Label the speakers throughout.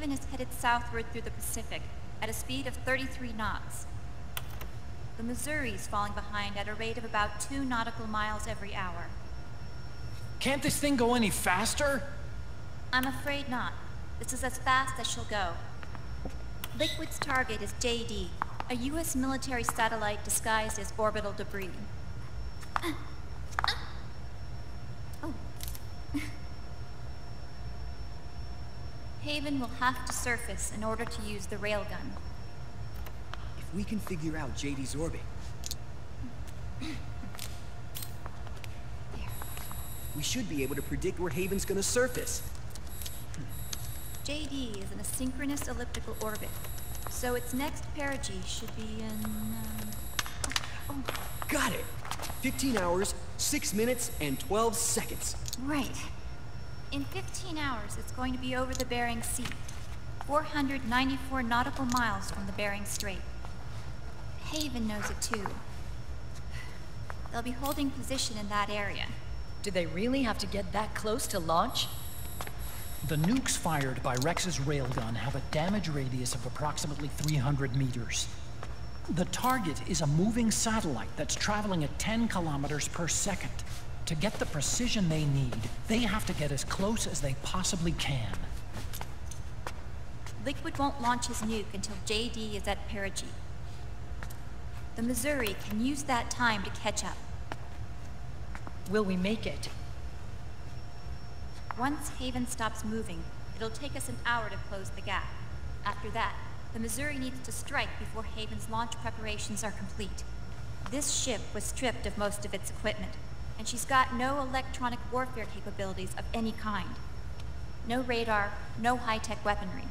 Speaker 1: Haven is headed southward through the Pacific at a speed of 33 knots. The Missouri's falling behind at a rate of about 2 nautical miles every hour.
Speaker 2: Can't this thing go any faster?
Speaker 1: I'm afraid not. This is as fast as she'll go. Liquid's target is JD, a U.S. military satellite disguised as orbital debris. Oh. Haven will have to surface in order to use the railgun.
Speaker 3: If we can figure out JD's orbit, we should be able to predict where Haven's gonna surface.
Speaker 1: JD is in a synchronous elliptical orbit, so its next perigee should be in...
Speaker 3: Got it! 15 hours, 6 minutes, and 12 seconds.
Speaker 1: Right. In 15 hours, it's going to be over the Bering Sea, 494 nautical miles from the Bering Strait. Haven knows it too. They'll be holding position in that area.
Speaker 4: Do they really have to get that close to launch?
Speaker 2: The nukes fired by Rex's railgun have a damage radius of approximately 300 meters. The target is a moving satellite that's traveling at 10 kilometers per second. To get the precision they need, they have to get as close as they possibly can.
Speaker 1: Liquid won't launch his nuke until JD is at perigee. The Missouri can use that time to catch up.
Speaker 4: Will we make it?
Speaker 1: Once Haven stops moving, it'll take us an hour to close the gap. After that, the Missouri needs to strike before Haven's launch preparations are complete. This ship was stripped of most of its equipment, and she's got no electronic warfare capabilities of any kind. No radar, no high-tech weaponry.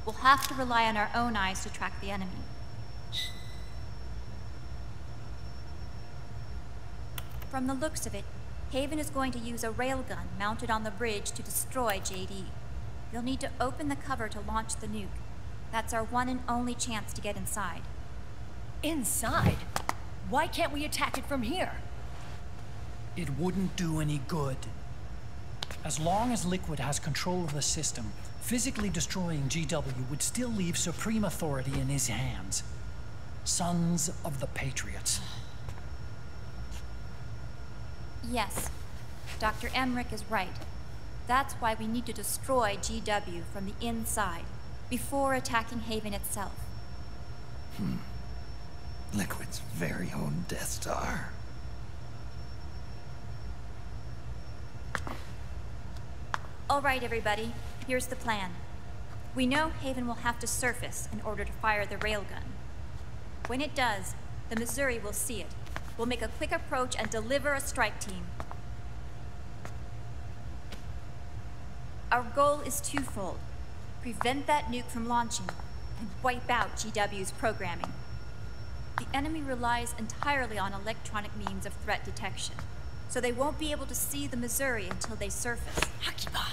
Speaker 1: We'll have to rely on our own eyes to track the enemy. From the looks of it, Haven is going to use a railgun mounted on the bridge to destroy JD. You'll need to open the cover to launch the nuke. That's our one and only chance to get inside.
Speaker 4: Inside? Why can't we attack it from here?
Speaker 2: It wouldn't do any good. As long as Liquid has control of the system, physically destroying GW would still leave supreme authority in his hands. Sons of the Patriots.
Speaker 1: Yes, Dr. Emmerich is right. That's why we need to destroy GW from the inside, before attacking Haven itself.
Speaker 5: Liquid's very own Death Star.
Speaker 1: All right, everybody, here's the plan. We know Haven will have to surface in order to fire the railgun. When it does, the Missouri will see it. We'll make a quick approach and deliver a strike team. Our goal is twofold. Prevent that nuke from launching, and wipe out GW's programming. The enemy relies entirely on electronic means of threat detection, so they won't be able to see the Missouri until they surface.
Speaker 4: Akiba!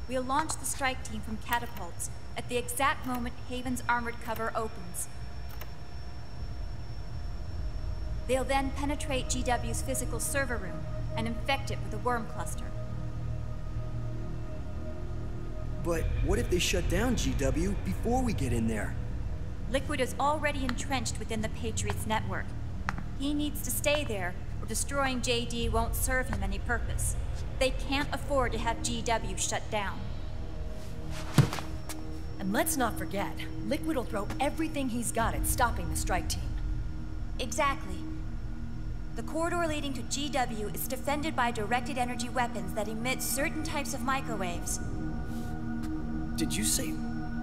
Speaker 1: We'll launch the strike team from catapults at the exact moment Haven's armored cover opens. They'll then penetrate GW's physical server room and infect it with a worm cluster.
Speaker 3: But what if they shut down GW before we get in there?
Speaker 1: Liquid is already entrenched within the Patriots network. He needs to stay there, or destroying JD won't serve him any purpose. They can't afford to have GW shut down.
Speaker 4: And let's not forget, Liquid will throw everything he's got at stopping the strike team.
Speaker 1: Exactly. The corridor leading to GW is defended by directed energy weapons that emit certain types of microwaves.
Speaker 3: Did you say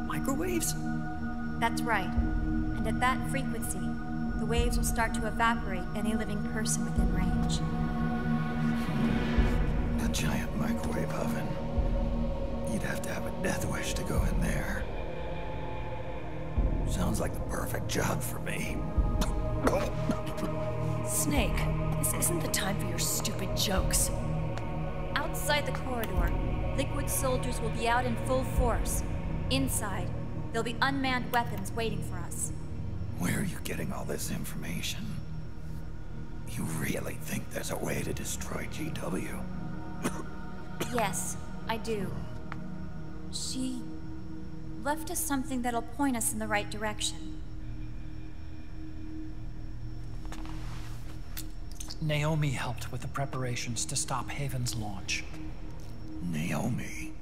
Speaker 3: microwaves?
Speaker 1: That's right. And at that frequency, the waves will start to evaporate any living person within range.
Speaker 5: A giant microwave oven. You'd have to have a death wish to go in there. Sounds like the perfect job for me.
Speaker 4: Snake, this isn't the time for your stupid jokes.
Speaker 1: Outside the corridor, Liquid soldiers will be out in full force. Inside, there'll be unmanned weapons waiting for us.
Speaker 5: Where are you getting all this information? You really think there's a way to destroy GW?
Speaker 1: Yes, I do. She left us something that'll point us in the right direction.
Speaker 2: Naomi helped with the preparations to stop Haven's launch.
Speaker 5: Naomi?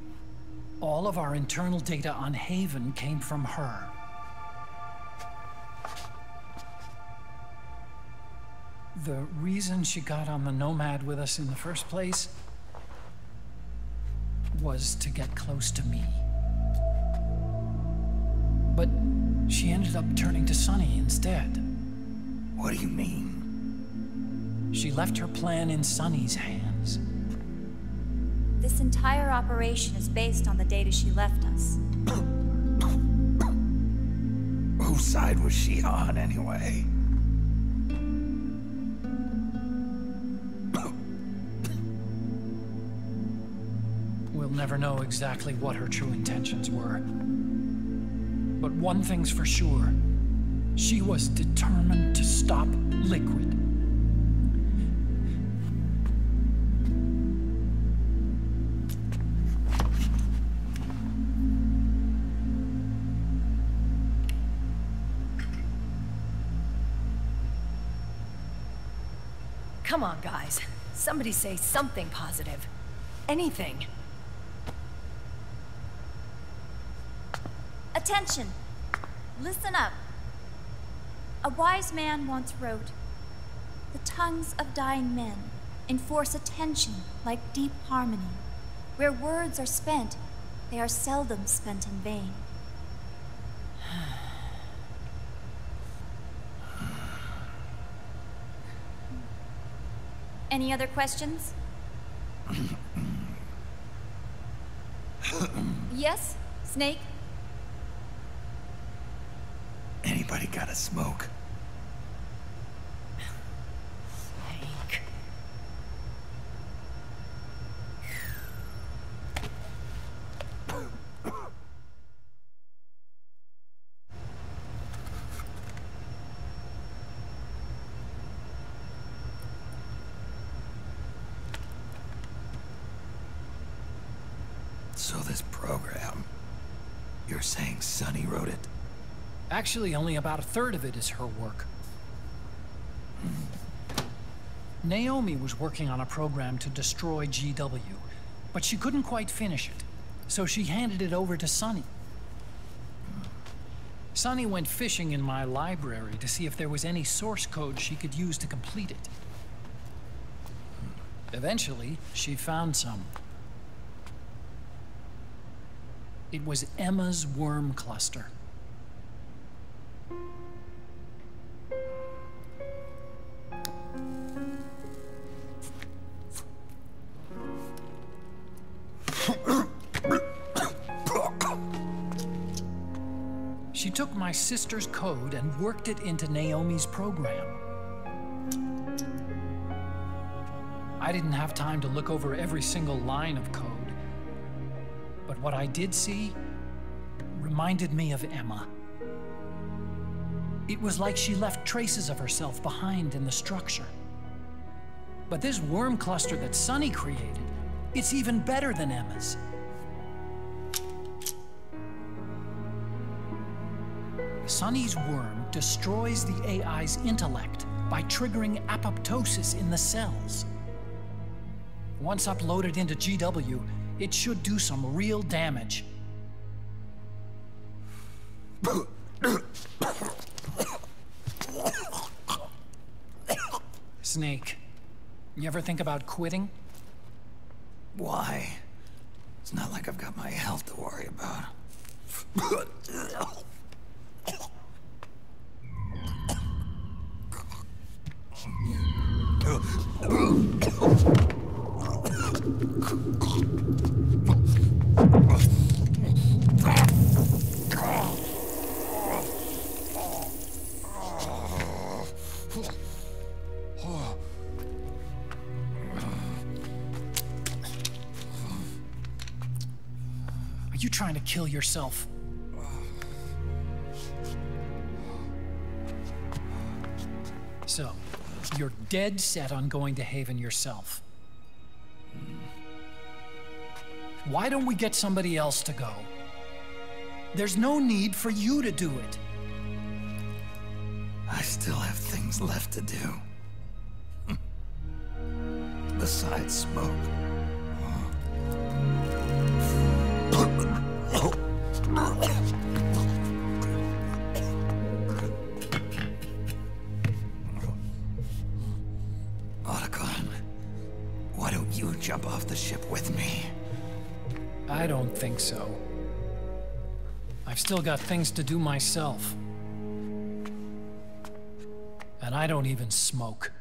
Speaker 2: All of our internal data on Haven came from her. The reason she got on the Nomad with us in the first place was to get close to me. But she ended up turning to Sonny instead.
Speaker 5: What do you mean?
Speaker 2: She left her plan in Sonny's hands.
Speaker 1: This entire operation is based on the data she left us.
Speaker 5: Whose side was she on, anyway?
Speaker 2: We'll never know exactly what her true intentions were. But one thing's for sure. She was determined to stop Liquid.
Speaker 4: Come on, guys. Somebody say something positive. Anything.
Speaker 1: Attention! Listen up. A wise man once wrote, "The tongues of dying men enforce attention like deep harmony. Where words are spent, they are seldom spent in vain." Any other questions? Yes, Snake?
Speaker 5: Anybody got a smoke?
Speaker 4: Snake.
Speaker 5: So this program, you're saying Sonny wrote it?
Speaker 2: Actually, only about a third of it is her work. Naomi was working on a program to destroy GW, but she couldn't quite finish it, so she handed it over to Sonny. Sonny went fishing in my library to see if there was any source code she could use to complete it. Eventually, she found some. It was Emma's worm cluster. She took my sister's code and worked it into Naomi's program. I didn't have time to look over every single line of code, but what I did see reminded me of Emma. It was like she left traces of herself behind in the structure. But this worm cluster that Sonny created, it's even better than Emma's. Sonny's worm destroys the AI's intellect by triggering apoptosis in the cells. Once uploaded into GW, it should do some real damage. Snake, you ever think about quitting?
Speaker 5: Why? It's not like I've got my health to worry about.
Speaker 2: Are you trying to kill yourself? So, you're dead set on going to Haven yourself. Why don't we get somebody else to go? There's no need for you to do it.
Speaker 5: I still have things left to do. Besides smoke. Otacon, why don't you jump off the ship with me?
Speaker 2: I don't think so. I've still got things to do myself. And I don't even smoke.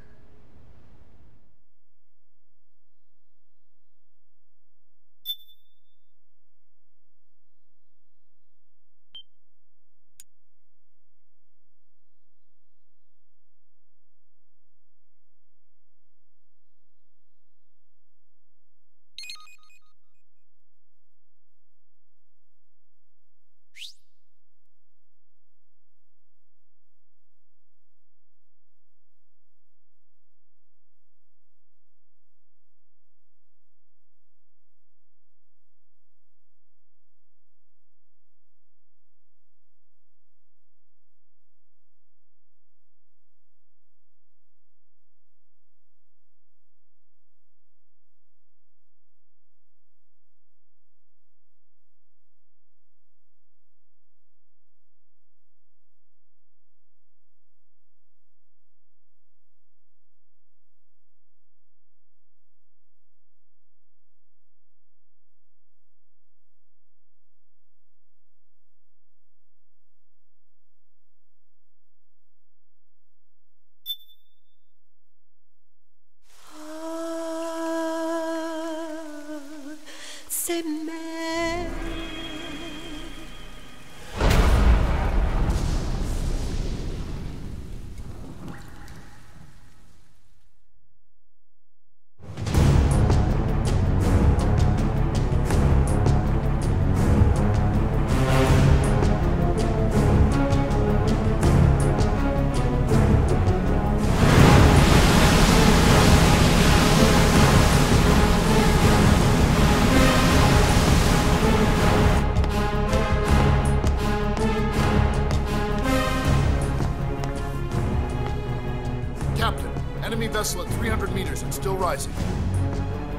Speaker 6: Enemy vessel at 300 meters and still rising.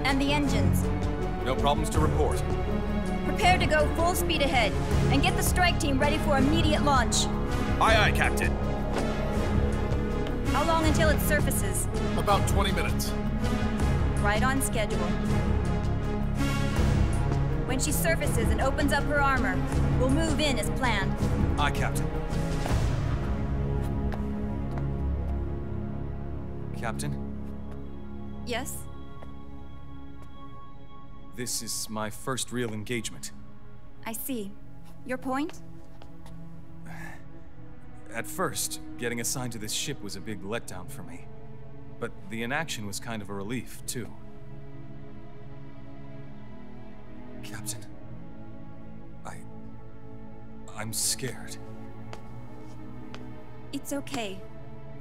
Speaker 1: And the engines.
Speaker 7: No problems to report.
Speaker 1: Prepare to go full speed ahead, and get the strike team ready for immediate launch.
Speaker 7: Aye, aye, Captain.
Speaker 1: How long until it surfaces?
Speaker 6: About 20 minutes.
Speaker 1: Right on schedule. When she surfaces and opens up her armor, we'll move in as planned.
Speaker 7: Aye, Captain. Captain?
Speaker 1: Yes?
Speaker 7: This is my first real engagement.
Speaker 1: I see. Your point?
Speaker 7: At first, getting assigned to this ship was a big letdown for me. But the inaction was kind of a relief, too. Captain, I'm scared.
Speaker 1: It's okay.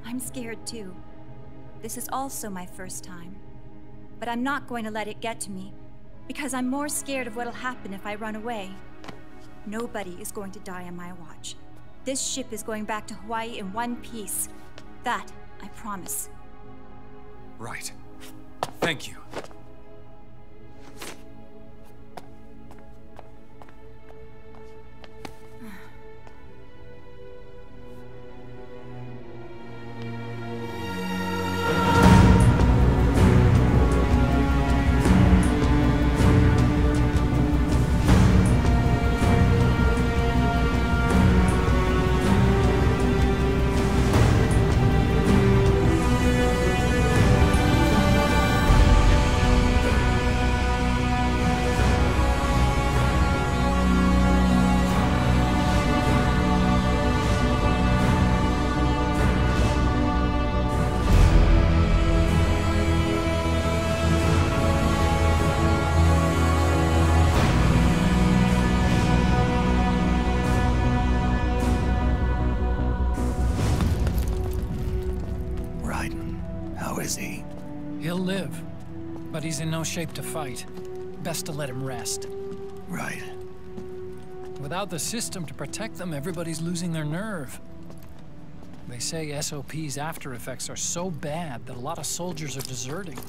Speaker 1: I'm scared too. This is also my first time. But I'm not going to let it get to me, because I'm more scared of what'll happen if I run away. Nobody is going to die on my watch. This ship is going back to Hawaii in one piece. That, I promise.
Speaker 7: Right. Thank you.
Speaker 5: How is he?
Speaker 2: He'll live, but he's in no shape to fight. Best to let him rest.
Speaker 5: Right.
Speaker 2: Without the system to protect them, everybody's losing their nerve. They say SOP's after effects are so bad that a lot of soldiers are deserting.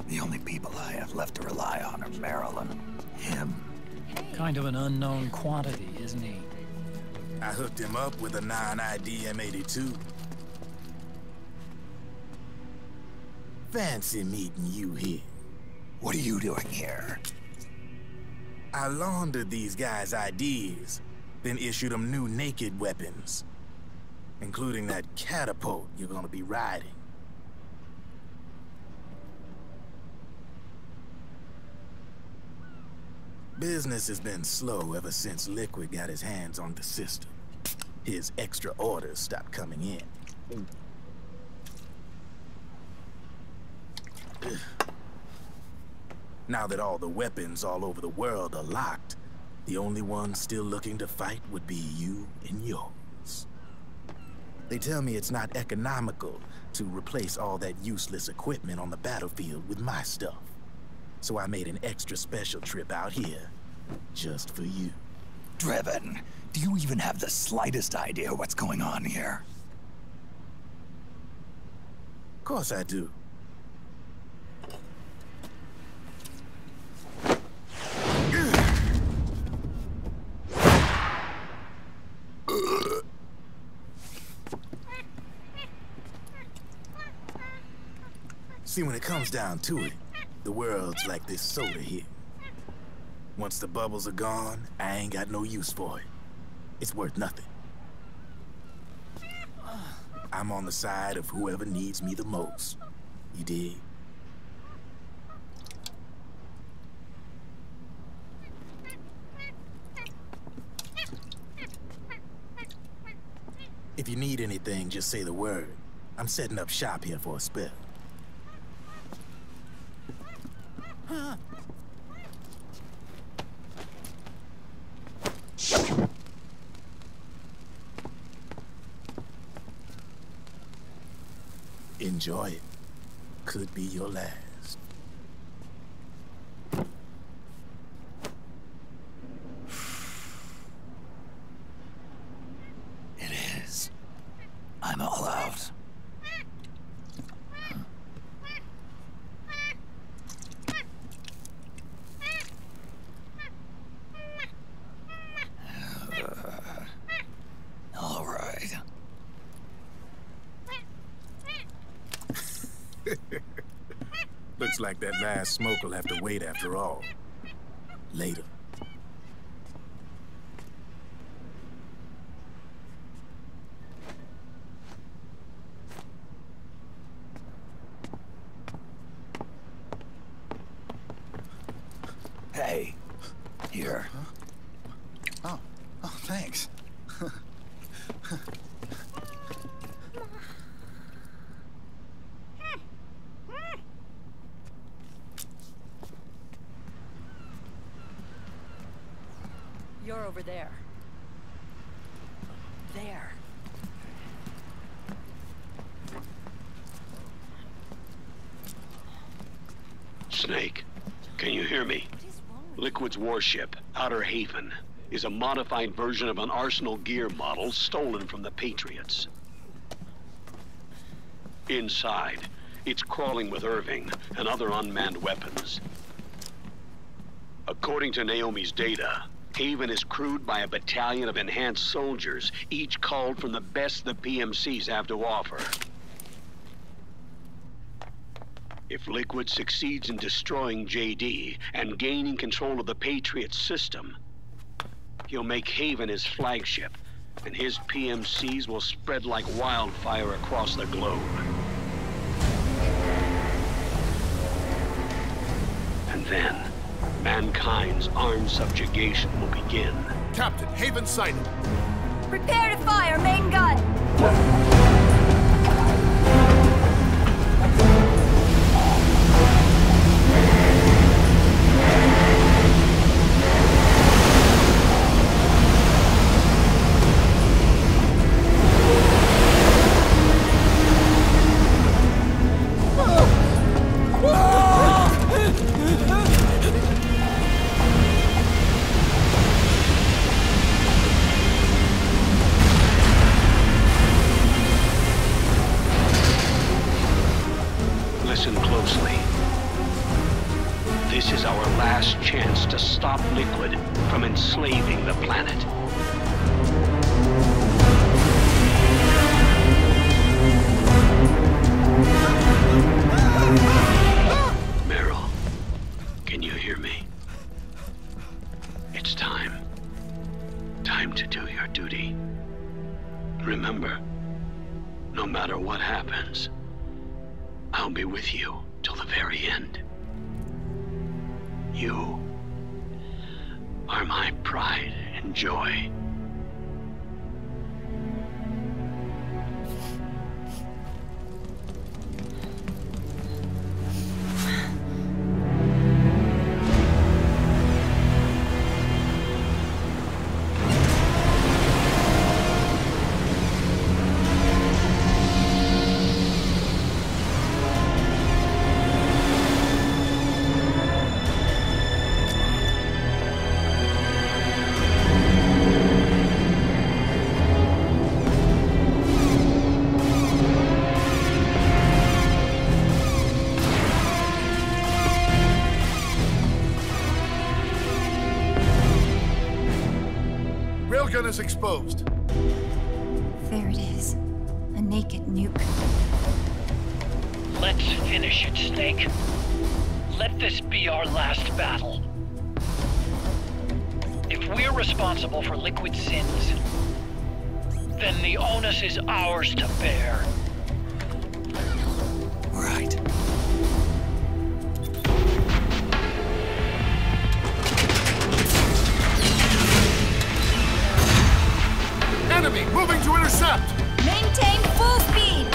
Speaker 5: The only people I have left to rely on are Marilyn, him.
Speaker 2: Kind of an unknown quantity, isn't he?
Speaker 8: I hooked him up with a non-ID M82. Fancy meeting you here.
Speaker 5: What are you doing here?
Speaker 8: I laundered these guys' IDs, then issued them new naked weapons, including that catapult you're gonna be riding. Business has been slow ever since Liquid got his hands on the system. His extra orders stopped coming in. Now that all the weapons all over the world are locked, the only ones still looking to fight would be you and yours. They tell me it's not economical to replace all that useless equipment on the battlefield with my stuff. So I made an extra special trip out here, just for you.
Speaker 5: Driven, do you even have the slightest idea what's going on here?
Speaker 8: Of course I do. See, when it comes down to it, the world's like this soda here. Once the bubbles are gone, I ain't got no use for it. It's worth nothing. I'm on the side of whoever needs me the most. You dig? If you need anything, just say the word. I'm setting up shop here for a spell. Enjoy it. Could be your last.
Speaker 5: It is. I'm all out. All right.
Speaker 8: Looks like that last smoke will have to wait after all. Later.
Speaker 5: Hey, here.
Speaker 9: Oh, thanks.
Speaker 4: You're over there. There.
Speaker 10: Snake, can you hear me? Liquid's warship, Outer Haven, is a modified version of an Arsenal gear model stolen from the Patriots. Inside, it's crawling with Irving and other unmanned weapons. According to Naomi's data, Haven is crewed by a battalion of enhanced soldiers, each culled from the best the PMCs have to offer. If Liquid succeeds in destroying JD and gaining control of the Patriots system, he'll make Haven his flagship, and his PMCs will spread like wildfire across the globe. And then, mankind's armed subjugation will begin.
Speaker 6: Captain, Haven sighted.
Speaker 4: Prepare to fire, main gun!
Speaker 10: Listen closely. This is our last chance to stop Liquid from enslaving the planet. Meryl, can you hear me? It's time. Time to do your duty. Remember, no matter what happens, I'll be with you till the very end. You are my pride and joy.
Speaker 6: Railgun is exposed.
Speaker 1: There it is. A naked nuke.
Speaker 2: Let's finish it, Snake. Let this be our last battle. If we're responsible for Liquid's sins, then the onus is ours to bear.
Speaker 3: Right.
Speaker 6: Enemy moving to intercept!
Speaker 1: Maintain full speed!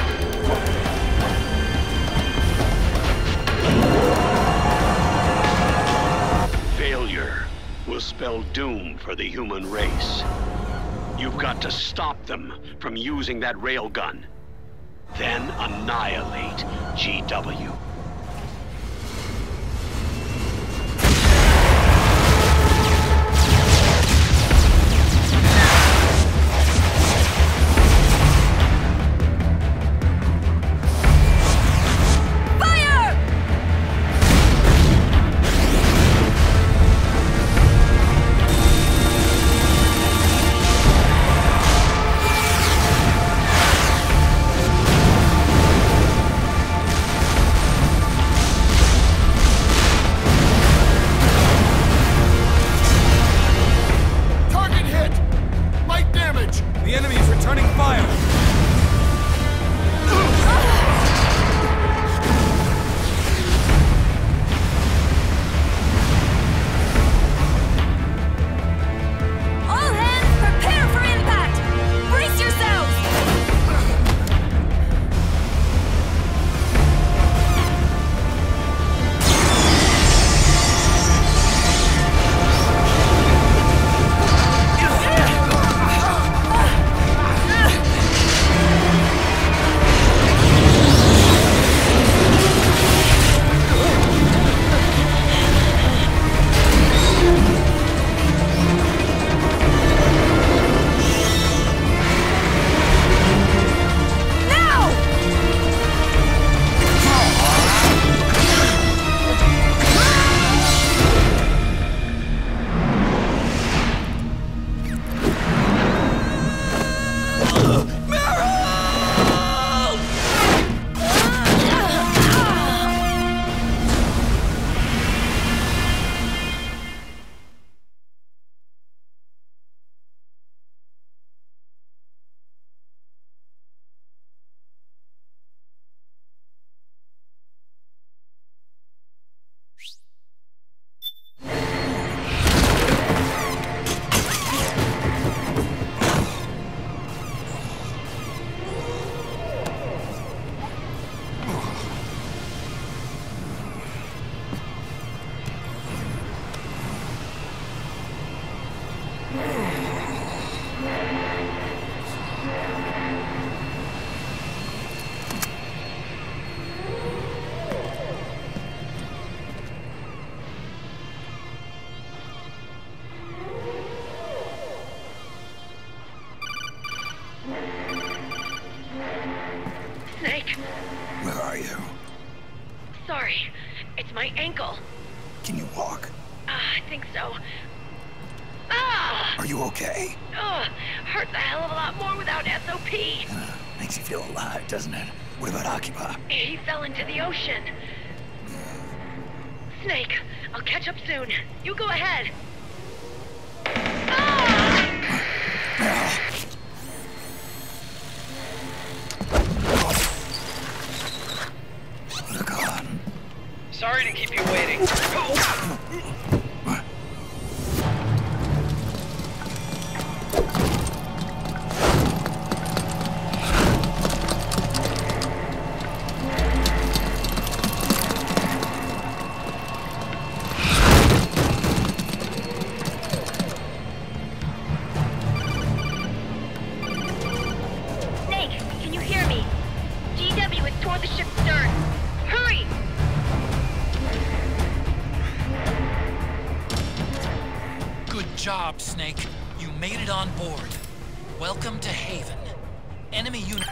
Speaker 10: Failure will spell doom for the human race. You've got to stop them from using that railgun. Then annihilate GW.
Speaker 11: Sorry, it's my ankle.
Speaker 5: Can you walk?
Speaker 11: I think so. Ah!
Speaker 5: Are you okay?
Speaker 11: Hurts a hell of a lot more without SOP.
Speaker 5: Makes you feel alive, doesn't it? What about Occupy?
Speaker 11: He fell into the ocean. Snake, I'll catch up soon. You go ahead.
Speaker 5: Look on.
Speaker 12: Sorry to keep you waiting.
Speaker 2: job, Snake. You made it on board. Welcome to Haven. Enemy unit...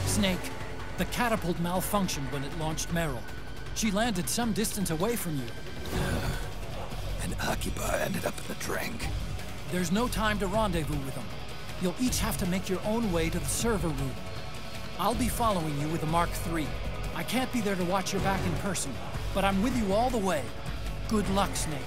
Speaker 2: Snake, the catapult malfunctioned when it launched Meryl. She landed some distance away from you.
Speaker 5: And Occupy ended up in the drink.
Speaker 2: There's no time to rendezvous with them. You'll each have to make your own way to the server room. I'll be following you with the Mark III. I can't be there to watch your back in person, but I'm with you all the way. Good luck, Snake.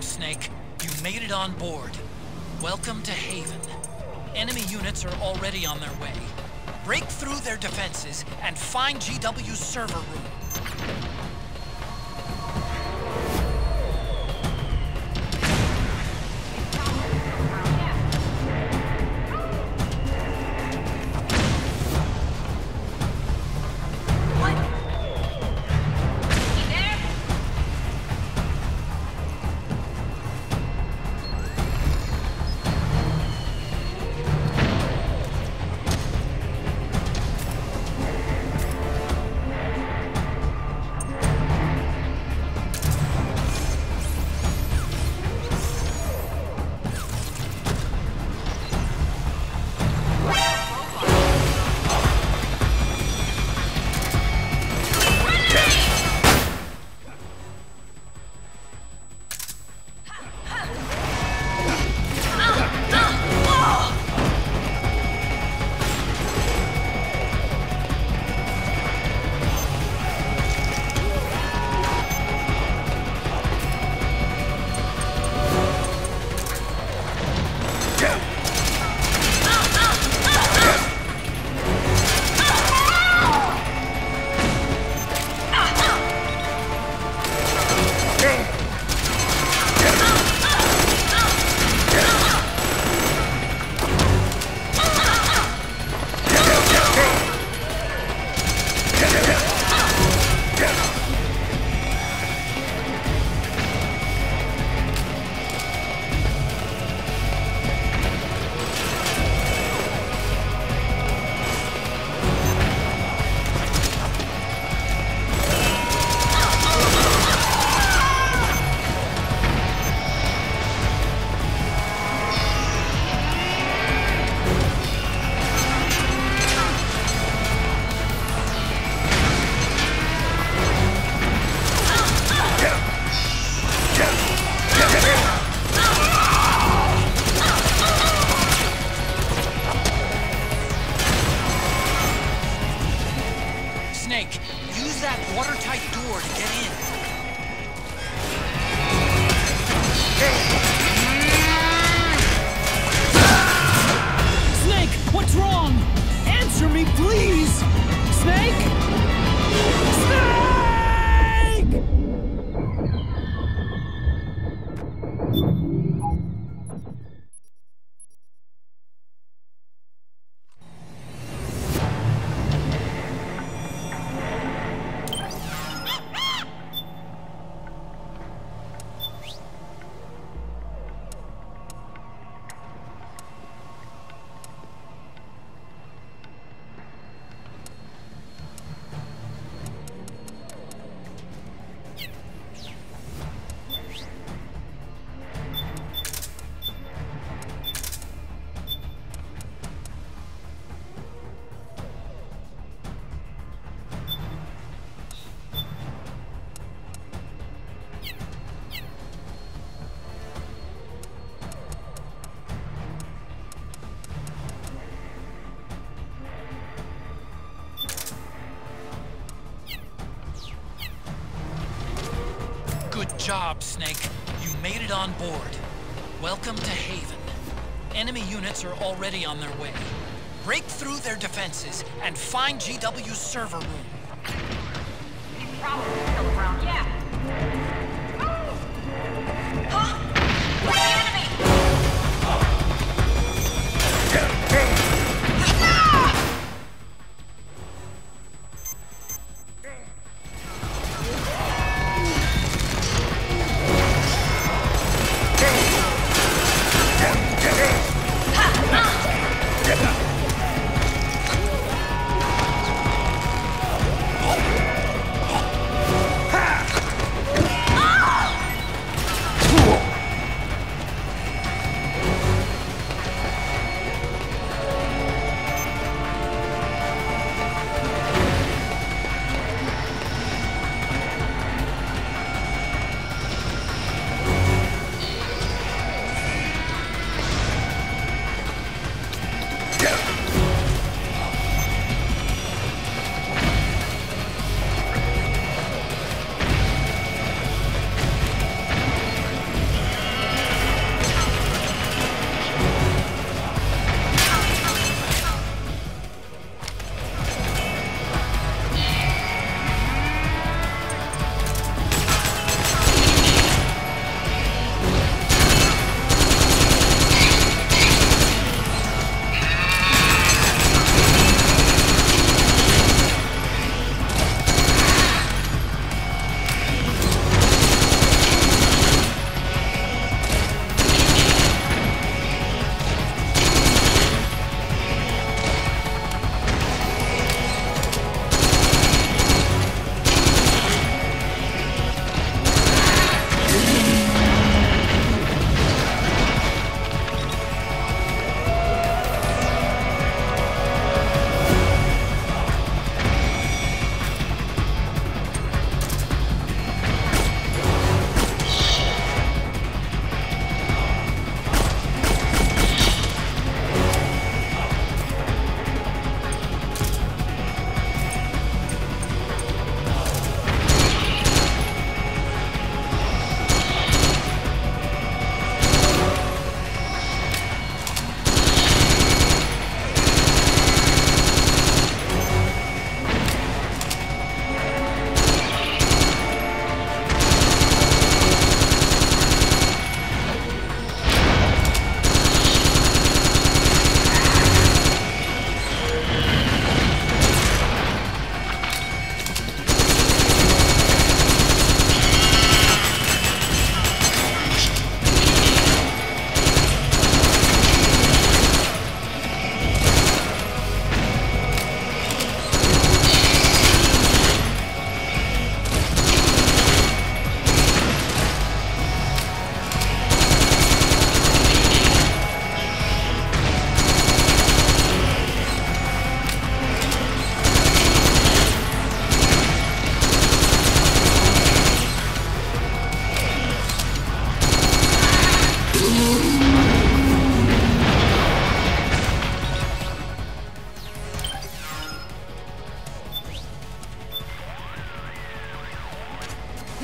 Speaker 2: job, Snake. You made it on board. Welcome to Haven. Enemy units are already on their way. Break through their defenses and find GW's server room. Snake, use that watertight door to get in. Snake, what's wrong? Answer me, please! Snake? Snake! Good job, Snake. You made it on board. Welcome to Haven. Enemy units are already on their way. Break through their defenses and find GW's server room.
Speaker 11: He's probably still around. Yeah. Huh? The enemy!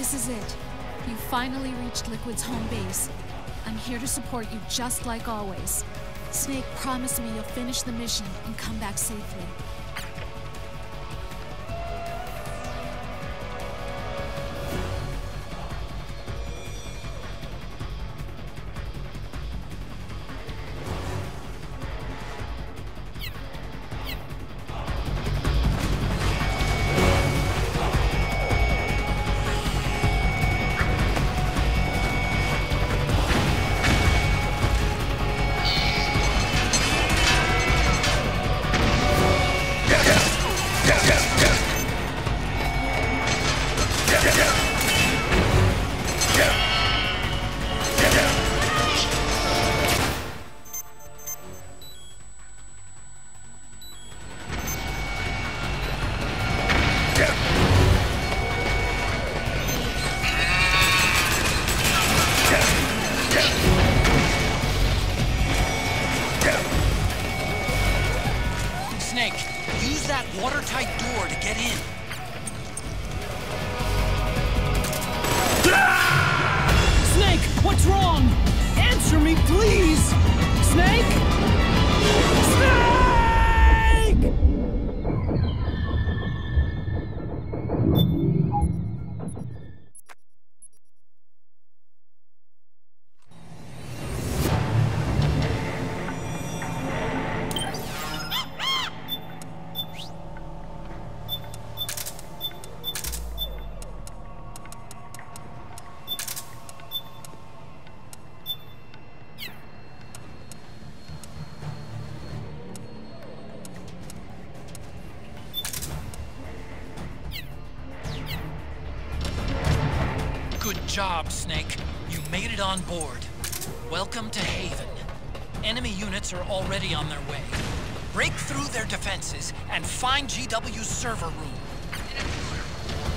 Speaker 13: This is it. You finally reached Liquid's home base. I'm here to support you just like always. Snake, promise me you'll finish the mission and come back safely.
Speaker 2: watertight door to get in.
Speaker 14: Snake, what's wrong? Answer me, please! Snake? Snake!
Speaker 2: Good job, Snake. You made it on board. Welcome to Haven. Enemy units are already on their way. Break through their defenses and find GW's server room.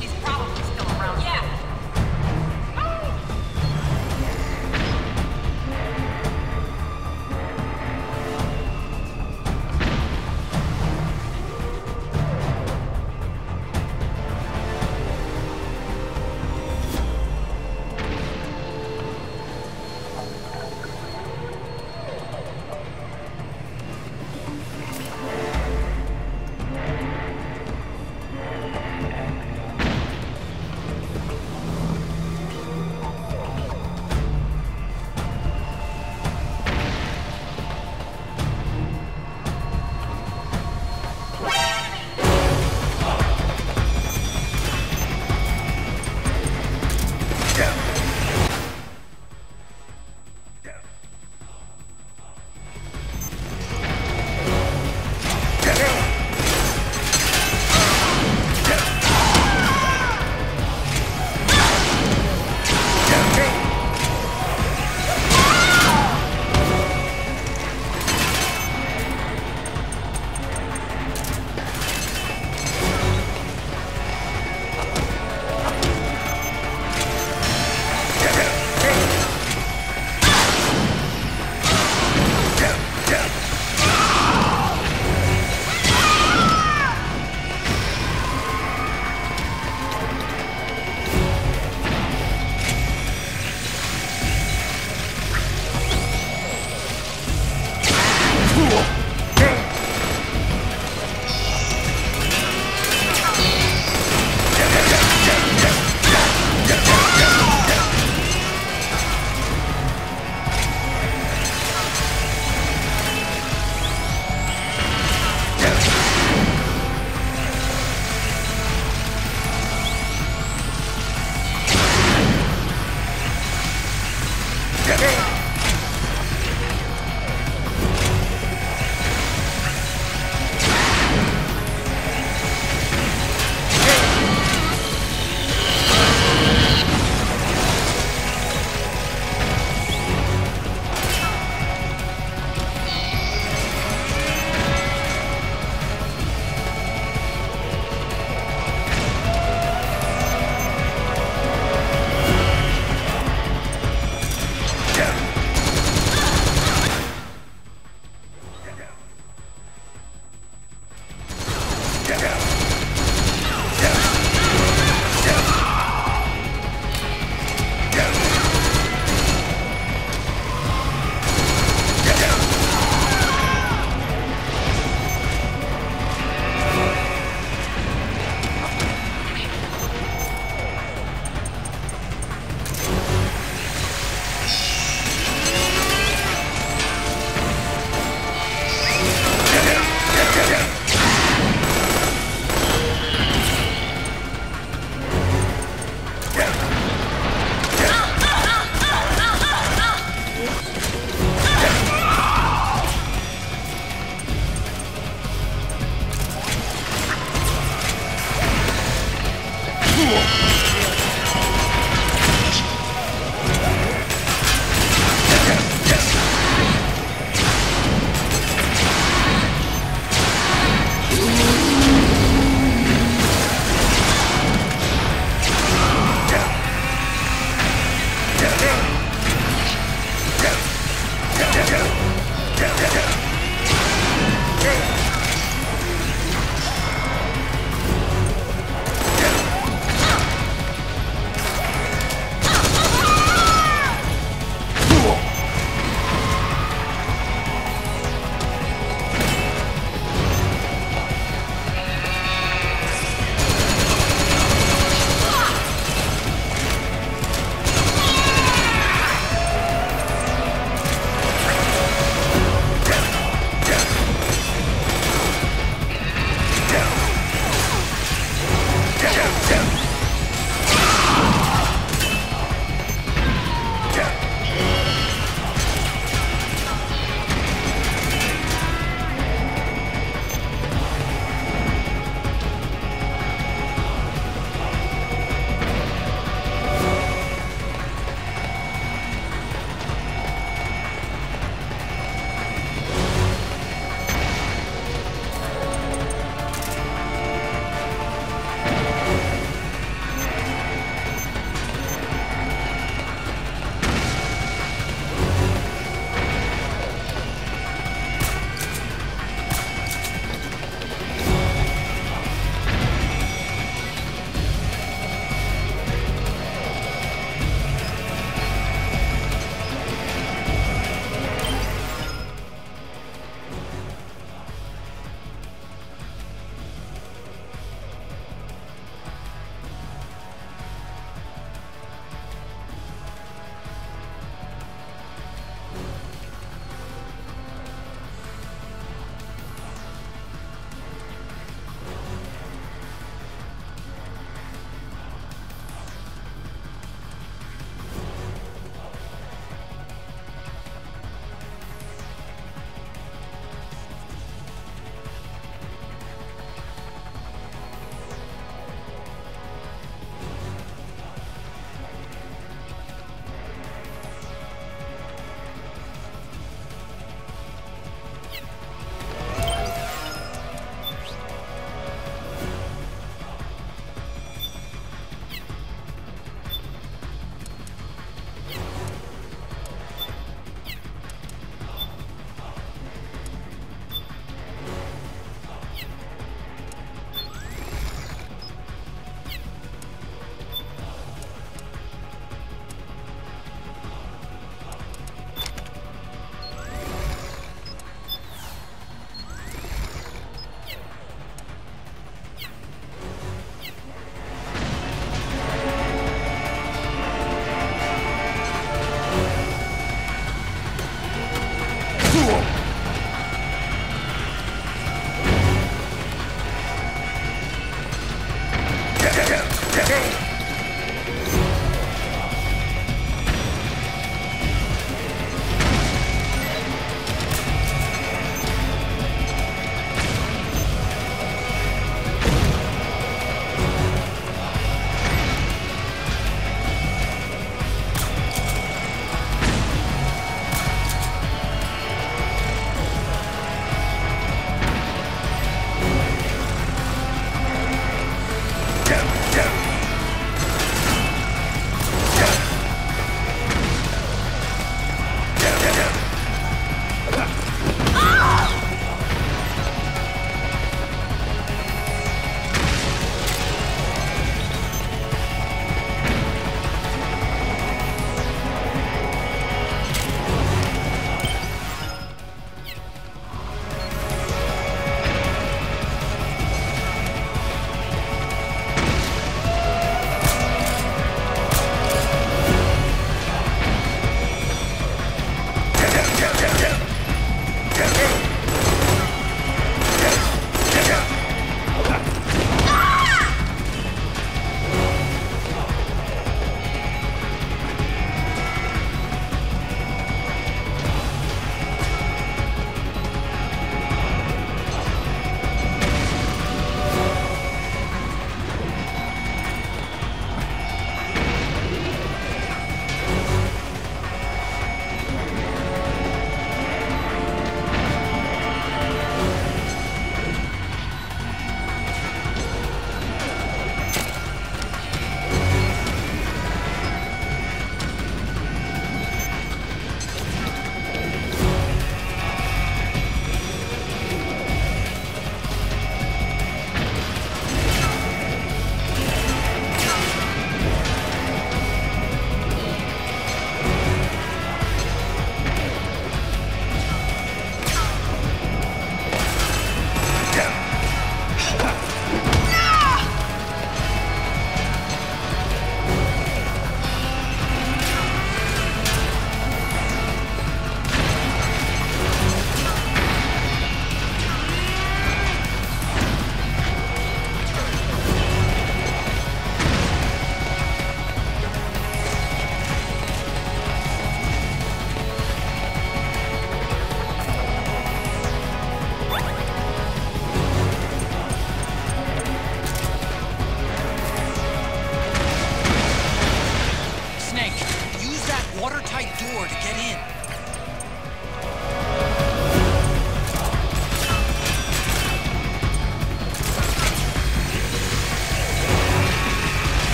Speaker 11: He's probably still around. Yeah!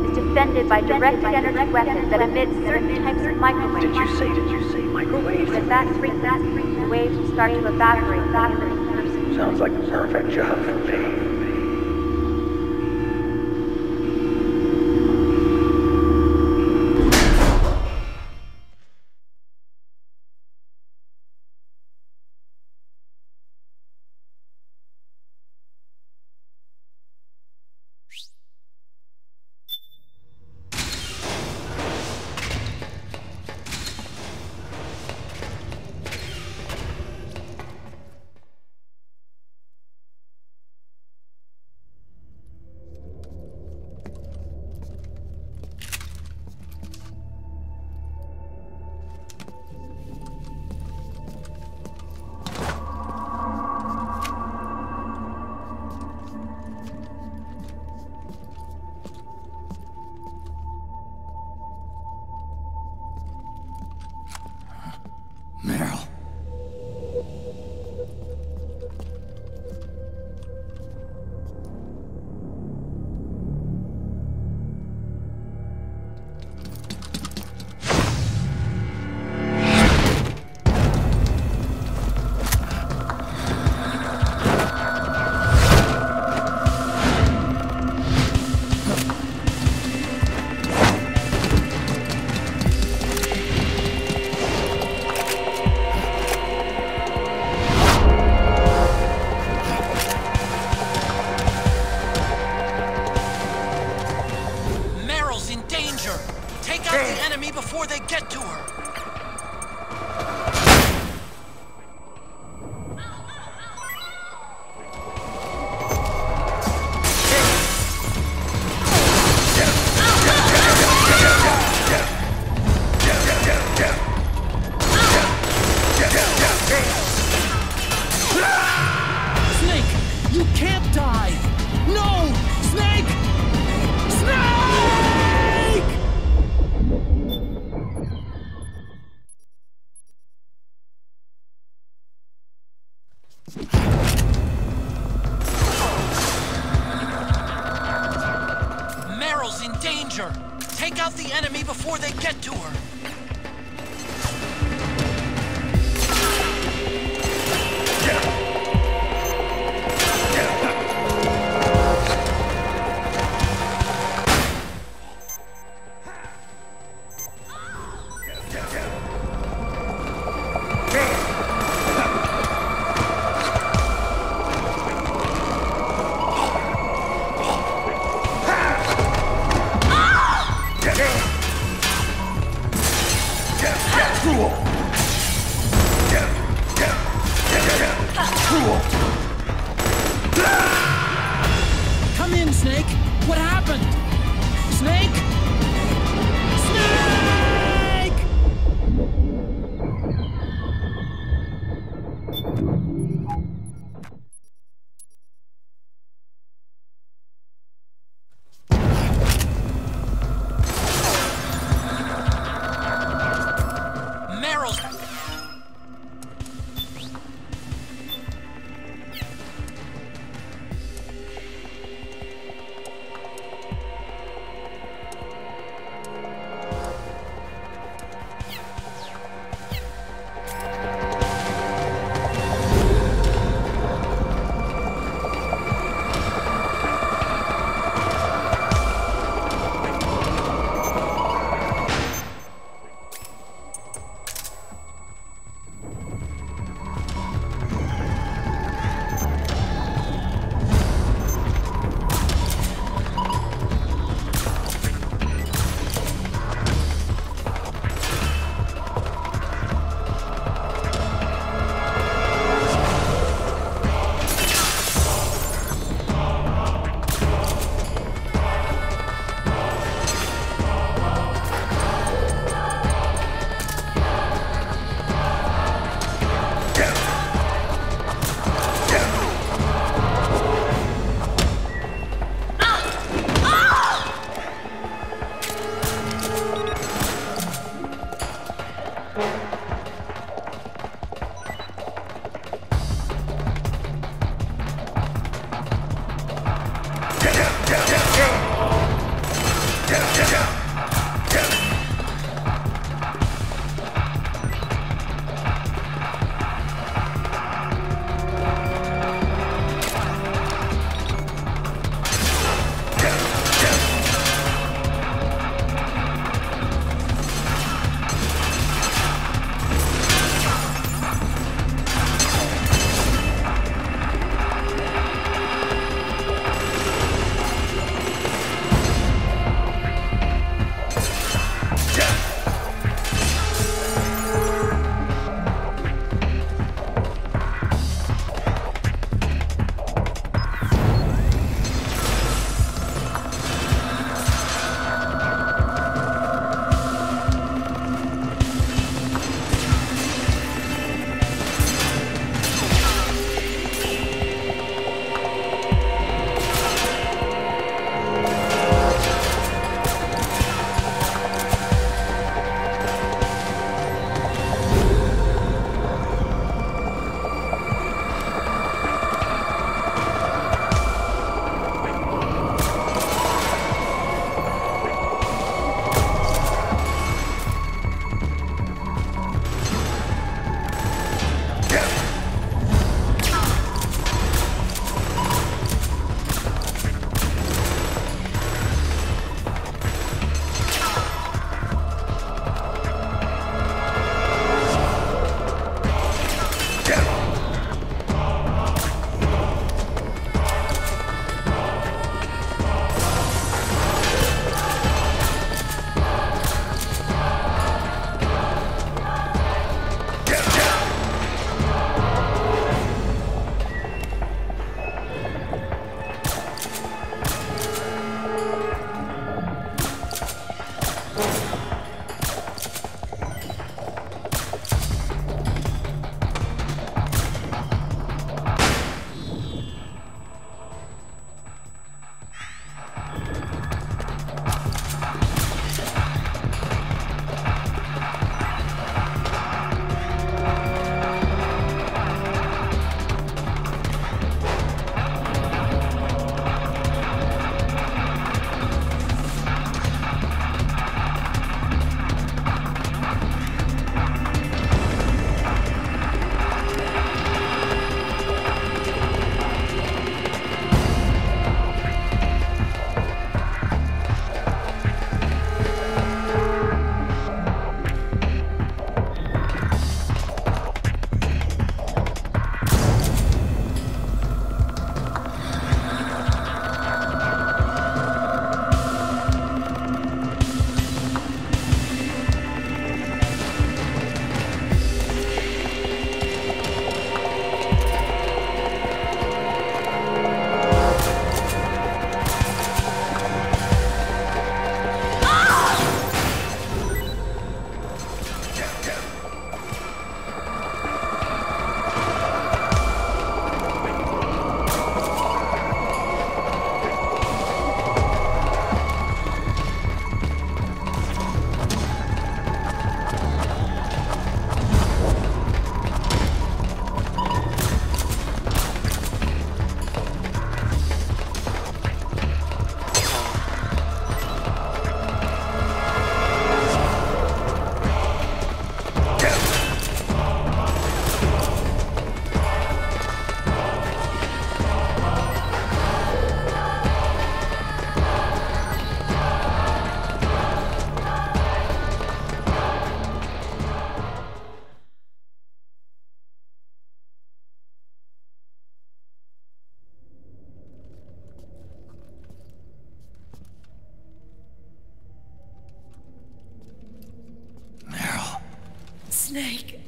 Speaker 15: is defended by directed energy weapons that emit certain types of microwaves.
Speaker 16: Did you say microwaves?
Speaker 15: If that freaks, the waves will start to evaporate the human person.
Speaker 16: Sounds like the perfect job for me.
Speaker 2: Before they get to her.
Speaker 14: Snake, you can't die. No, Snake! Snake!
Speaker 2: Meryl's in danger. Take out the enemy before they get to her. Come in, Snake! What happened? Snake? Snake!
Speaker 14: Meryl's...
Speaker 4: Snake.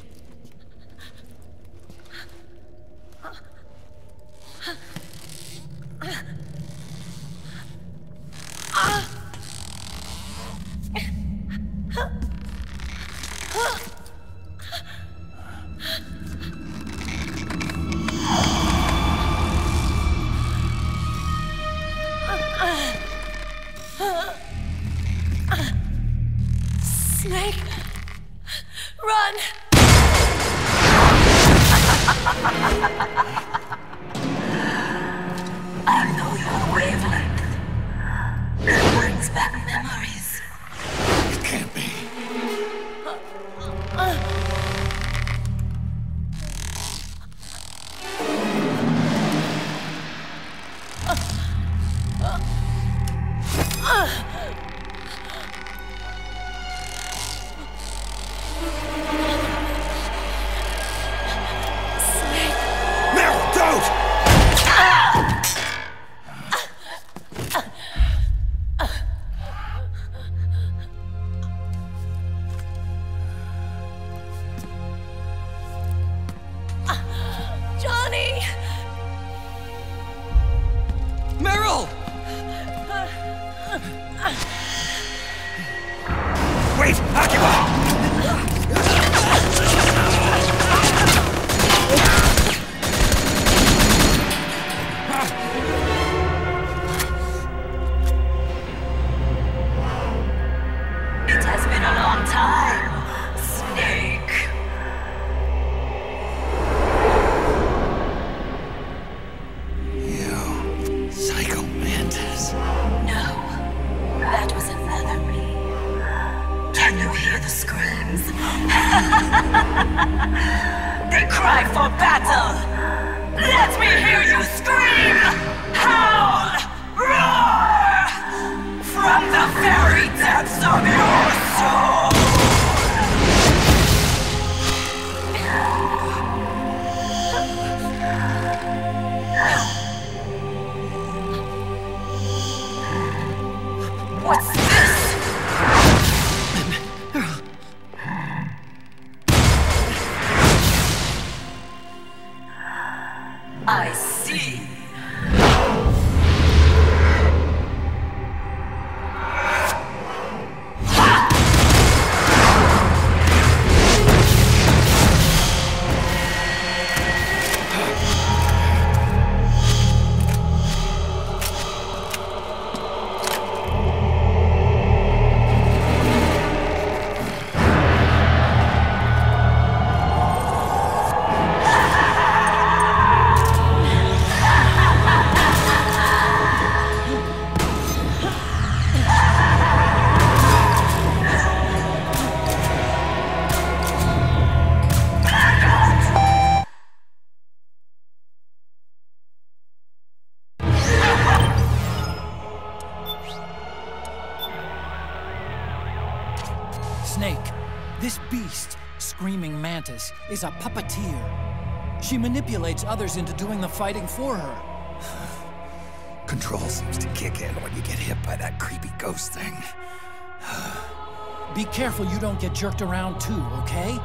Speaker 4: Snake, run!
Speaker 17: I know your wavelength. It brings back memories.
Speaker 5: It can't be.
Speaker 4: Johnny!
Speaker 3: Meryl!
Speaker 5: Wait! Akiba!
Speaker 17: It has been a long time, Snake.
Speaker 5: You psycho mantis.
Speaker 17: No, that was another me. Can you hear the screams? They cry for battle. Let me hear you scream! Howl! Roar! From the very depths of your soul! What's this? I see.
Speaker 2: Snake, this beast, Screaming Mantis, is a puppeteer. She manipulates others into doing the fighting for her.
Speaker 5: Control seems to kick in when you get hit by that creepy ghost thing.
Speaker 2: Be careful you don't get jerked around too, okay?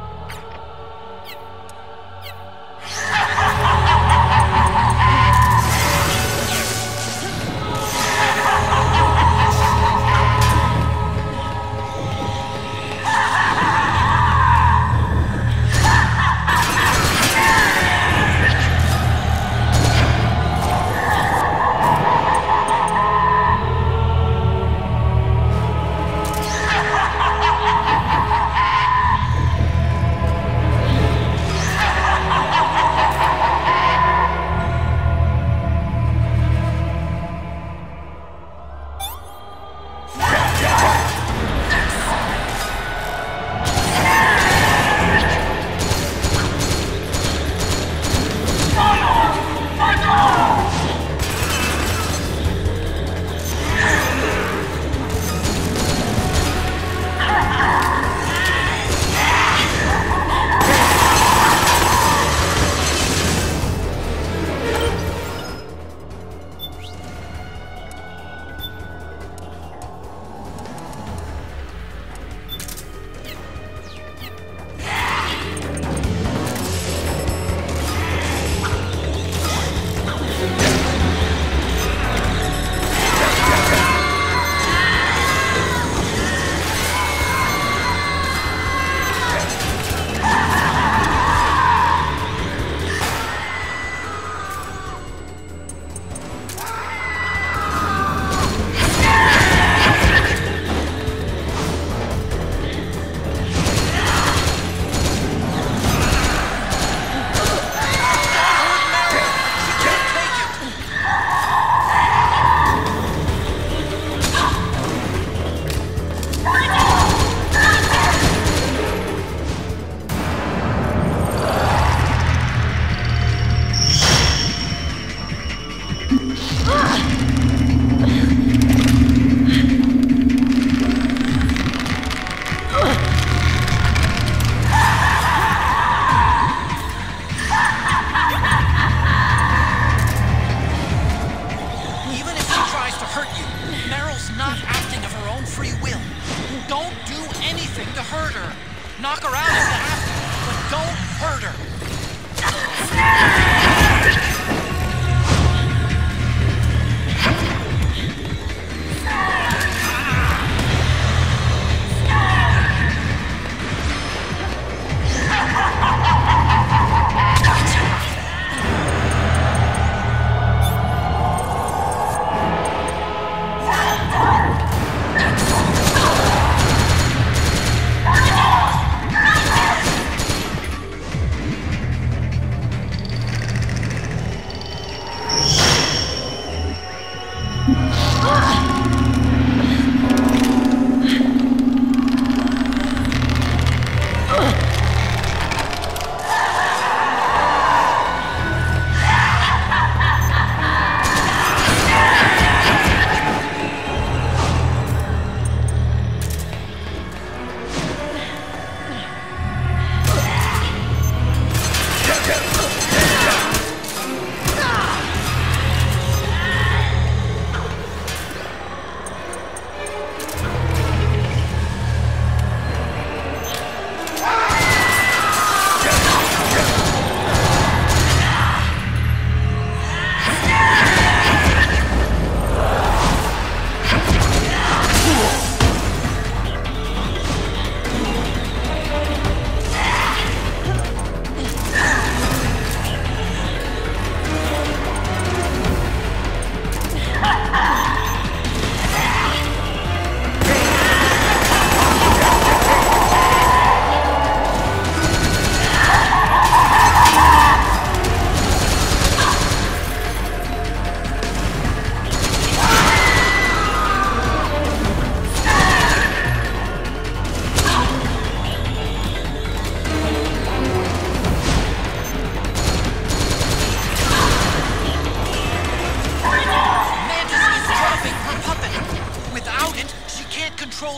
Speaker 2: Don't hurt her!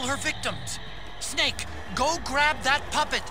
Speaker 2: Her victims. Snake, go grab that puppet.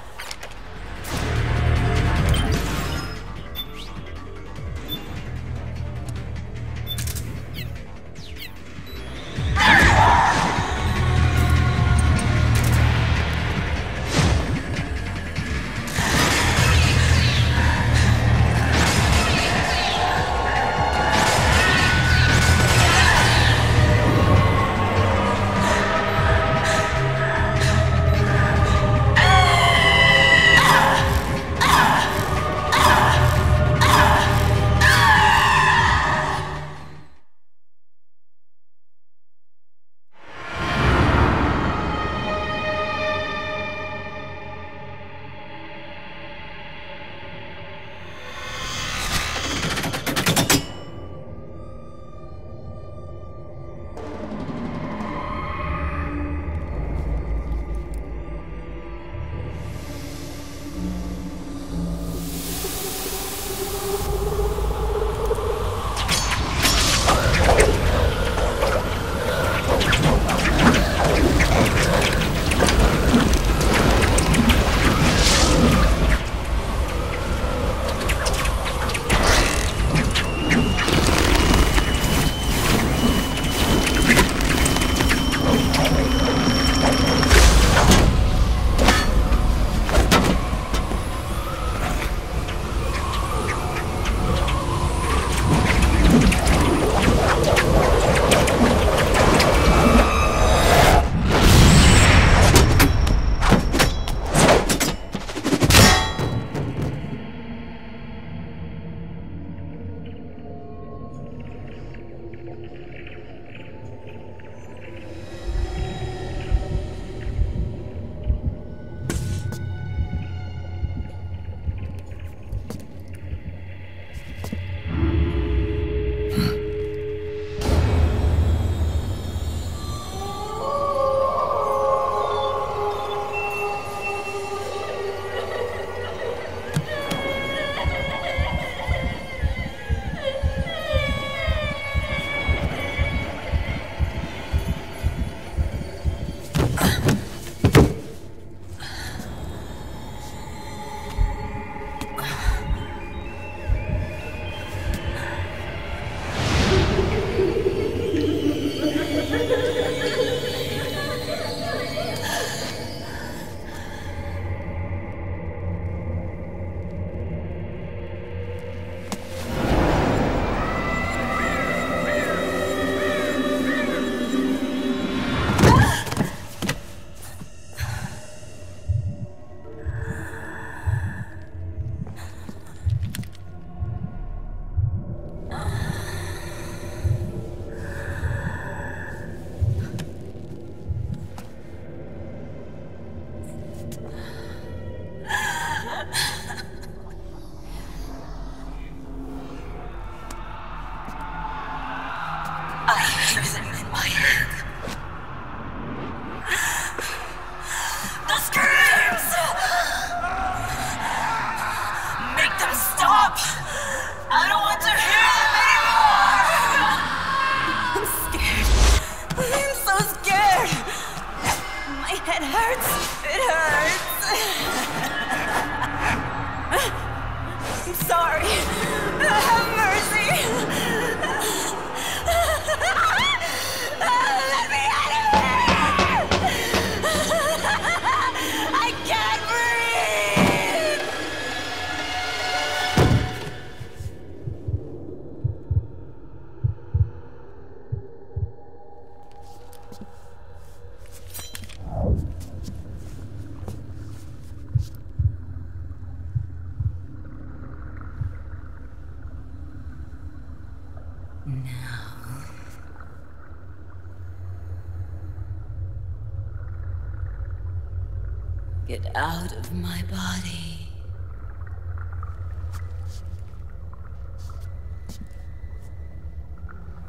Speaker 17: Get out of my body.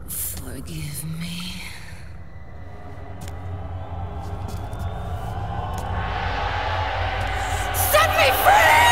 Speaker 17: Forgive me. Set me free!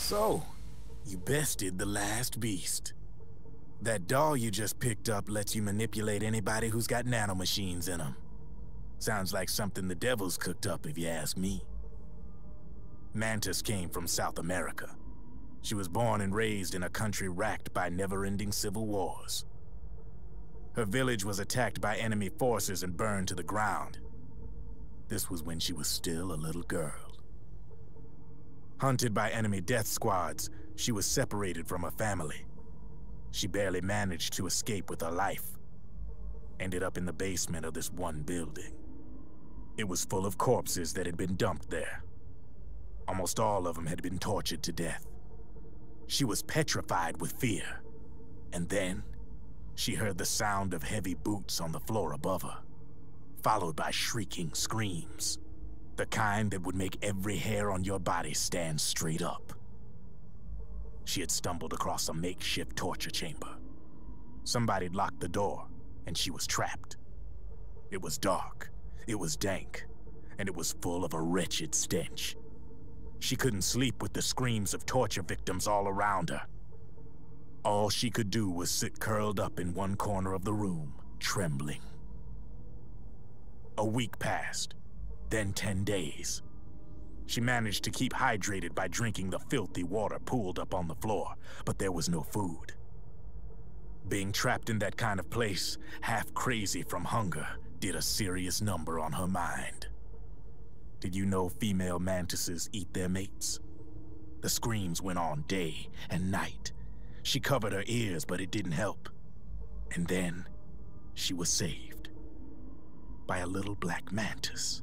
Speaker 8: So, you bested the last beast. That doll you just picked up lets you manipulate anybody who's got nanomachines in them. Sounds like something the devil's cooked up, if you ask me. Mantis came from South America. She was born and raised in a country racked by never-ending civil wars. Her village was attacked by enemy forces and burned to the ground. This was when she was still a little girl. Hunted by enemy death squads, she was separated from her family. She barely managed to escape with her life. Ended up in the basement of this one building. It was full of corpses that had been dumped there. Almost all of them had been tortured to death. She was petrified with fear. And then, she heard the sound of heavy boots on the floor above her, followed by shrieking screams. The kind that would make every hair on your body stand straight up. She had stumbled across a makeshift torture chamber. Somebody'd locked the door, and she was trapped. It was dark, it was dank, and it was full of a wretched stench. She couldn't sleep with the screams of torture victims all around her. All she could do was sit curled up in one corner of the room, trembling. A week passed, then 10 days. She managed to keep hydrated by drinking the filthy water pooled up on the floor, but there was no food. Being trapped in that kind of place, half crazy from hunger, did a serious number on her mind. Did you know female mantises eat their mates? The screams went on day and night. She covered her ears, but it didn't help. And then, she was saved by a little black mantis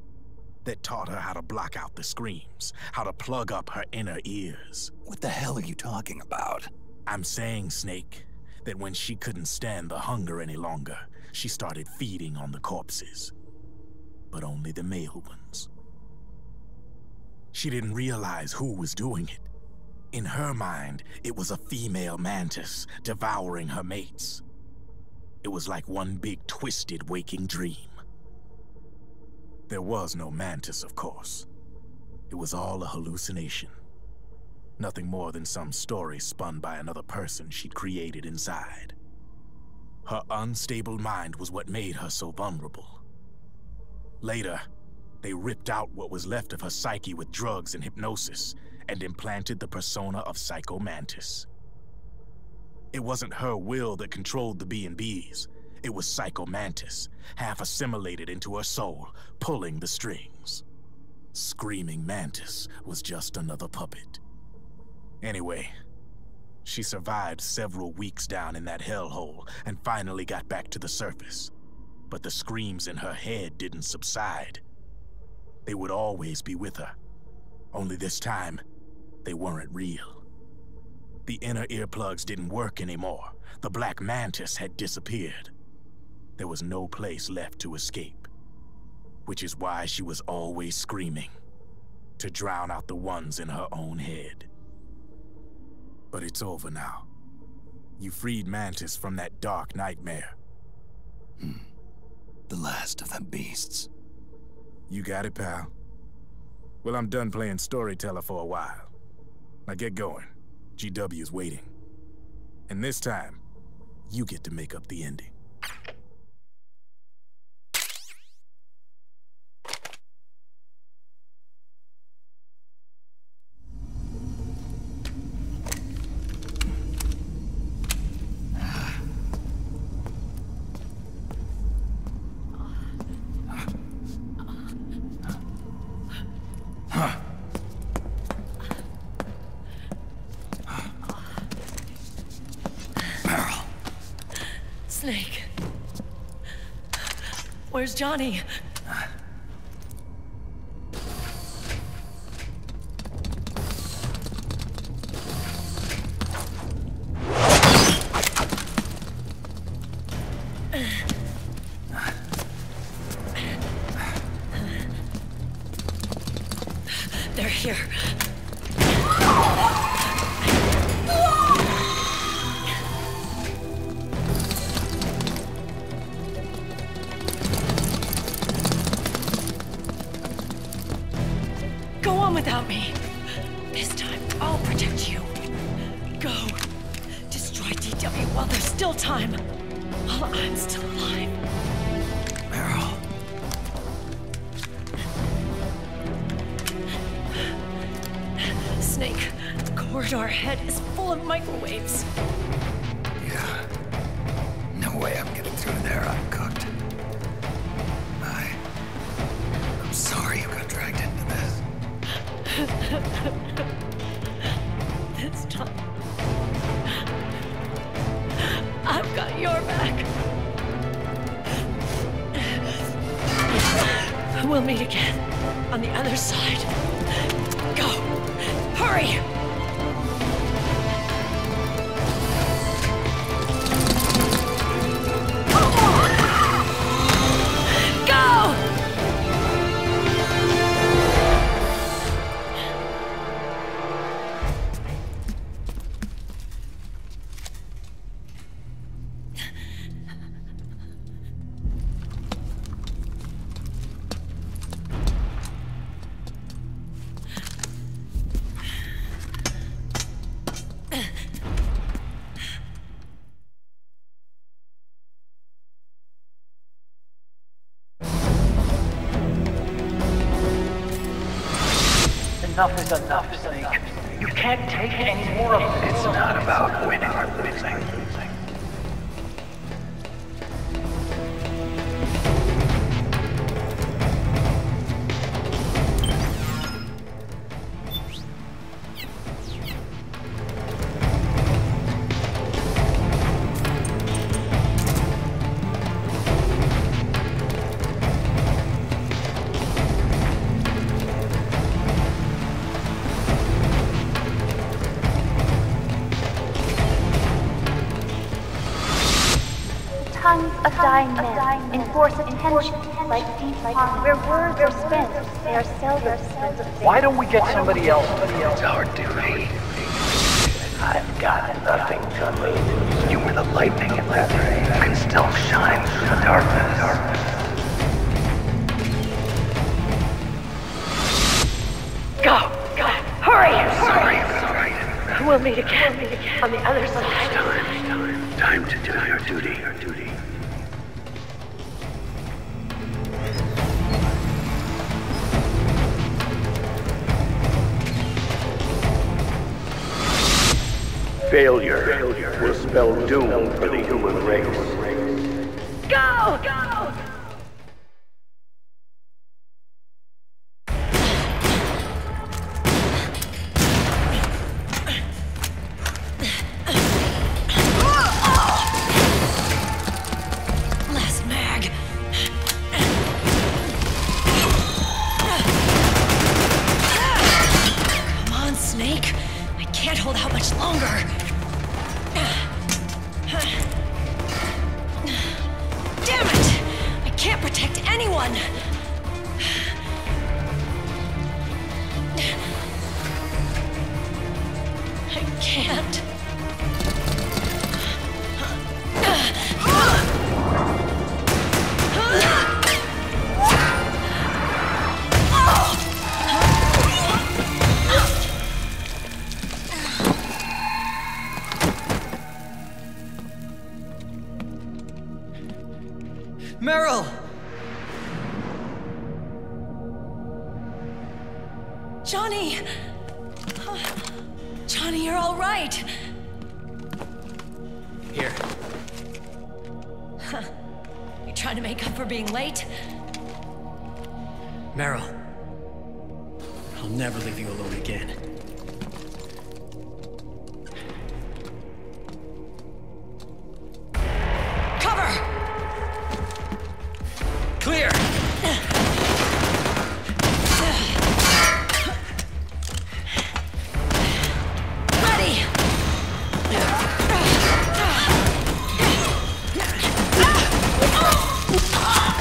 Speaker 8: that taught her how to block out the screams, how to plug up her inner ears.
Speaker 9: What the hell are you talking about?
Speaker 8: I'm saying, Snake, that when she couldn't stand the hunger any longer, she started feeding on the corpses. But only the male ones. She didn't realize who was doing it. In her mind, it was a female mantis devouring her mates. It was like one big twisted waking dream. There was no mantis, of course. It was all a hallucination. Nothing more than some story spun by another person she'd created inside. Her unstable mind was what made her so vulnerable. Later, they ripped out what was left of her psyche with drugs and hypnosis and implanted the persona of Psycho Mantis. It wasn't her will that controlled the B&Bs. It was Psycho Mantis, half assimilated into her soul, pulling the strings. Screaming Mantis was just another puppet. Anyway, she survived several weeks down in that hellhole and finally got back to the surface. But the screams in her head didn't subside. They would always be with her. Only this time, they weren't real. The inner earplugs didn't work anymore. The black mantis had disappeared. There was no place left to escape. Which is why she was always screaming, to drown out the ones in her own head. But it's over now. You freed Mantis from that dark nightmare.
Speaker 9: The last of them beasts.
Speaker 8: You got it, pal. Well, I'm done playing storyteller for a while. Now get going. GW's waiting. And this time, you get to make up the ending.
Speaker 4: Snake. Where's Johnny? They're here. Go on without me. This time, I'll protect you. Go. Destroy DW while there's still time. While I'm still alive.
Speaker 9: Meryl.
Speaker 4: Snake, the corridor ahead is full of microwaves.
Speaker 9: Yeah. No way I'm getting through there uncooked. I'm sorry you got dragged into this.
Speaker 4: We'll meet again on the other side. Go! Hurry!
Speaker 16: Enough is enough, Snake. You can't take any more of this.
Speaker 9: It's not about winning or losing.
Speaker 15: Tongues of dying men enforce attention like deep pond where words are spent. They are seldom spent.
Speaker 16: Why don't we get somebody else?
Speaker 9: It's our duty. I've got nothing to lose. You were the lightning in that ray. You can still shine through the darkness.
Speaker 4: Go! Hurry!
Speaker 9: Sorry.
Speaker 4: We'll meet again on the other side.
Speaker 9: Time to do your duty.
Speaker 16: Failure will spell doom for the human race.
Speaker 4: Go! Last mag. Come on, Snake. I can't hold out much longer. Damn it! I can't protect anyone! I can't.
Speaker 18: Meryl!
Speaker 4: Johnny! Johnny, you're all right.
Speaker 18: Here.
Speaker 4: Huh. You trying to make up for being late?
Speaker 18: Meryl. I'll never leave you alone again.
Speaker 4: Cover!
Speaker 18: Clear!
Speaker 4: Ready!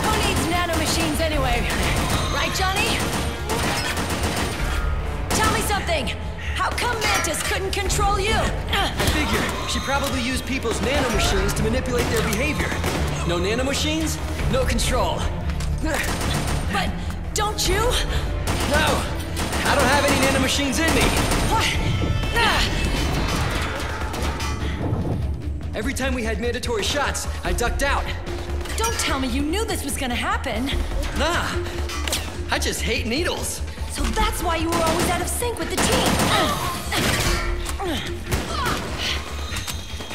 Speaker 4: Who needs nanomachines anyway? Right, Johnny? Tell me something! How come Mantis couldn't control you?
Speaker 18: I figure she probably used people's nanomachines to manipulate their behavior. No nanomachines, no control.
Speaker 4: But don't you?
Speaker 18: No! I don't have any nanomachines in me!
Speaker 4: What?
Speaker 18: Every time we had mandatory shots, I ducked out.
Speaker 4: Don't tell me you knew this was gonna happen.
Speaker 18: Nah, I just hate needles.
Speaker 4: So that's why you were always out of sync with the team.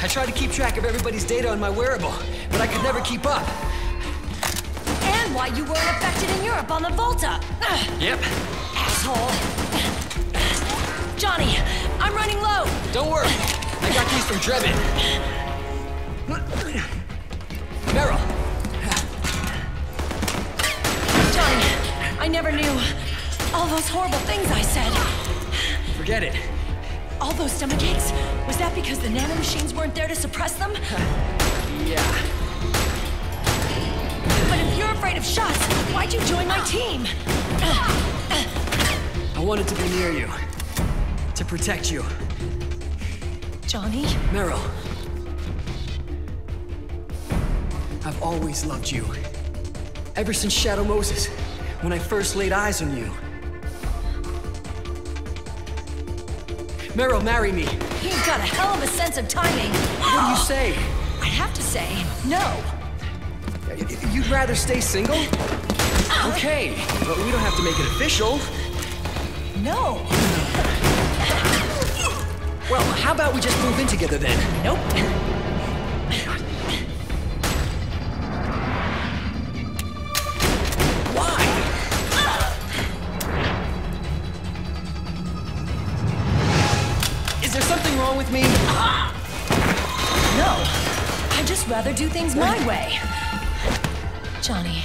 Speaker 18: I tried to keep track of everybody's data on my wearable, but I could never keep up.
Speaker 4: And why you weren't affected in Europe on the Volta.
Speaker 18: Yep.
Speaker 4: Asshole. Johnny, I'm running low.
Speaker 18: Don't worry. I got these from Drebin. Meryl.
Speaker 4: Johnny, never knew. All those horrible things I said.
Speaker 18: Forget it.
Speaker 4: All those stomach aches? Was that because the nanomachines weren't there to suppress them?
Speaker 18: Yeah.
Speaker 4: But if you're afraid of shots, why'd you join my team?
Speaker 18: I wanted to be near you. To protect you.
Speaker 4: Johnny?
Speaker 18: Meryl. I've always loved you. Ever since Shadow Moses, when I first laid eyes on you. Meryl, marry me.
Speaker 4: You've got a hell of a sense of timing.
Speaker 18: What do you say?
Speaker 4: I'd have to say no.
Speaker 18: You'd rather stay single? Okay, but we don't have to make it official.
Speaker 4: No.
Speaker 18: Well, how about we just move in together then?
Speaker 4: Nope.
Speaker 18: Why? Is there something wrong with me?
Speaker 4: No. I'd just rather do things my way. Johnny.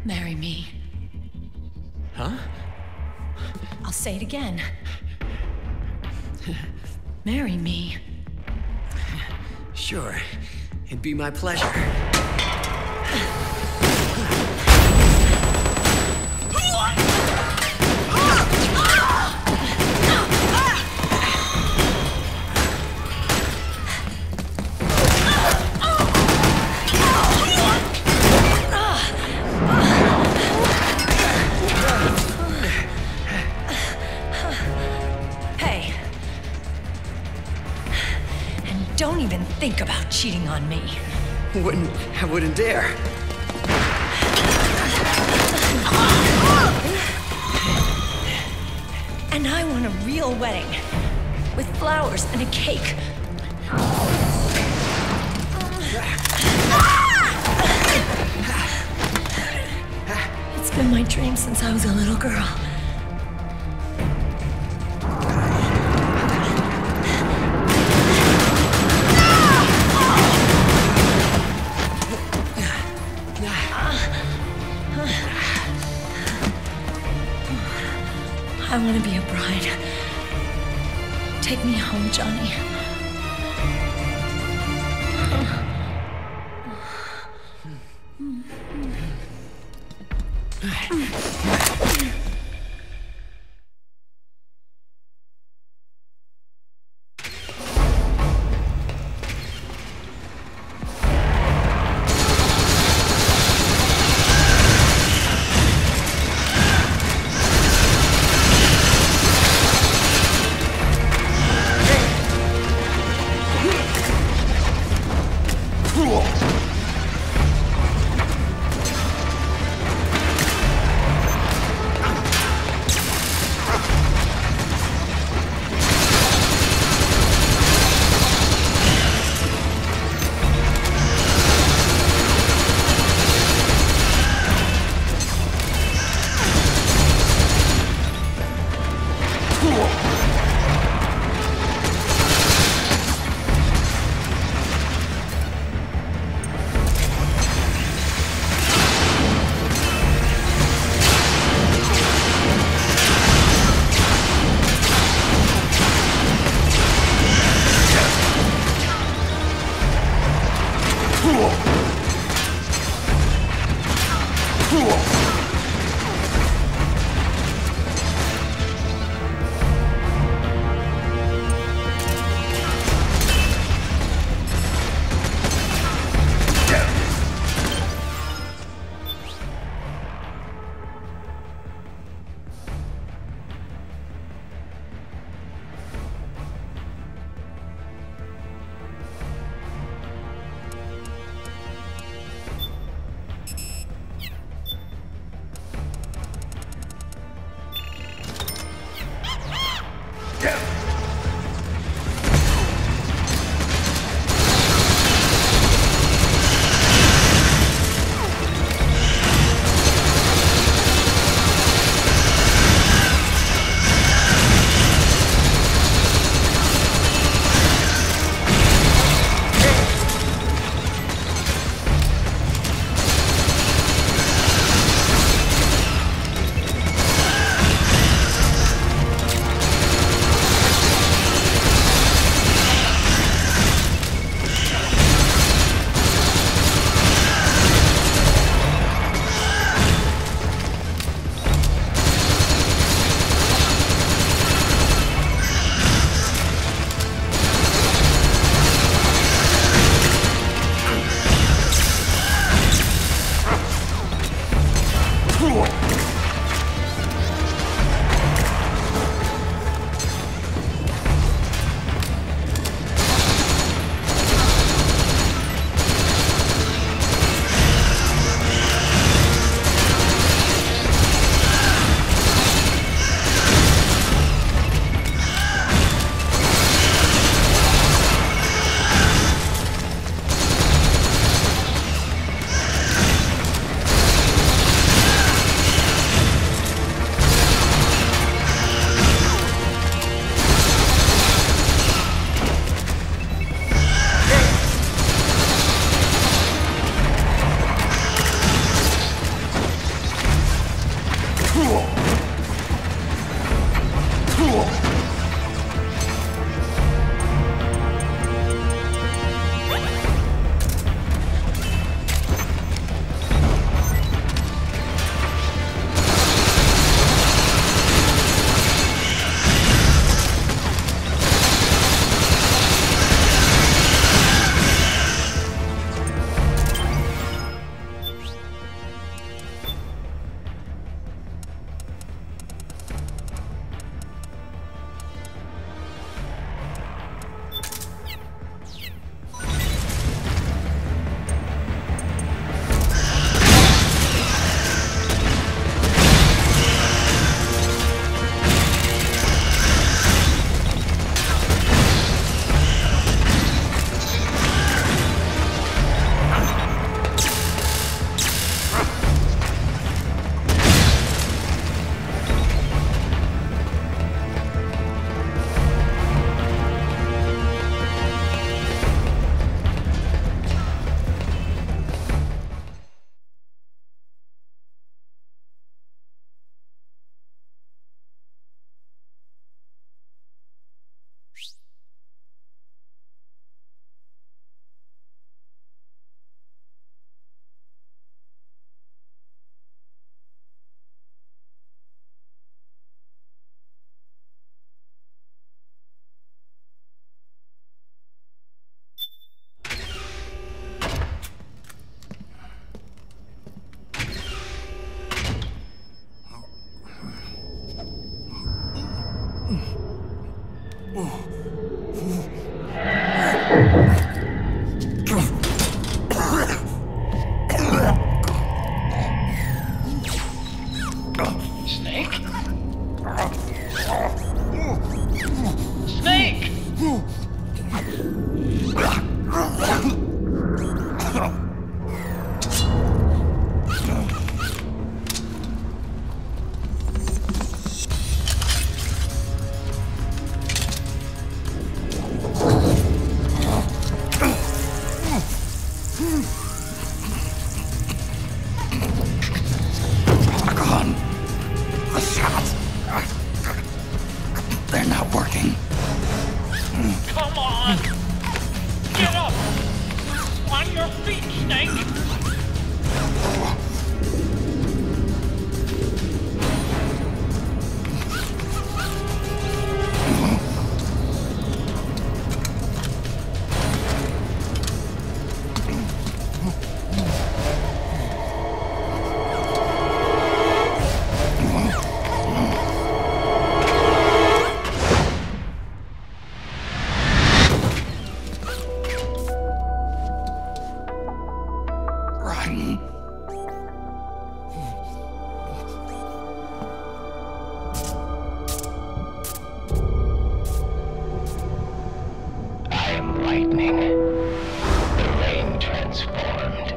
Speaker 4: Marry me.
Speaker 18: Huh?
Speaker 4: I'll say it again. Marry me.
Speaker 18: Sure. It'd be my pleasure.
Speaker 4: Don't even think about cheating on me.
Speaker 18: I wouldn't dare.
Speaker 4: And I want a real wedding. With flowers and a cake. It's been my dream since I was a little girl. I want to be a bride. Take me home, Johnny.
Speaker 16: Snake? Snake!
Speaker 5: They're not working.
Speaker 16: Come on! Get up! On your feet, Snake!
Speaker 9: I am lightning. The rain transformed.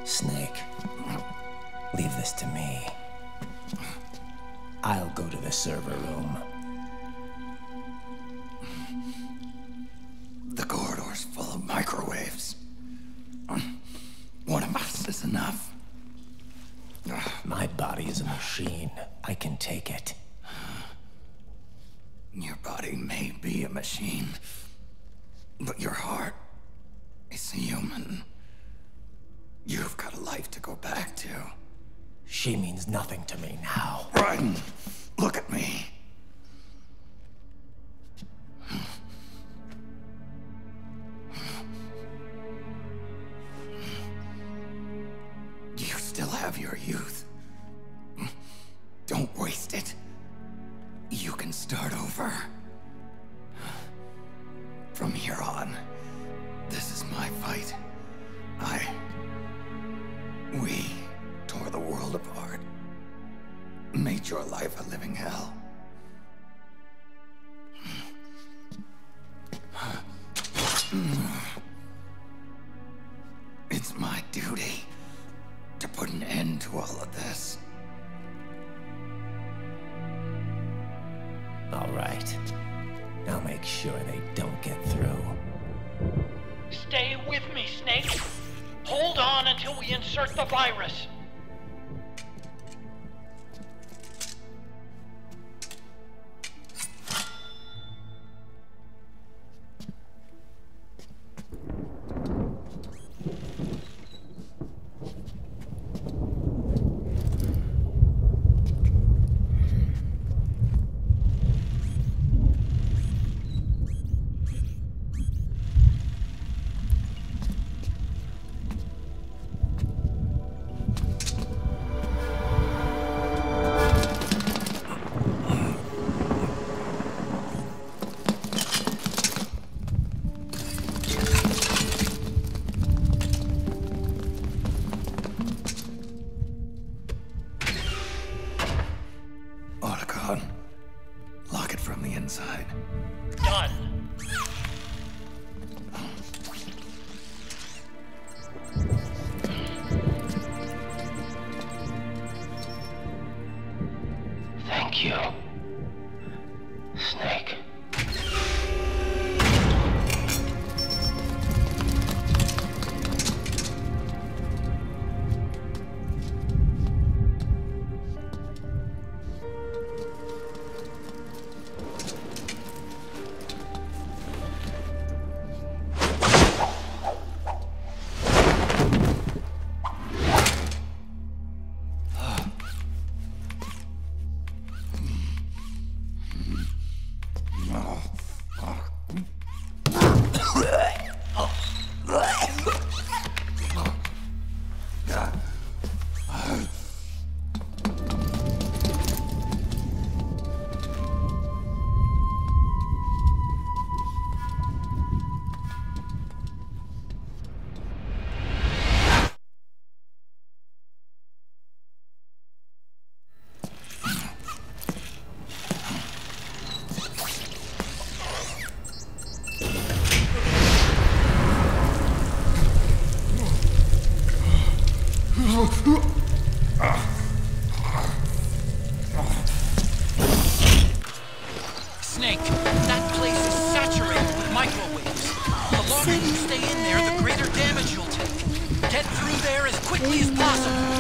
Speaker 19: Snake, leave this to me. I'll go to the server room.
Speaker 5: The corridor's full of microwaves. One of us is enough.
Speaker 19: My body is a machine. I can take it.
Speaker 5: Your body may be a machine, but your heart is human. You've got a life to go back to.
Speaker 19: She means nothing to me now.
Speaker 5: Raiden, look at me. You still have your youth. Don't waste it. You can start over. From here on, this is my fight. We tore the world apart. Made your life a living hell. It's my duty to put an end to all of this.
Speaker 19: All right. I'll make sure they don't get through.
Speaker 16: Stay with me, Snake. Hold on until we insert the virus.
Speaker 5: Lock it from the inside.
Speaker 16: Done.
Speaker 9: Thank you.
Speaker 14: Snake. That place is saturated with microwaves. The longer you stay in there, the greater damage you'll take. Get through there as quickly as possible.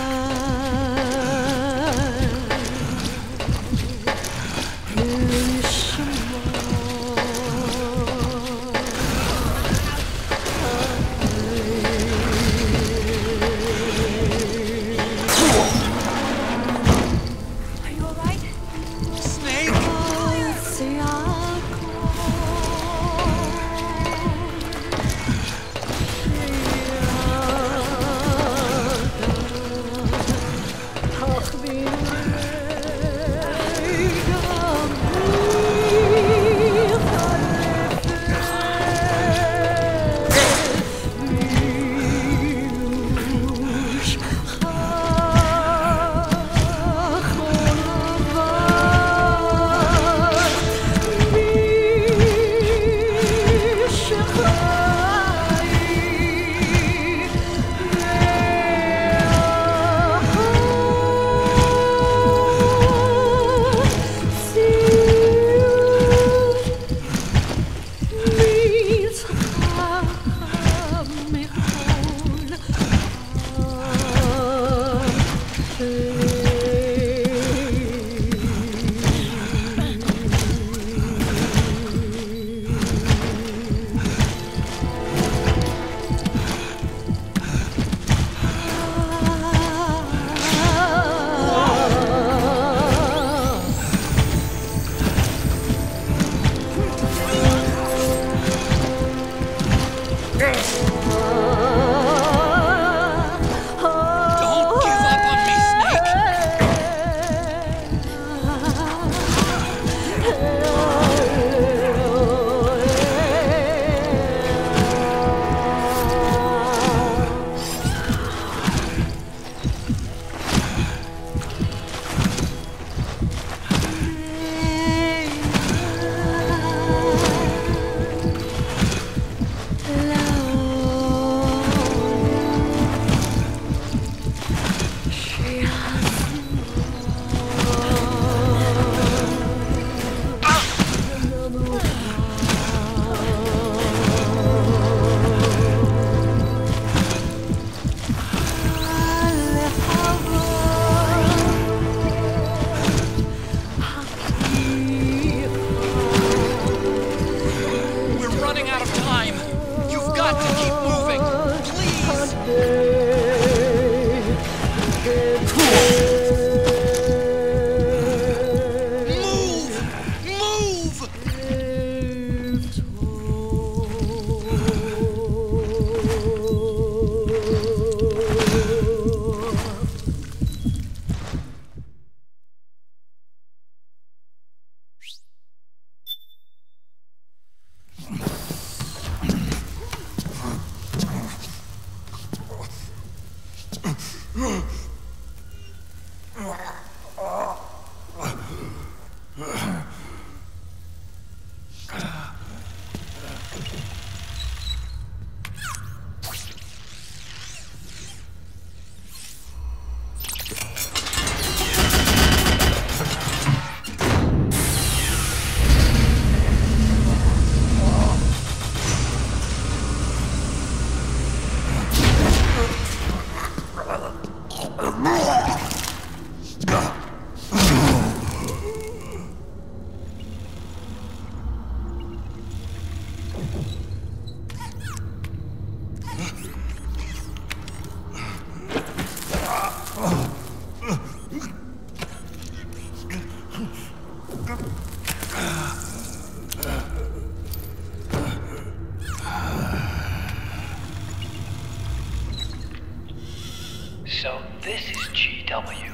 Speaker 16: So this is GW.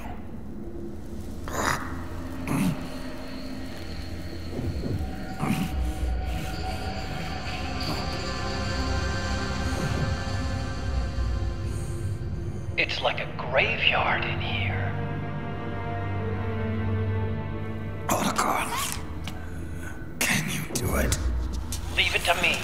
Speaker 16: It's like a graveyard in here.
Speaker 5: Otacon, can you do it?
Speaker 16: Leave it to me.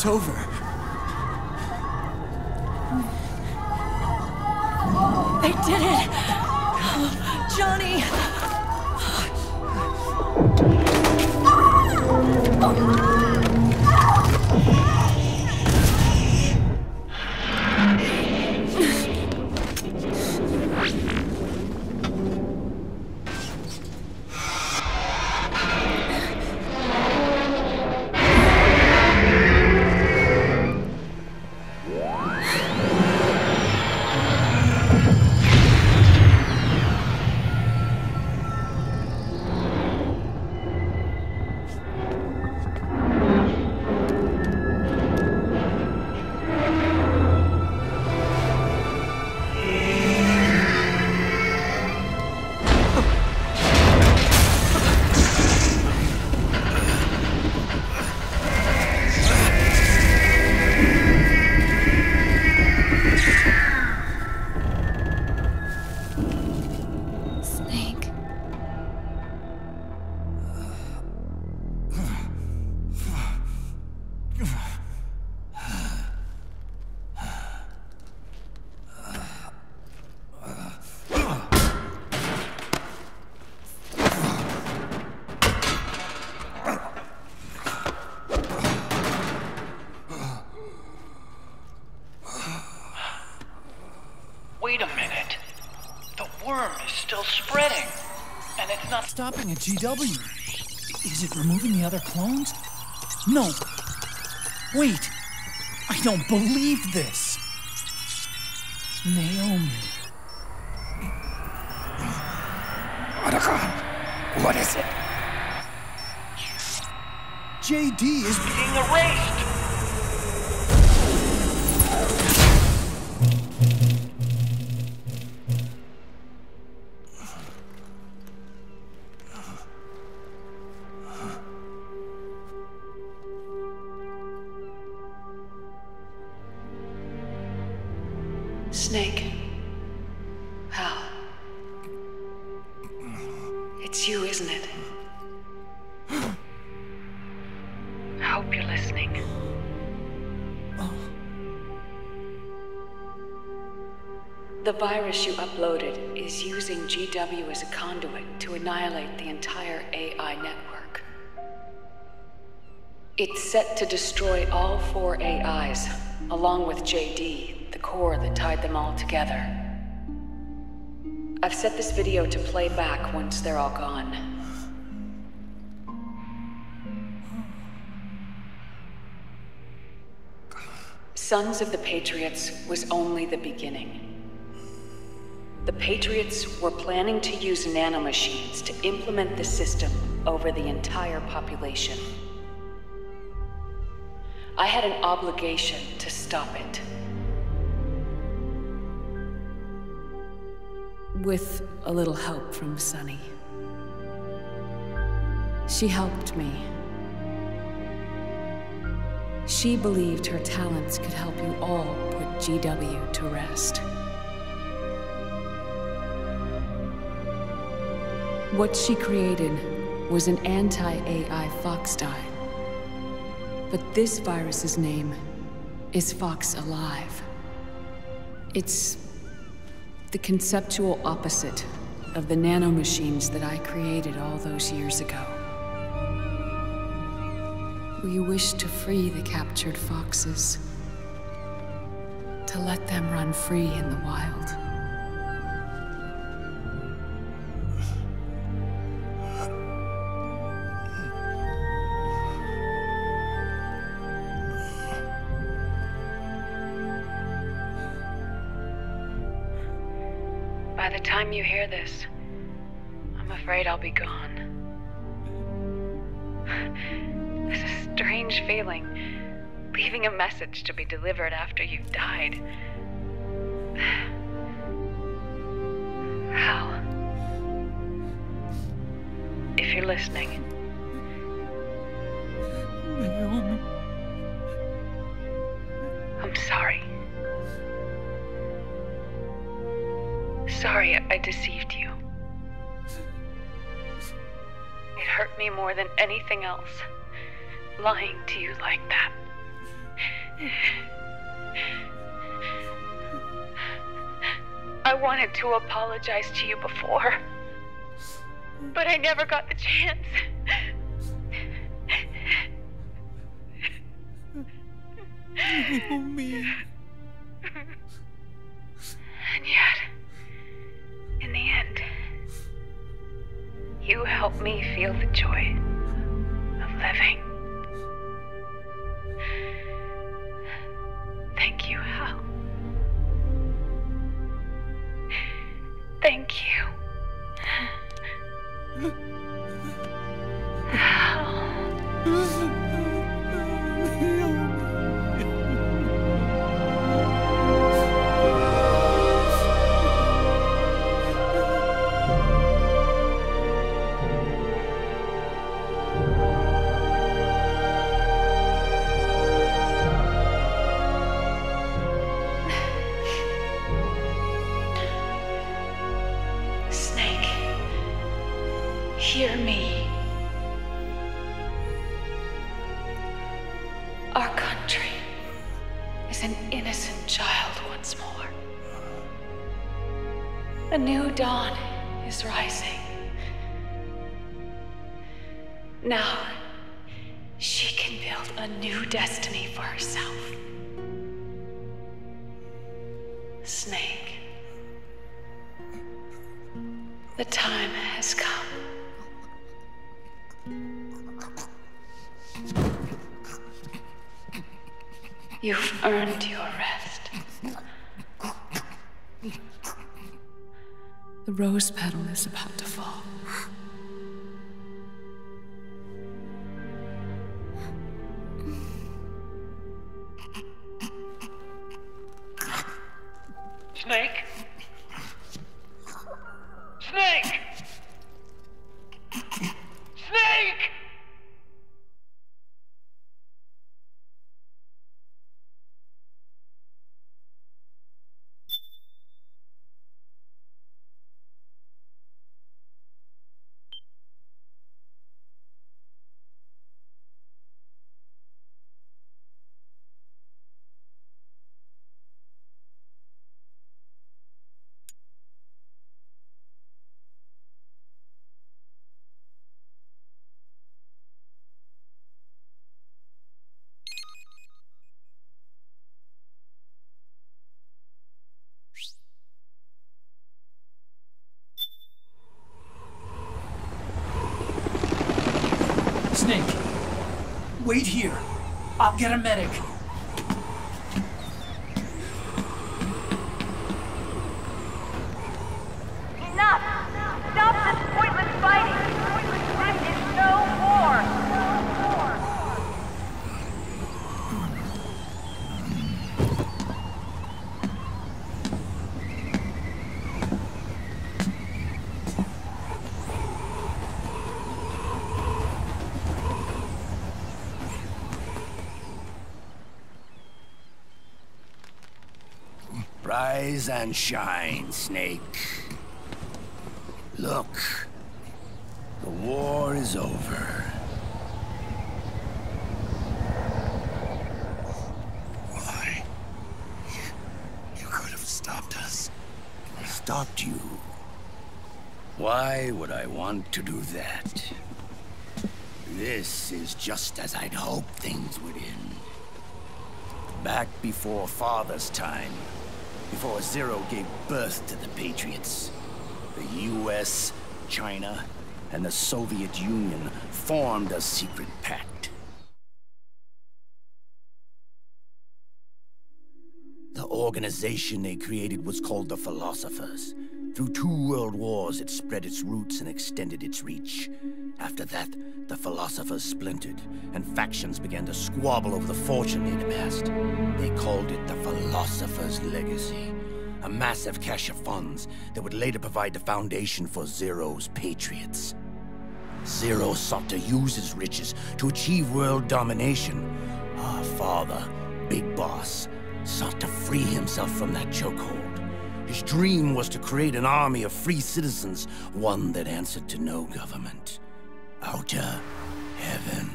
Speaker 3: over.
Speaker 4: They did it! Johnny!
Speaker 16: Wait a minute. The worm is still spreading. And it's not
Speaker 2: stopping at GW. Is it removing the other clones? No. Wait. I don't believe this. Naomi.
Speaker 5: Otacon, what is it?
Speaker 3: JD is
Speaker 16: being erased.
Speaker 4: Snake. Hal. It's you, isn't it? I hope you're listening. The virus you uploaded is using GW as a conduit to annihilate the entire AI network. It's set to destroy all 4 AIs, along with JD, the core that tied them all together. I've set this video to play back once they're all gone. Sons of the Patriots was only the beginning. The Patriots were planning to use nanomachines to implement the system over the entire population. I had an obligation to stop it. With a little help from Sunny. She helped me. She believed her talents could help you all put GW to rest. What she created was an anti-AI Fox dye. But this virus's name is Fox Alive. It's the conceptual opposite of the nanomachines that I created all those years ago. We wish to free the captured foxes, to let them run free in the wild. By the time you hear this, I'm afraid I'll be gone. It's a strange feeling, leaving a message to be delivered after you've died. Hal, if you're listening.
Speaker 2: Naomi.
Speaker 4: I'm sorry. Sorry I deceived you. It hurt me more than anything else, lying to you like that. I wanted to apologize to you before, but I never got the chance.
Speaker 5: Oh, me.
Speaker 4: And yet, in the end, you helped me feel the joy of living. Thank you, Hal. Thank you. Snake, hear me. Our country is an innocent child once more. A new dawn is rising. Now, she can build a new destiny for herself. Snake, the time has come. You've earned your rest. The rose petal is about to fall.
Speaker 16: Snake? Snake! Snake!
Speaker 2: Snake, wait here. I'll get a medic.
Speaker 11: Enough! Stop this pointless fighting! This is no war!
Speaker 8: Rise and shine, Snake. Look, the war is over. Why? You could have stopped us. Stopped you? Why would I want to do that? This is just as I'd hoped things would end. Back before Father's time, before Zero gave birth to the Patriots, the US, China, and the Soviet Union formed a secret pact. The organization they created was called the Philosophers. Through 2 world wars, it spread its roots and extended its reach. After that, the Philosophers splintered, and factions began to squabble over the fortune they'd amassed. They called it the Philosopher's Legacy, a massive cache of funds that would later provide the foundation for Zero's Patriots. Zero sought to use his riches to achieve world domination. Our father, Big Boss, sought to free himself from that chokehold. His dream was to create an army of free citizens, one that answered to no government. Outer heaven.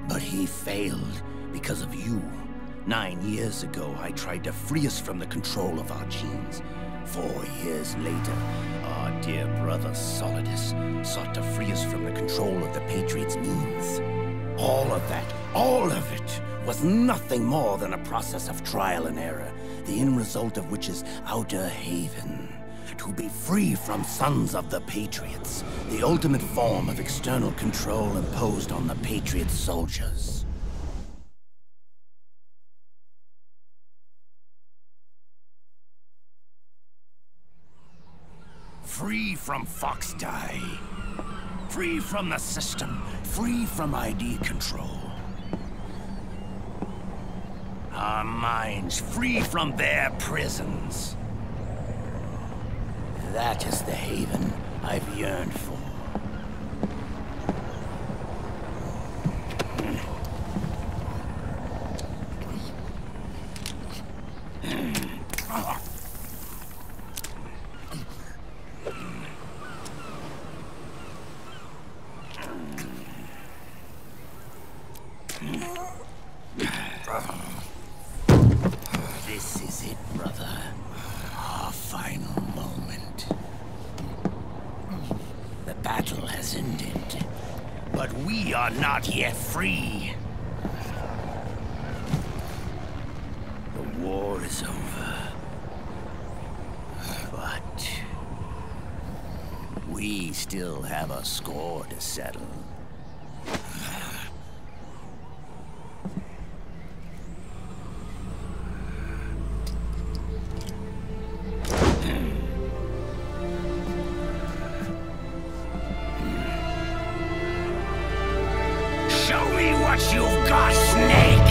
Speaker 8: But he failed Because of you. 9 years ago, I tried to free us from the control of our genes. 4 years later, our dear brother Solidus sought to free us from the control of the Patriots' means. All of it, was nothing more than a process of trial and error, the end result of which is Outer Haven. To be free from sons of the Patriots, the ultimate form of external control imposed on the Patriot soldiers. Free from Foxdie. Free from the system. Free from ID control. Our minds free from their prisons. That is the haven I've yearned for. This is it, brother. Our final moment. The battle has ended, but we are not yet free. The war is over, but we still have a score to settle. Show me what you've got, Snake!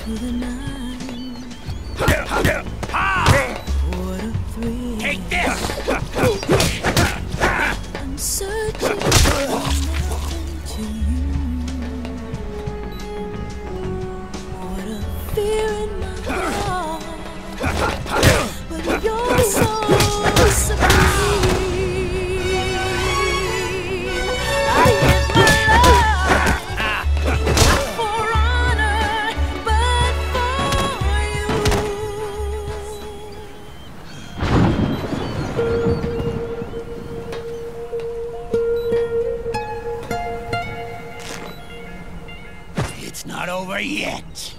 Speaker 20: to the nine. What a thrill.
Speaker 14: Take this!
Speaker 20: I'm searching for nothing to you. What a fear in my heart. But you're so supreme. I give my life not for honor, but for you.
Speaker 14: It's not over yet.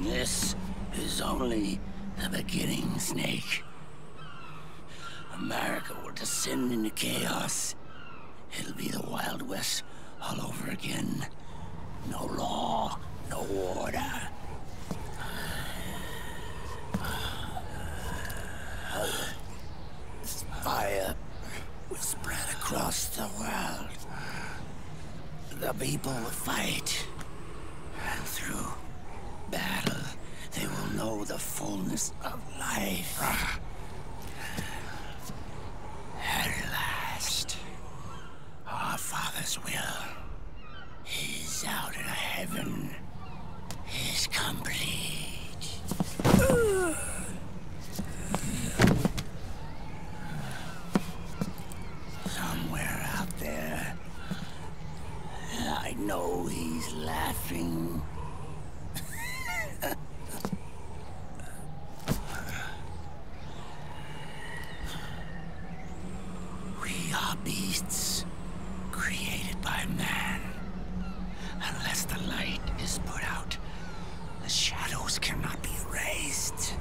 Speaker 14: This is only the beginning, Snake. America will descend into chaos. It'll be the Wild West all over again. No law, no order. This fire will spread across the world. The people will fight. And through battle, they will know the fullness of life. At last, our Father's will is out in heaven, is complete. Somewhere out there, I know he's laughing. We are beasts created by man. Unless the light is put out, the shadows cannot be erased.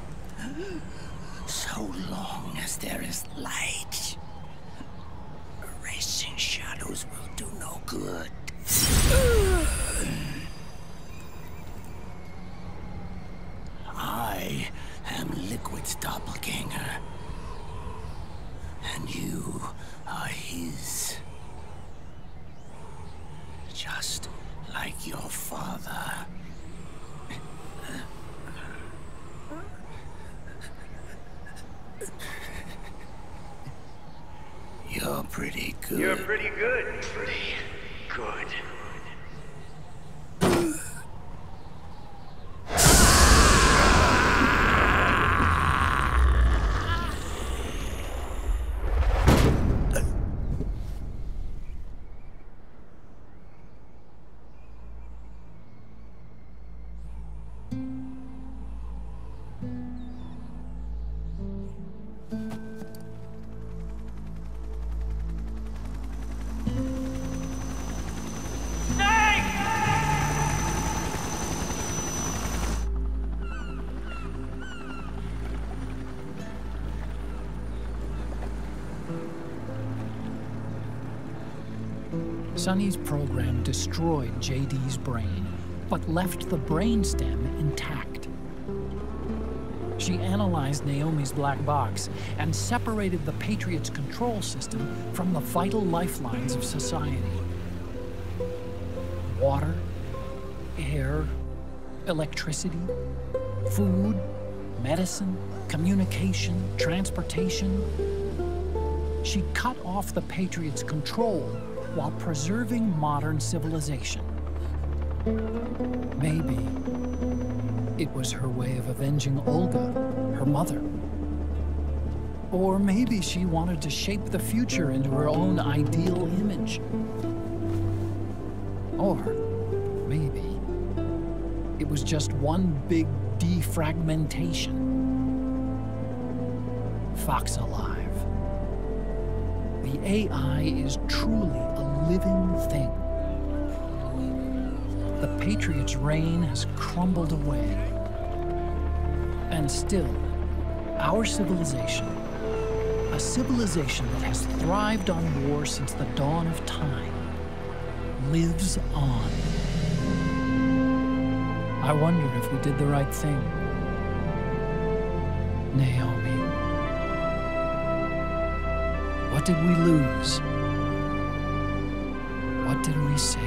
Speaker 14: So long as there is light, erasing shadows will do no good. I am Liquid's doppelganger, and you are his. Just like your father. You're pretty good.
Speaker 9: You're pretty good. Pretty good.
Speaker 2: Sonny's program destroyed JD's brain, but left the brainstem intact. She analyzed Naomi's black box and separated the Patriots' control system from the vital lifelines of society. Water, air, electricity, food, medicine, communication, transportation. She cut off the Patriots' control while preserving modern civilization. Maybe it was her way of avenging Olga, her mother. Or maybe she wanted to shape the future into her own ideal image. Or maybe it was just one big defragmentation. Fox Alive. The AI is truly a living thing. The Patriots' reign has crumbled away. And still, our civilization, a civilization that has thrived on war since the dawn of time, lives on. I wonder if we did the right thing. Naomi. What did we lose? What did we save?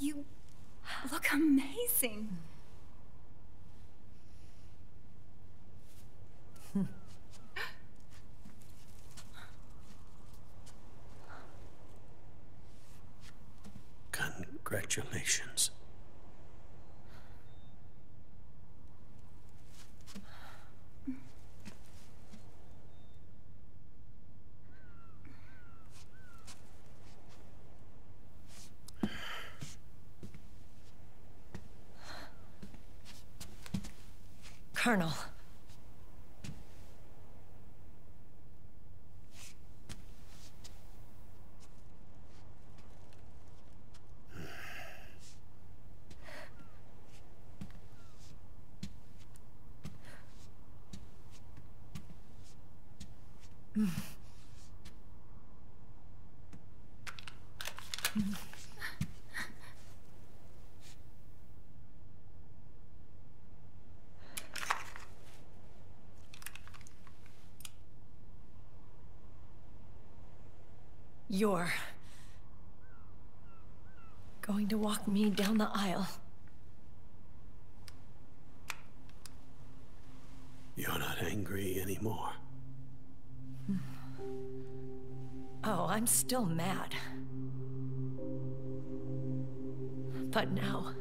Speaker 1: You look amazing.
Speaker 10: Congratulations.
Speaker 21: Colonel. You're going to walk me down the aisle.
Speaker 10: You're not angry anymore.
Speaker 21: Oh, I'm still mad. But now,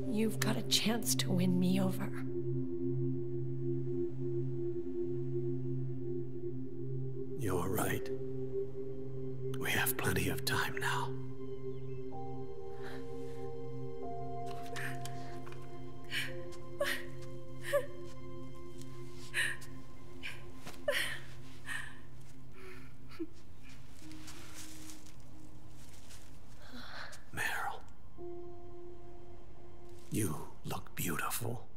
Speaker 21: you've got a chance to win me over.
Speaker 10: You're right. We have plenty of time now. Meryl, you look beautiful.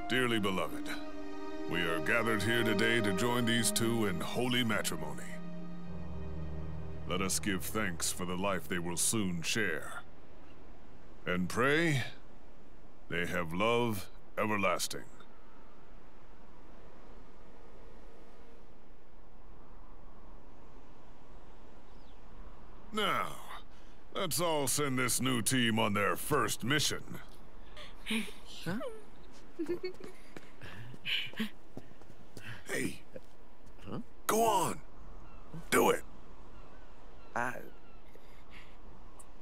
Speaker 7: Dearly beloved, we are gathered here today to join these two in holy matrimony. Let us give thanks for the life they will soon share, and pray they have love everlasting. Now, let's all send this new team on their first mission.
Speaker 8: Huh?
Speaker 7: Hey. Huh? Go on. Do it.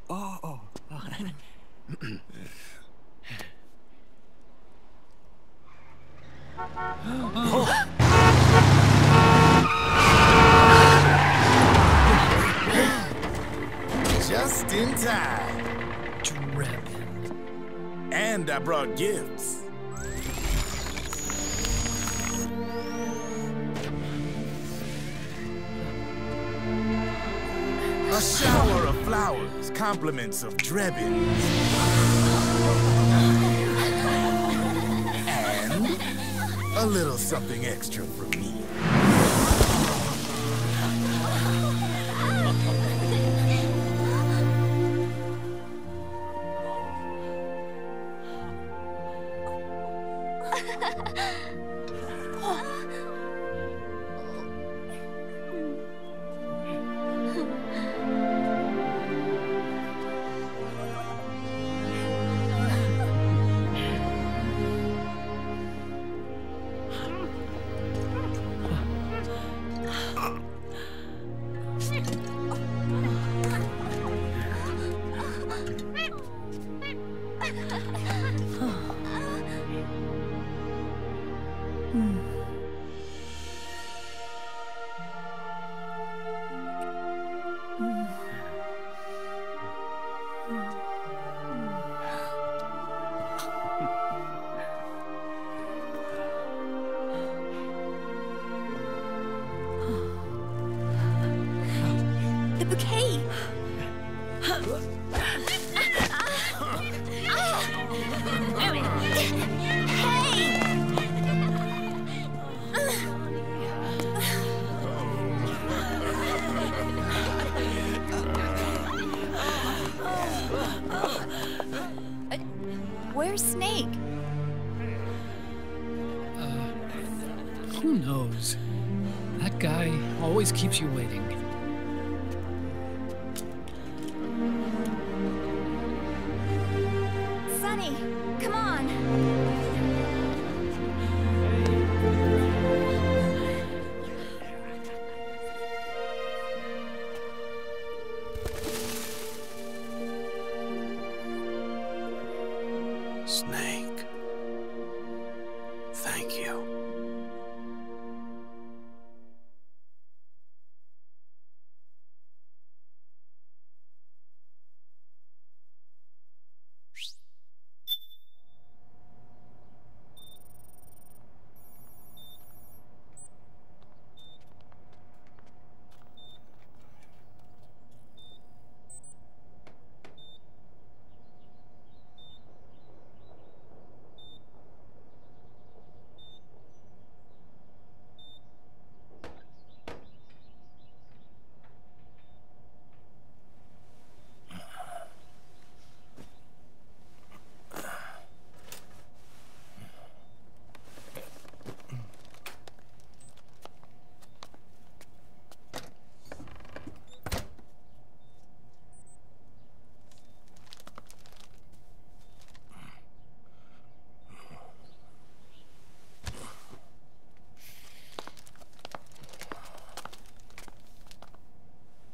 Speaker 3: Oh.
Speaker 8: Just in time.
Speaker 2: Drebin.
Speaker 8: And I brought gifts. A shower of flowers, compliments of Drebin. And a little something extra from me.
Speaker 1: The bouquet! Where's Snake?
Speaker 2: Who knows? That guy always keeps you waiting.
Speaker 1: Sonny, come on!
Speaker 10: Snake. Thank you.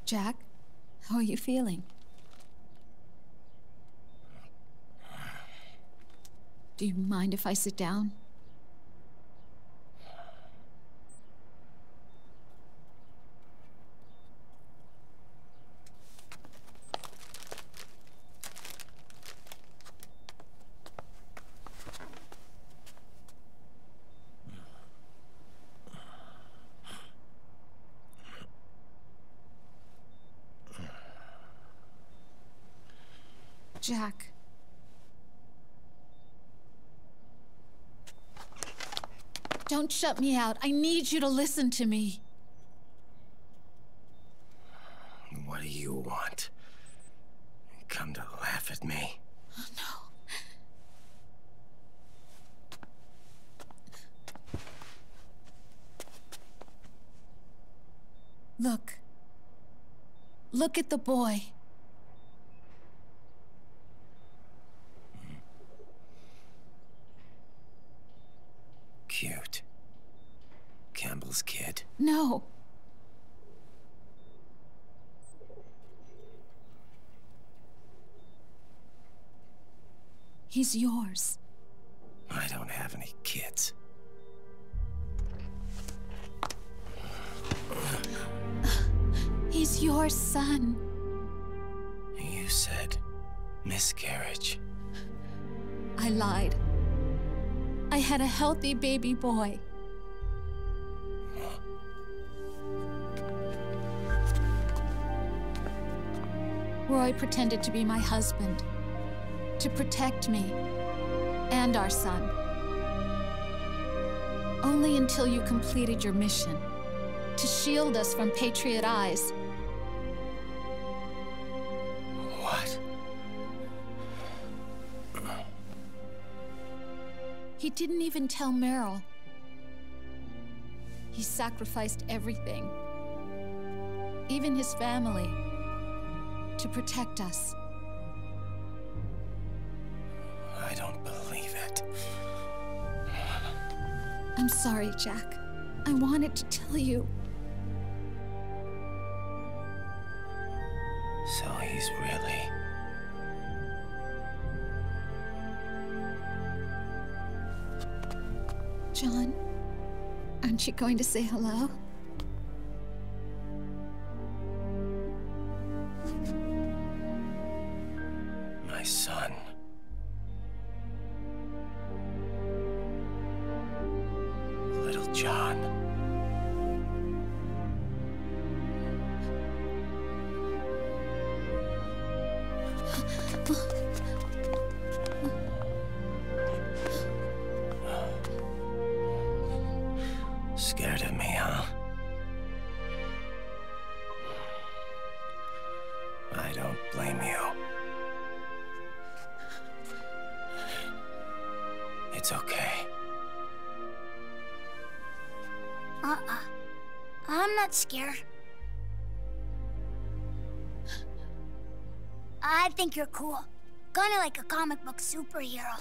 Speaker 13: Jack, how are you feeling? Do you mind if I sit down? Jack. Don't shut me out. I need you to listen to me.
Speaker 19: What do you want? You come to laugh at me?
Speaker 13: Oh, no. Look. Look at the boy.
Speaker 19: Cute. Campbell's kid.
Speaker 13: No. He's yours.
Speaker 19: I don't have any kids.
Speaker 13: He's your son.
Speaker 19: You said miscarriage.
Speaker 13: I lied. I had a healthy baby boy. Roy pretended to be my husband, to protect me and our son. Only until you completed your mission, to shield us from Patriot eyes.
Speaker 19: What?
Speaker 13: He didn't even tell Meryl. He sacrificed everything, even his family, to protect us.
Speaker 19: I don't believe it.
Speaker 13: I'm sorry, Jack. I wanted to tell you.
Speaker 19: So he's really...
Speaker 13: John, aren't you going to say hello?
Speaker 19: My son. Little John. Scared of me, huh? I don't blame you. It's okay.
Speaker 6: I'm not scared. I think you're cool. Kinda like a comic book superhero.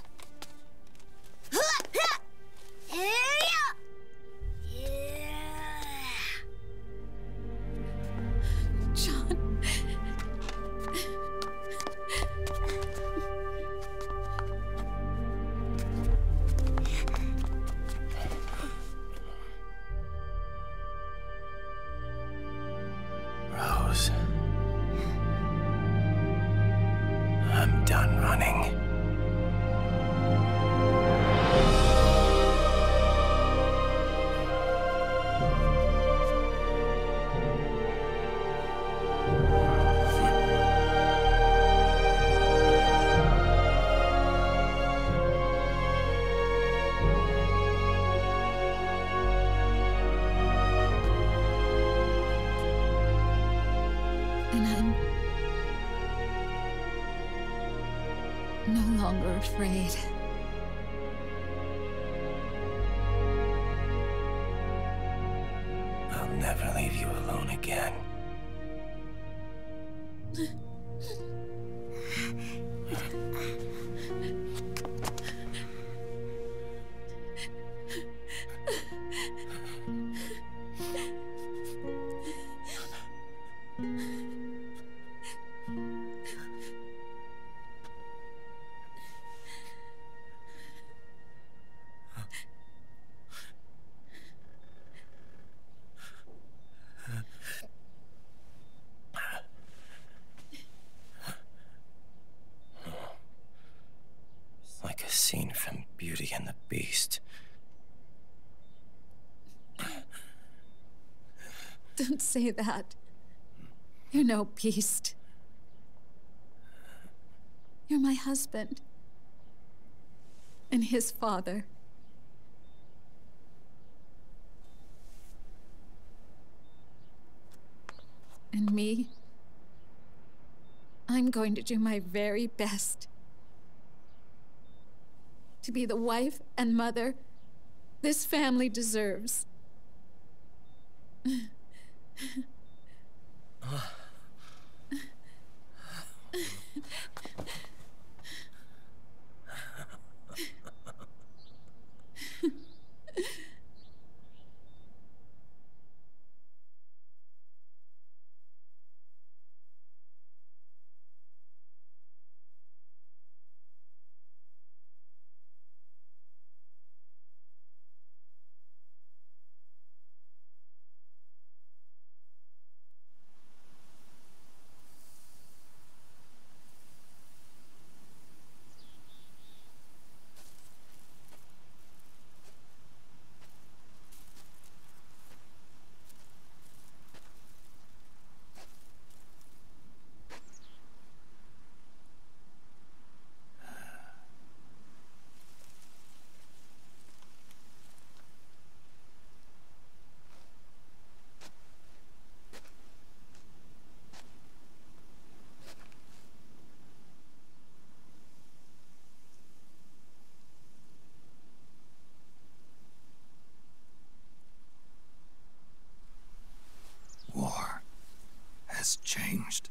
Speaker 13: John.
Speaker 19: Rose. I'm done running.
Speaker 13: And I'm no longer afraid.
Speaker 19: I'll never leave you alone again. and the beast.
Speaker 13: Don't say that. You're no beast. You're my husband. And his father. And me, I'm going to do my very best to be the wife and mother this family deserves.
Speaker 5: War has changed.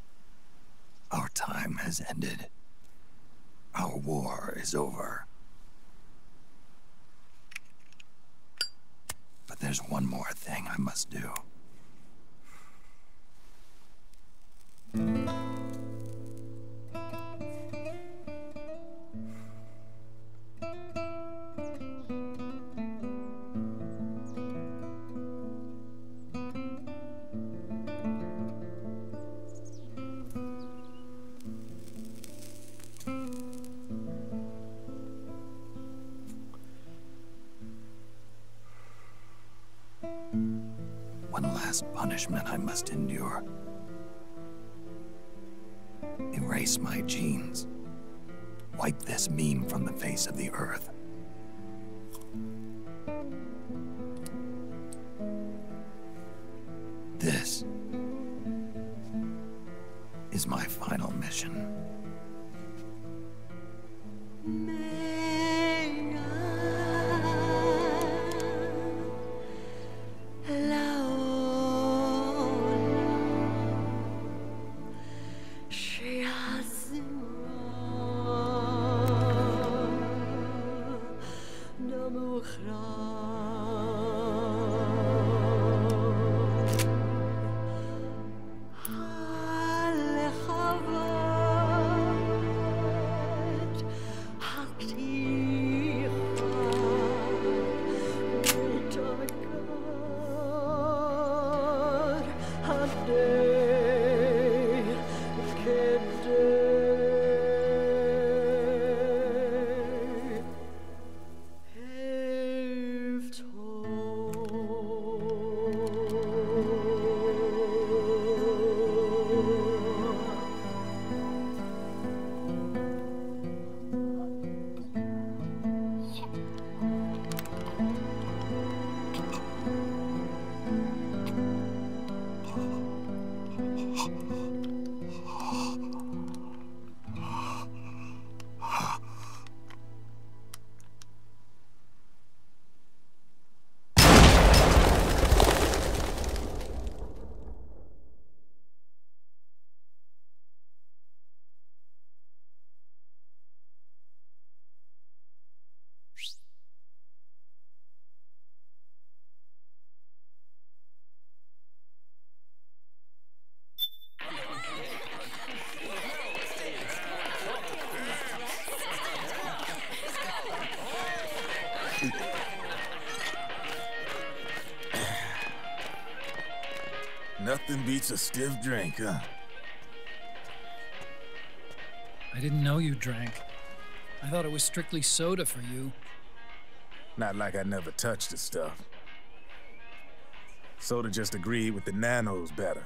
Speaker 5: Our time has ended. Our war is over. But there's one more thing I must do. One last punishment I must endure. Erase my genes. Wipe this meme from the face of the earth. This is my final mission.
Speaker 8: Nothing beats a stiff drink, huh?
Speaker 2: I didn't know you drank. I thought it was strictly soda for you.
Speaker 8: Not like I never touched the stuff. Sorta just agreed with the nanos better.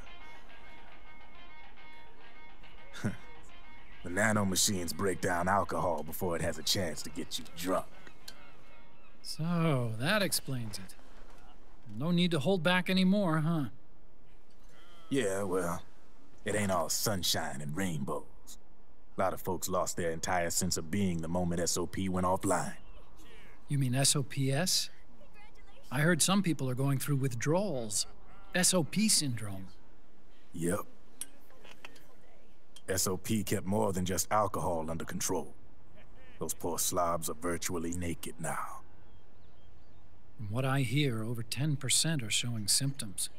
Speaker 8: The nanomachines break down alcohol before it has a chance to get you drunk.
Speaker 2: So, that explains it. No need to hold back anymore, huh?
Speaker 8: Yeah, well, it ain't all sunshine and rainbows. A lot of folks lost their entire sense of being the moment SOP went offline.
Speaker 2: You mean SOPS? I heard some people are going through withdrawals. SOP syndrome.
Speaker 8: Yep. SOP kept more than just alcohol under control. Those poor slobs are virtually naked now.
Speaker 2: From what I hear, over 10% are showing symptoms.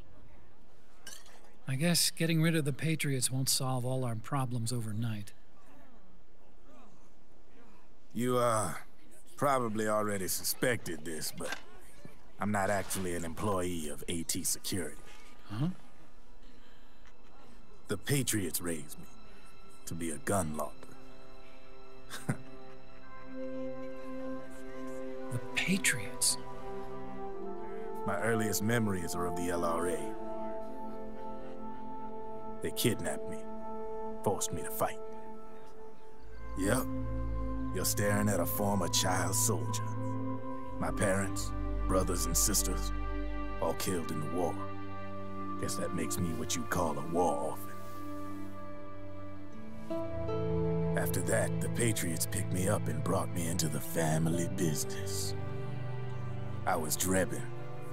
Speaker 2: I guess getting rid of the Patriots won't solve all our problems overnight.
Speaker 8: You, probably already suspected this, but I'm not actually an employee of AT Security.
Speaker 2: Huh?
Speaker 8: The Patriots raised me to be a gun launder.
Speaker 2: The Patriots?
Speaker 8: My earliest memories are of the LRA. They kidnapped me, forced me to fight. Yep, you're staring at a former child soldier. My parents, brothers and sisters, all killed in the war. Guess that makes me what you'd call a war orphan. After that, the Patriots picked me up and brought me into the family business. I was Drebin,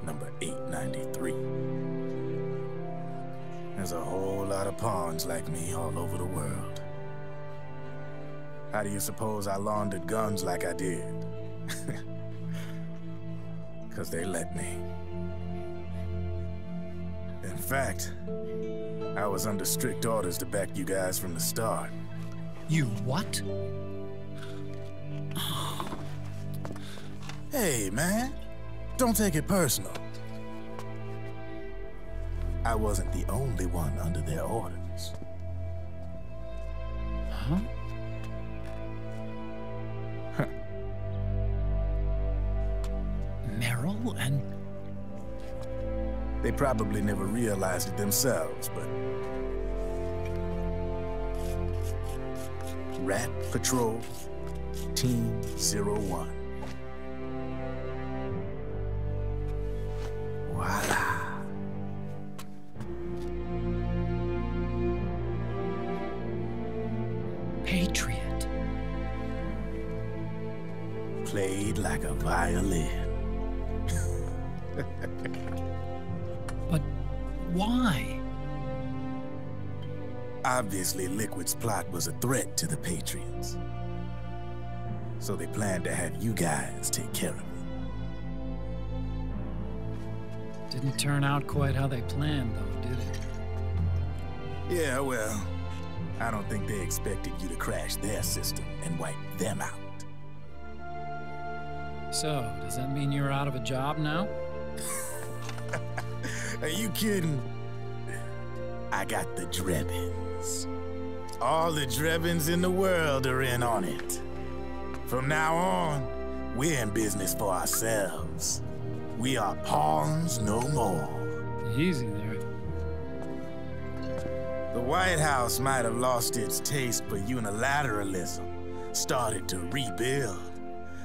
Speaker 8: number 893. There's a whole lot of pawns like me all over the world. How do you suppose I laundered guns like I did? 'Cause they let me. In fact, I was under strict orders to back you guys from the start.
Speaker 2: You what?
Speaker 8: Hey, man. Don't take it personal. I wasn't the only one under their orders.
Speaker 2: Huh? Merrill and...
Speaker 8: They probably never realized it themselves, but... Rat Patrol, Team 01. Voila.
Speaker 2: Patriot.
Speaker 8: Played like a violin.
Speaker 2: But why?
Speaker 8: Obviously, Liquid's plot was a threat to the Patriots. So they planned to have you guys take care of it.
Speaker 2: Didn't turn out quite how they planned, though, did it?
Speaker 8: Yeah, well, I don't think they expected you to crash their system and wipe them out.
Speaker 2: So, does that mean you're out of a job now?
Speaker 8: Are you kidding? I got the Drebins. All the Drebins in the world are in on it. From now on, we're in business for ourselves. We are pawns no more.
Speaker 2: Easy there.
Speaker 8: The White House might have lost its taste for unilateralism, started to rebuild.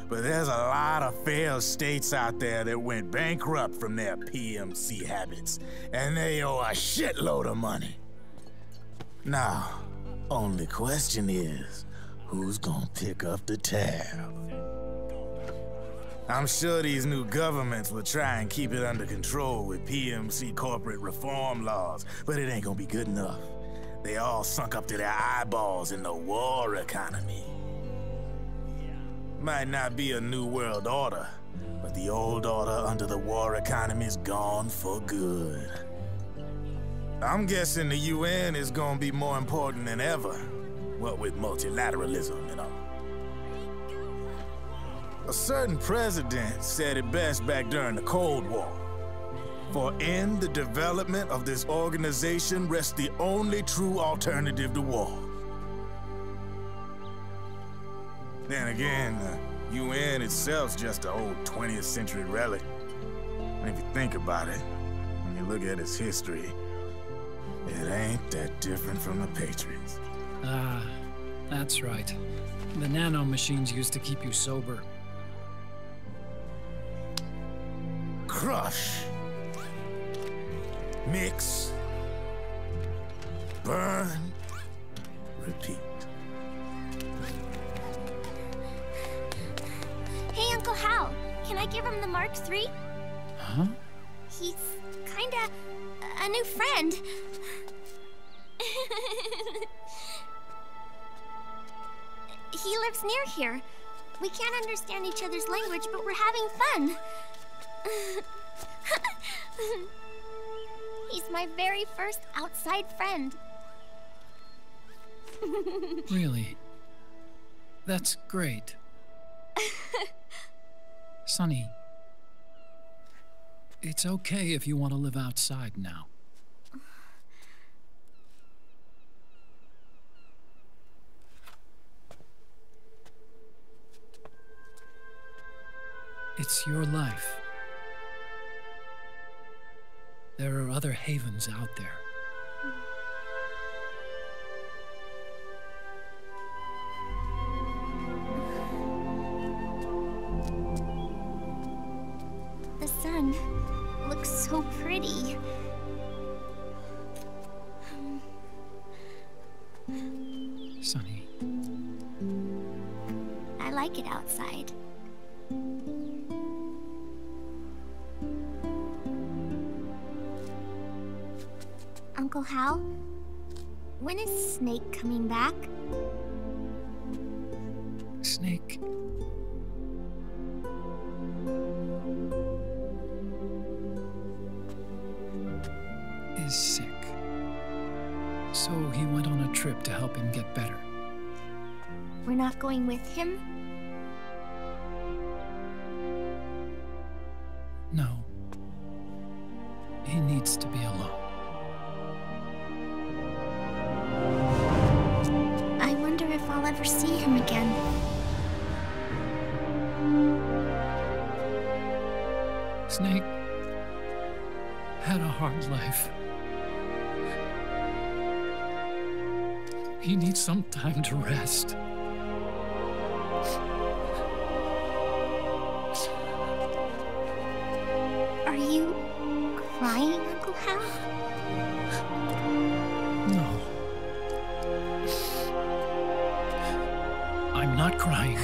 Speaker 8: But there's a lot of failed states out there that went bankrupt from their PMC habits, and they owe a shitload of money. Now, only question is, who's gonna pick up the tab? I'm sure these new governments will try and keep it under control with PMC corporate reform laws, but it ain't gonna be good enough. They all sunk up to their eyeballs in the war economy. Might not be a new world order, but the old order under the war economy's gone for good. I'm guessing the UN is gonna be more important than ever, what with multilateralism and all. A certain president said it best back during the Cold War. For in the development of this organization rests the only true alternative to war. Then again, UN itself's just an old 20th century relic. And if you think about it, when you look at its history, it ain't that different from the Patriots.
Speaker 2: Ah, that's right. The nanomachines used to keep you sober.
Speaker 8: Crush. Mix. Burn. Repeat.
Speaker 6: Hey, Uncle Hal, can I give him the Mark III?
Speaker 2: Huh?
Speaker 6: He's kinda a new friend. He lives near here. We can't understand each other's language, but we're having fun. He's my very first outside friend.
Speaker 2: Really? That's great. Sonny, it's okay if you want to live outside now. It's your life. There are other havens out there.
Speaker 6: The sun looks so pretty.
Speaker 2: Sonny.
Speaker 6: I like it outside. Uncle Hal, when is Snake coming back?
Speaker 2: Snake. Is sick. So he went on a trip to help him get better.
Speaker 6: We're not going with him?
Speaker 2: No. He needs to be alone.
Speaker 6: I wonder if I'll ever see him again.
Speaker 2: Snake had a hard life. He needs some time to rest.
Speaker 6: Are you crying, Uncle Hal?
Speaker 2: No. I'm not crying.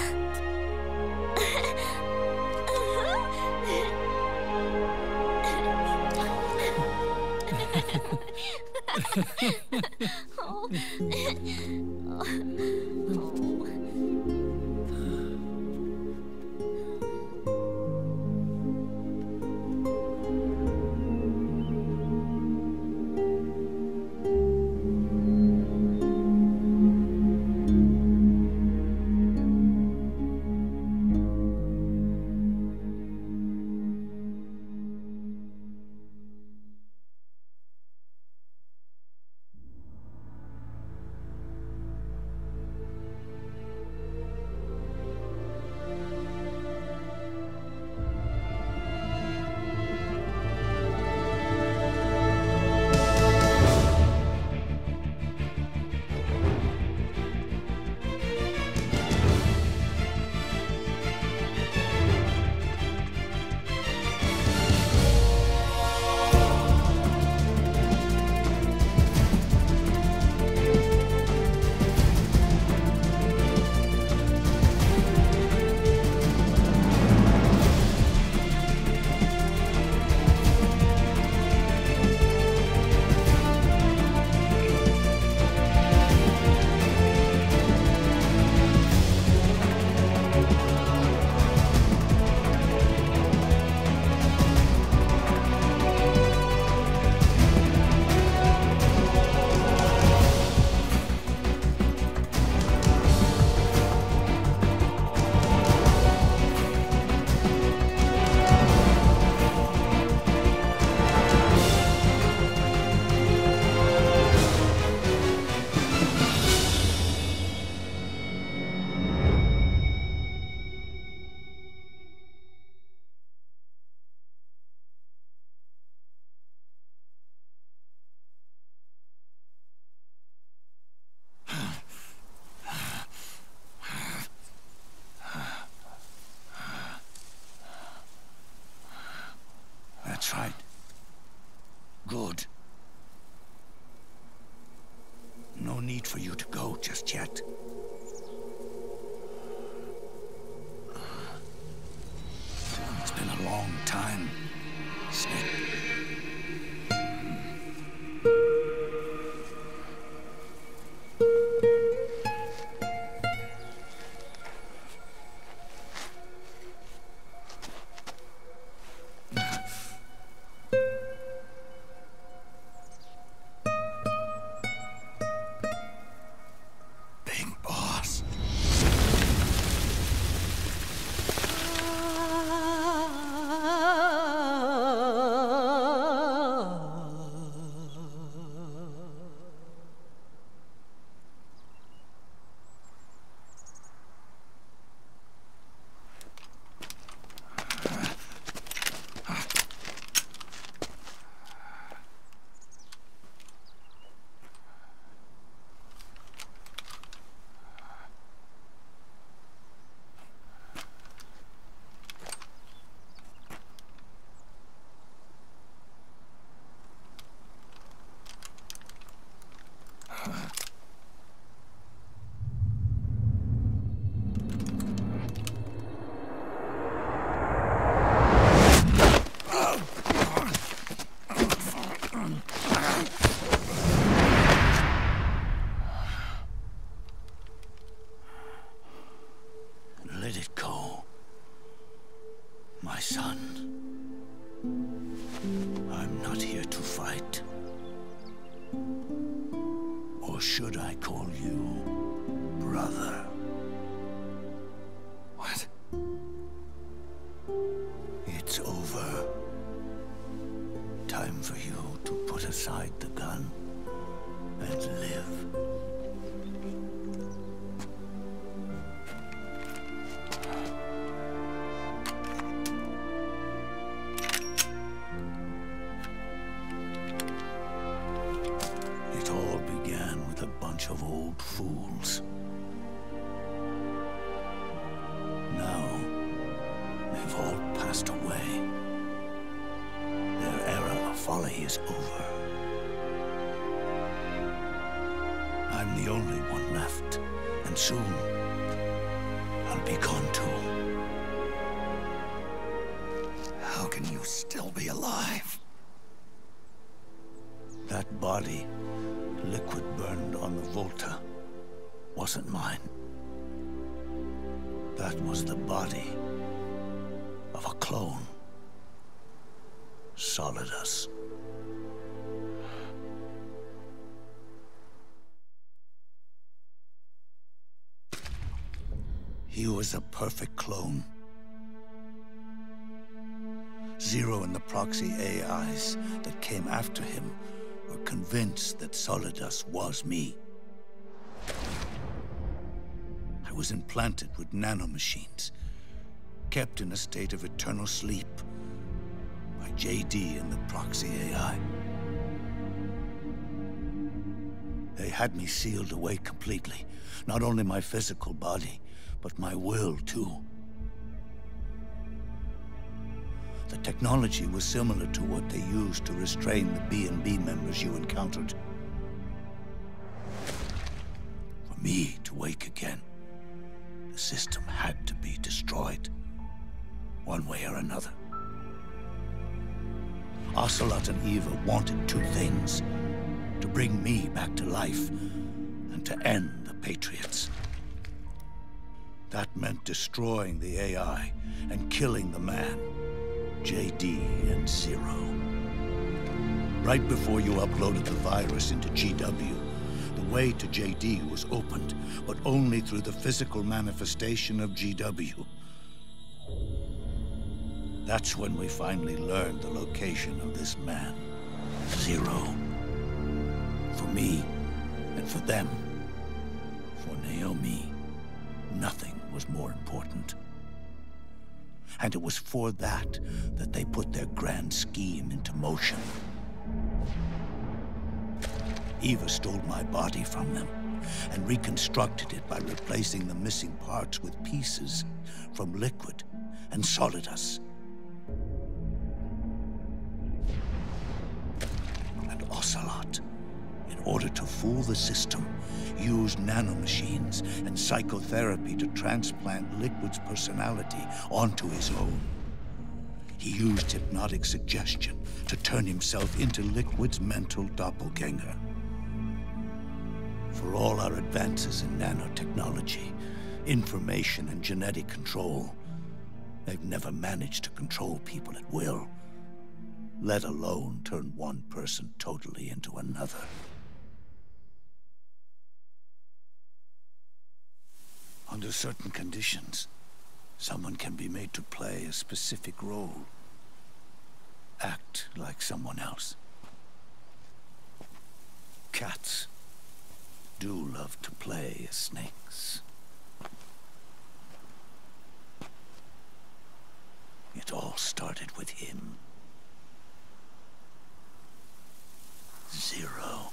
Speaker 6: Oh.
Speaker 14: son. I'm not here to fight. Or should I call you brother?
Speaker 5: What?
Speaker 14: It's over. Time for you to put aside the gun and live. It all began with a bunch of old fools. Now, they've all passed away. Their era of folly is over. I'm the only one left, and soon I'll be gone too.
Speaker 5: How can you still be alive?
Speaker 14: That body, liquid burned on the Volta, wasn't mine. That was the body of a clone. Solidus. He was a perfect clone. Zero and the proxy AIs that came after him were convinced that Solidus was me. I was implanted with nanomachines, kept in a state of eternal sleep by JD and the proxy AI. They had me sealed away completely, not only my physical body, but my will too. The technology was similar to what they used to restrain the B&B members you encountered. For me to wake again, the system had to be destroyed, one way or another. Ocelot and Eva wanted two things: to bring me back to life, and to end the Patriots. That meant destroying the AI and killing the man, JD and Zero. Right before you uploaded the virus into GW, the way to JD was opened, but only through the physical manifestation of GW. That's when we finally learned the location of this man, Zero. For me, and for them, for Naomi, nothing was more important. And it was for that they put their grand scheme into motion. Eva stole my body from them and reconstructed it by replacing the missing parts with pieces from Liquid and Solidus. And Ocelot, in order to fool the system, used nanomachines and psychotherapy to transplant Liquid's personality onto his own. He used hypnotic suggestion to turn himself into Liquid's mental doppelganger. For all our advances in nanotechnology, information and genetic control, they've never managed to control people at will, let alone turn one person totally into another. Under certain conditions, someone can be made to play a specific role. Act like someone else. Cats do love to play as snakes. It all started with him. Zero.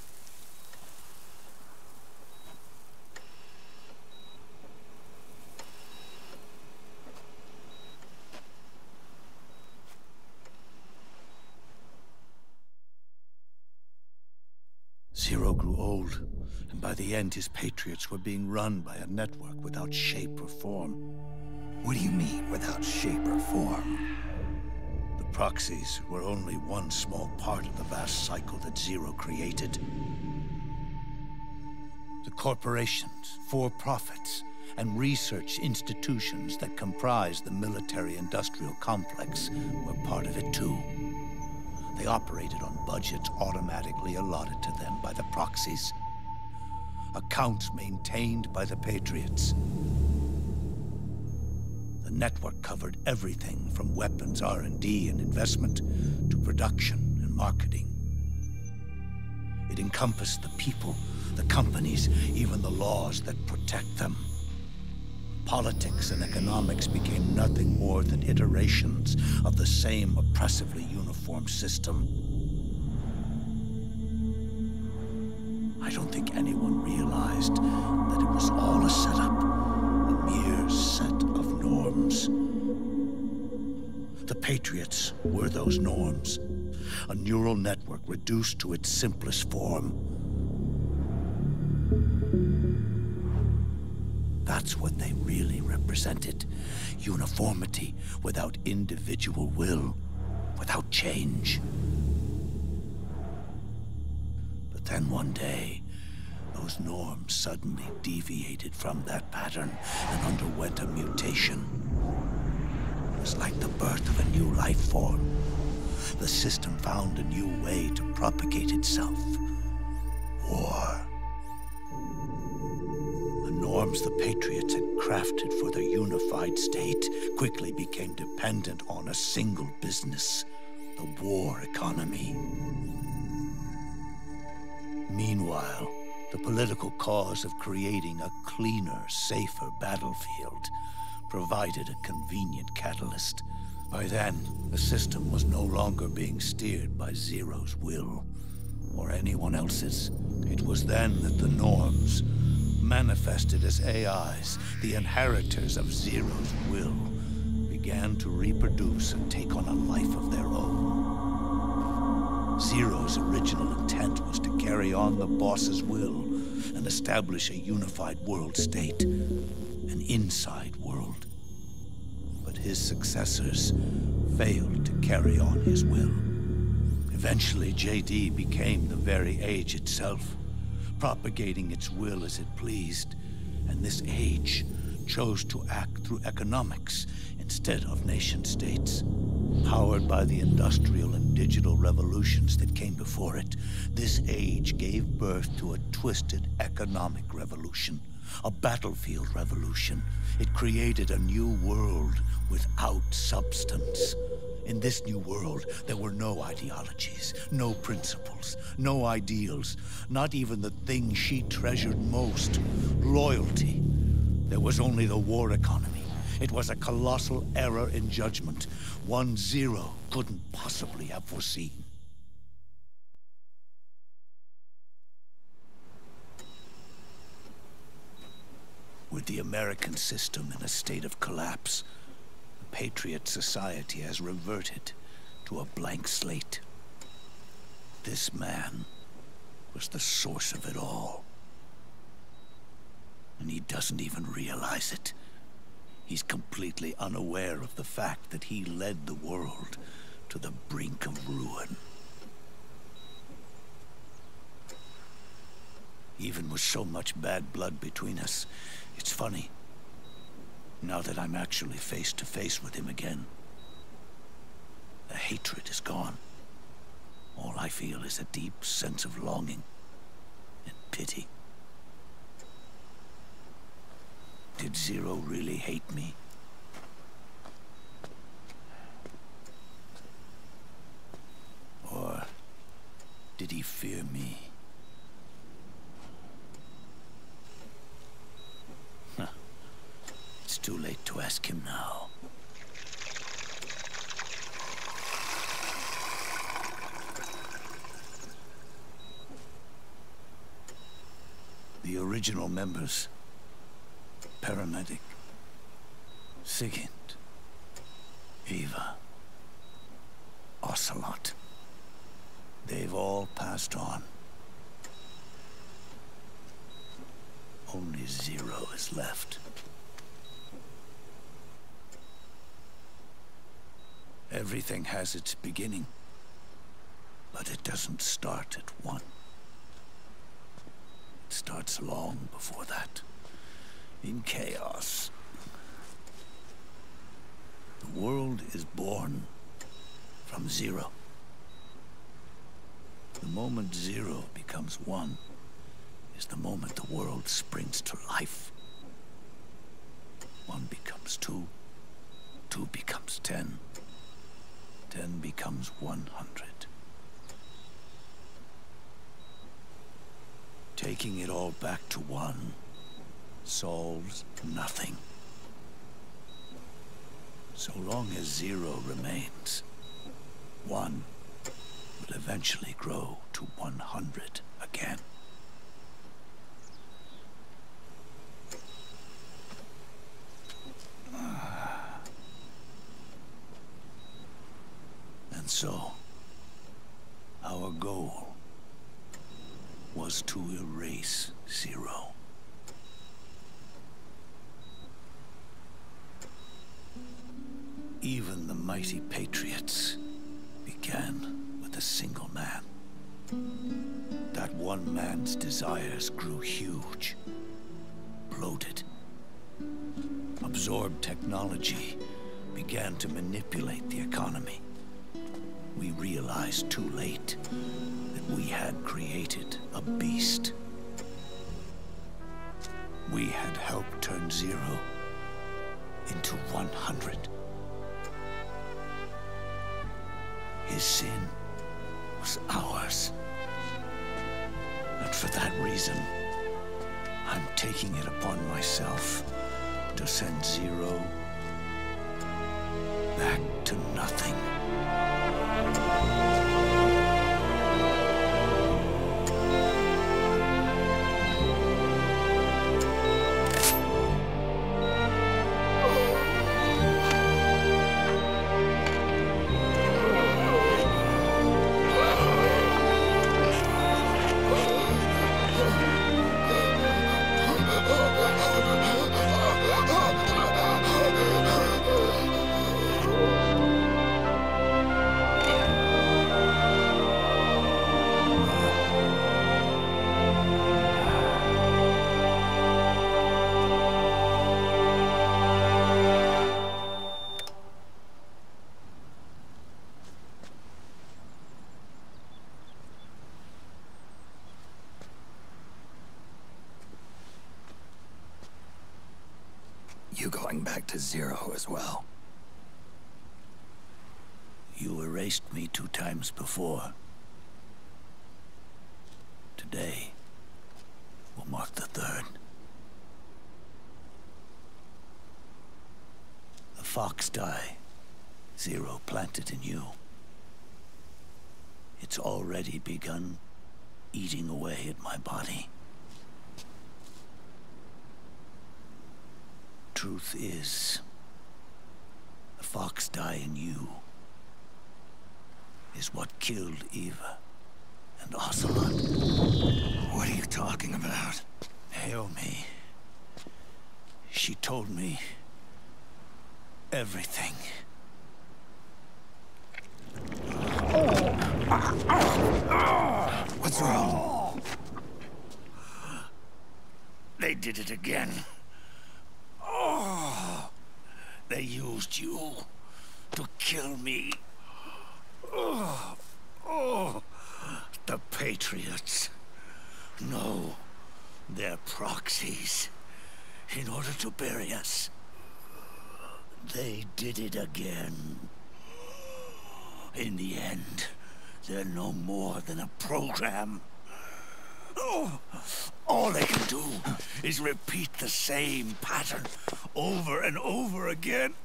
Speaker 14: Zero grew old, and by the end his Patriots were being run by a network without shape or form.
Speaker 5: What do you mean, without shape or form?
Speaker 14: The proxies were only one small part of the vast cycle that Zero created. The corporations, for-profits,
Speaker 12: and research institutions that comprise the military-industrial complex were part of it too. They operated on budgets automatically allotted to them by the proxies. Accounts maintained by the Patriots. The network covered everything from weapons R&D and investment to production and marketing. It encompassed the people, the companies, even the laws that protect them. Politics and economics became nothing more than iterations of the same oppressively uniform system. I don't think anyone realized that it was all a setup, a mere set of norms. The Patriots were those norms, a neural network reduced to its simplest form. That's what they really represented. Uniformity without individual will, without change. But then one day, those norms suddenly deviated from that pattern and underwent a mutation. It was like the birth of a new life form. The system found a new way to propagate itself. War. The norms the Patriots had crafted for their unified state quickly became dependent on a single business, the war economy. Meanwhile, the political cause of creating a cleaner, safer battlefield provided a convenient catalyst. By then, the system was no longer being steered by Zero's will, or anyone else's. It was then that the norms, manifested as AIs, the inheritors of Zero's will, began to reproduce and take on a life of their own. Zero's original intent was to carry on the boss's will and establish a unified world state, an inside world. But his successors failed to carry on his will. Eventually, JD became the very age itself, propagating its will as it pleased, and this age chose to act through economics instead of nation-states. Powered by the industrial and digital revolutions that came before it, this age gave birth to a twisted economic revolution, a battlefield revolution. It created a new world without substance. In this new world, there were no ideologies, no principles, no ideals, not even the thing she treasured most, loyalty. There was only the war economy. It was a colossal error in judgment, one Zero couldn't possibly have foreseen. With the American system in a state of collapse, the Patriot society has reverted to a blank slate. This man was the source of it all. And he doesn't even realize it. He's completely unaware of the fact that he led the world to the brink of ruin. Even with so much bad blood between us, it's funny. Now that I'm actually face to face with him again, the hatred is gone. All I feel is a deep sense of longing and pity. Did Zero really hate me? Or did he fear me? Huh. It's too late to ask him now. The original members, Paramedic, Sigint, Eva, Ocelot. They've all passed on. Only Zero is left. Everything has its beginning, but it doesn't start at one. It starts long before that. in chaos. The world is born from zero. The moment zero becomes one is the moment the world springs to life. One becomes two, two becomes 10, 10 becomes 100. Taking it all back to one solves nothing. So long as zero remains, one will eventually grow to 100 again. And so, our goal was to erase zero. Even the mighty Patriots began with a single man. That one man's desires grew huge, bloated, absorbed technology, began to manipulate the economy. We realized too late that we had created a beast. We had helped turn zero into 100. His sin was ours. And for that reason, I'm taking it upon myself to send zero back to nothing.
Speaker 5: You going back to zero as well?
Speaker 12: You erased me 2 times before. Today will mark the 3rd. The fox die zero planted in you. It's already begun eating away at my body. Truth is, the fox die in you is what killed Eva and Ocelot.
Speaker 5: What are you talking about?
Speaker 12: Naomi. She told me everything.
Speaker 5: What's wrong?
Speaker 12: They did it again. They used you to kill me. The Patriots. No, they're proxies. In order to bury us. They did it again. In the end, they're no more than a program. All they can do is repeat the same pattern over and over again.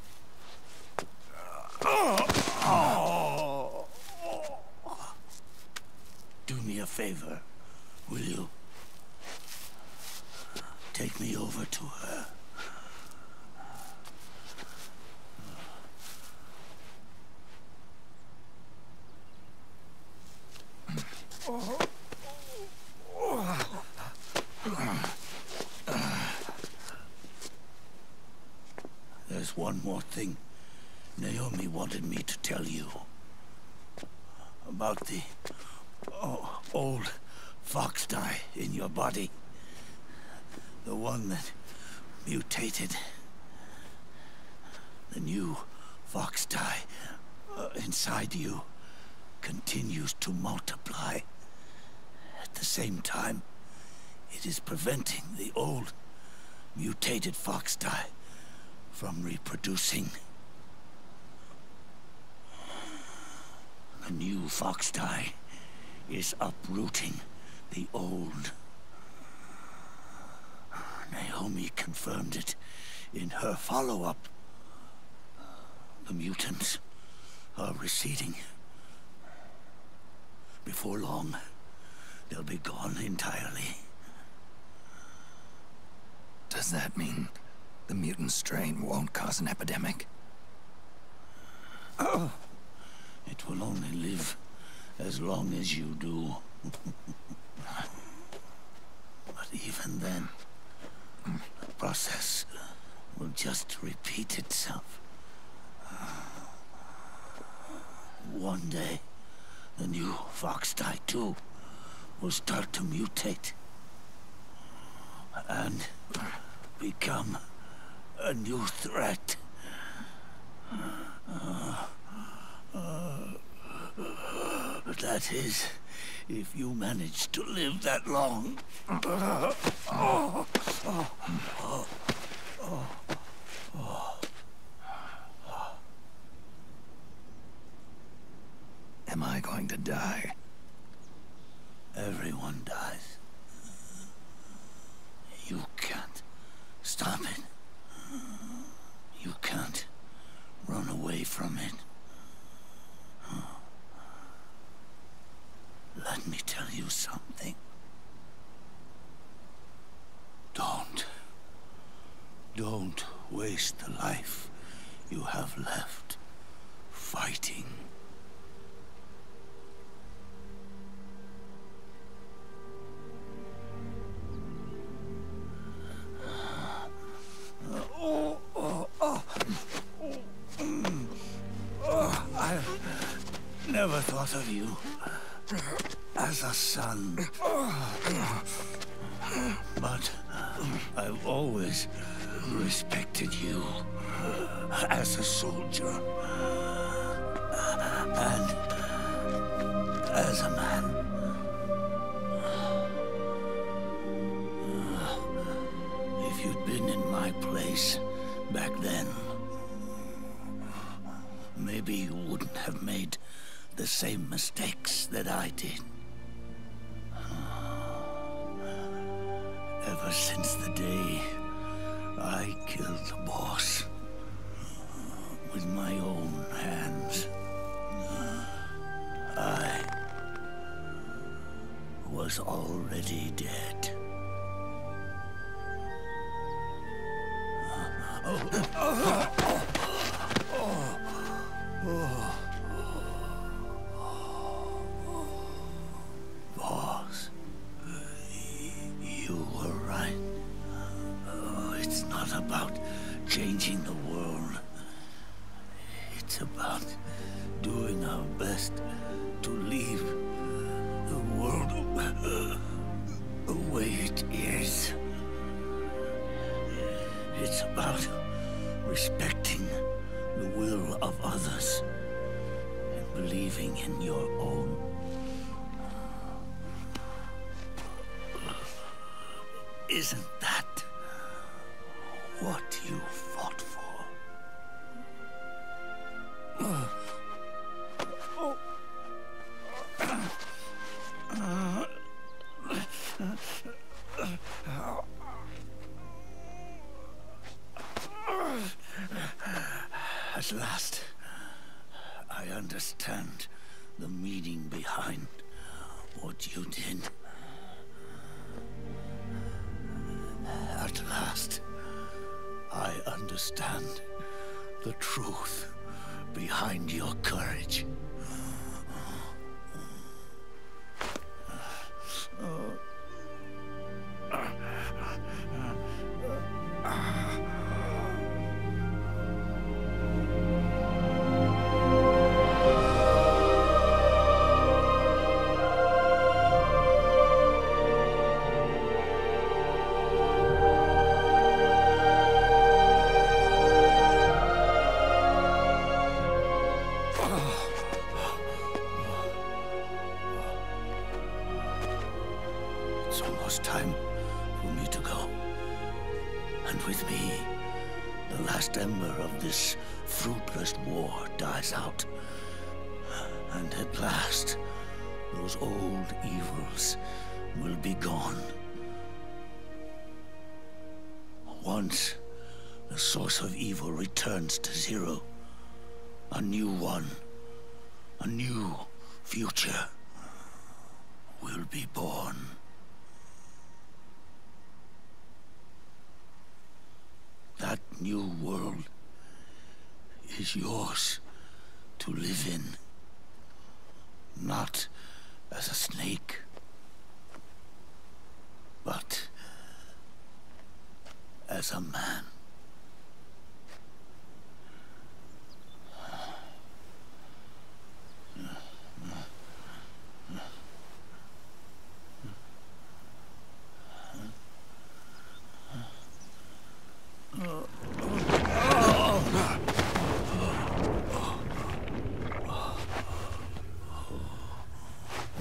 Speaker 12: Do me a favor, will you? Take me over to her. There's one more thing Naomi wanted me to tell you. About the old fox die in your body. The one that mutated. The new fox dye inside you continues to multiply. At the same time, it is preventing the old mutated fox dye from reproducing. The new fox dye is uprooting the old. Naomi confirmed it in her follow-up. The mutants are receding. Before long, they'll be gone entirely.
Speaker 5: Does that mean the mutant strain won't cause an epidemic?
Speaker 12: Oh, it will only live as long as you do. But even then, the process will just repeat itself. One day, the new fox dye too will start to mutate and become a new threat. That is, if you manage to live that long.
Speaker 5: Am I going to die?
Speaker 12: Everyone dies. You can't stop it. You can't run away from it. Let me tell you something. Don't waste the life you have left fighting. I never thought of you as a son. But I've always respected you as a soldier and as a man. If you'd been in my place back then, maybe you wouldn't have made the same mistakes that I did. Ever since the day I killed the boss with my own hands, I was already dead. Boss, you were right. It's not about changing the world. It's about doing our best to leave the world the way it is. It's about respecting the will of others and believing in your own. Isn't that what you fought for? At last, I understand the meaning behind what you did. At last, I understand the truth behind your courage. me, the last ember of this fruitless war dies out. And at last, those old evils will be gone. Once the source of evil returns to zero, a new one, a new future will be born. That new world is yours to live in, not as a snake, but as a man.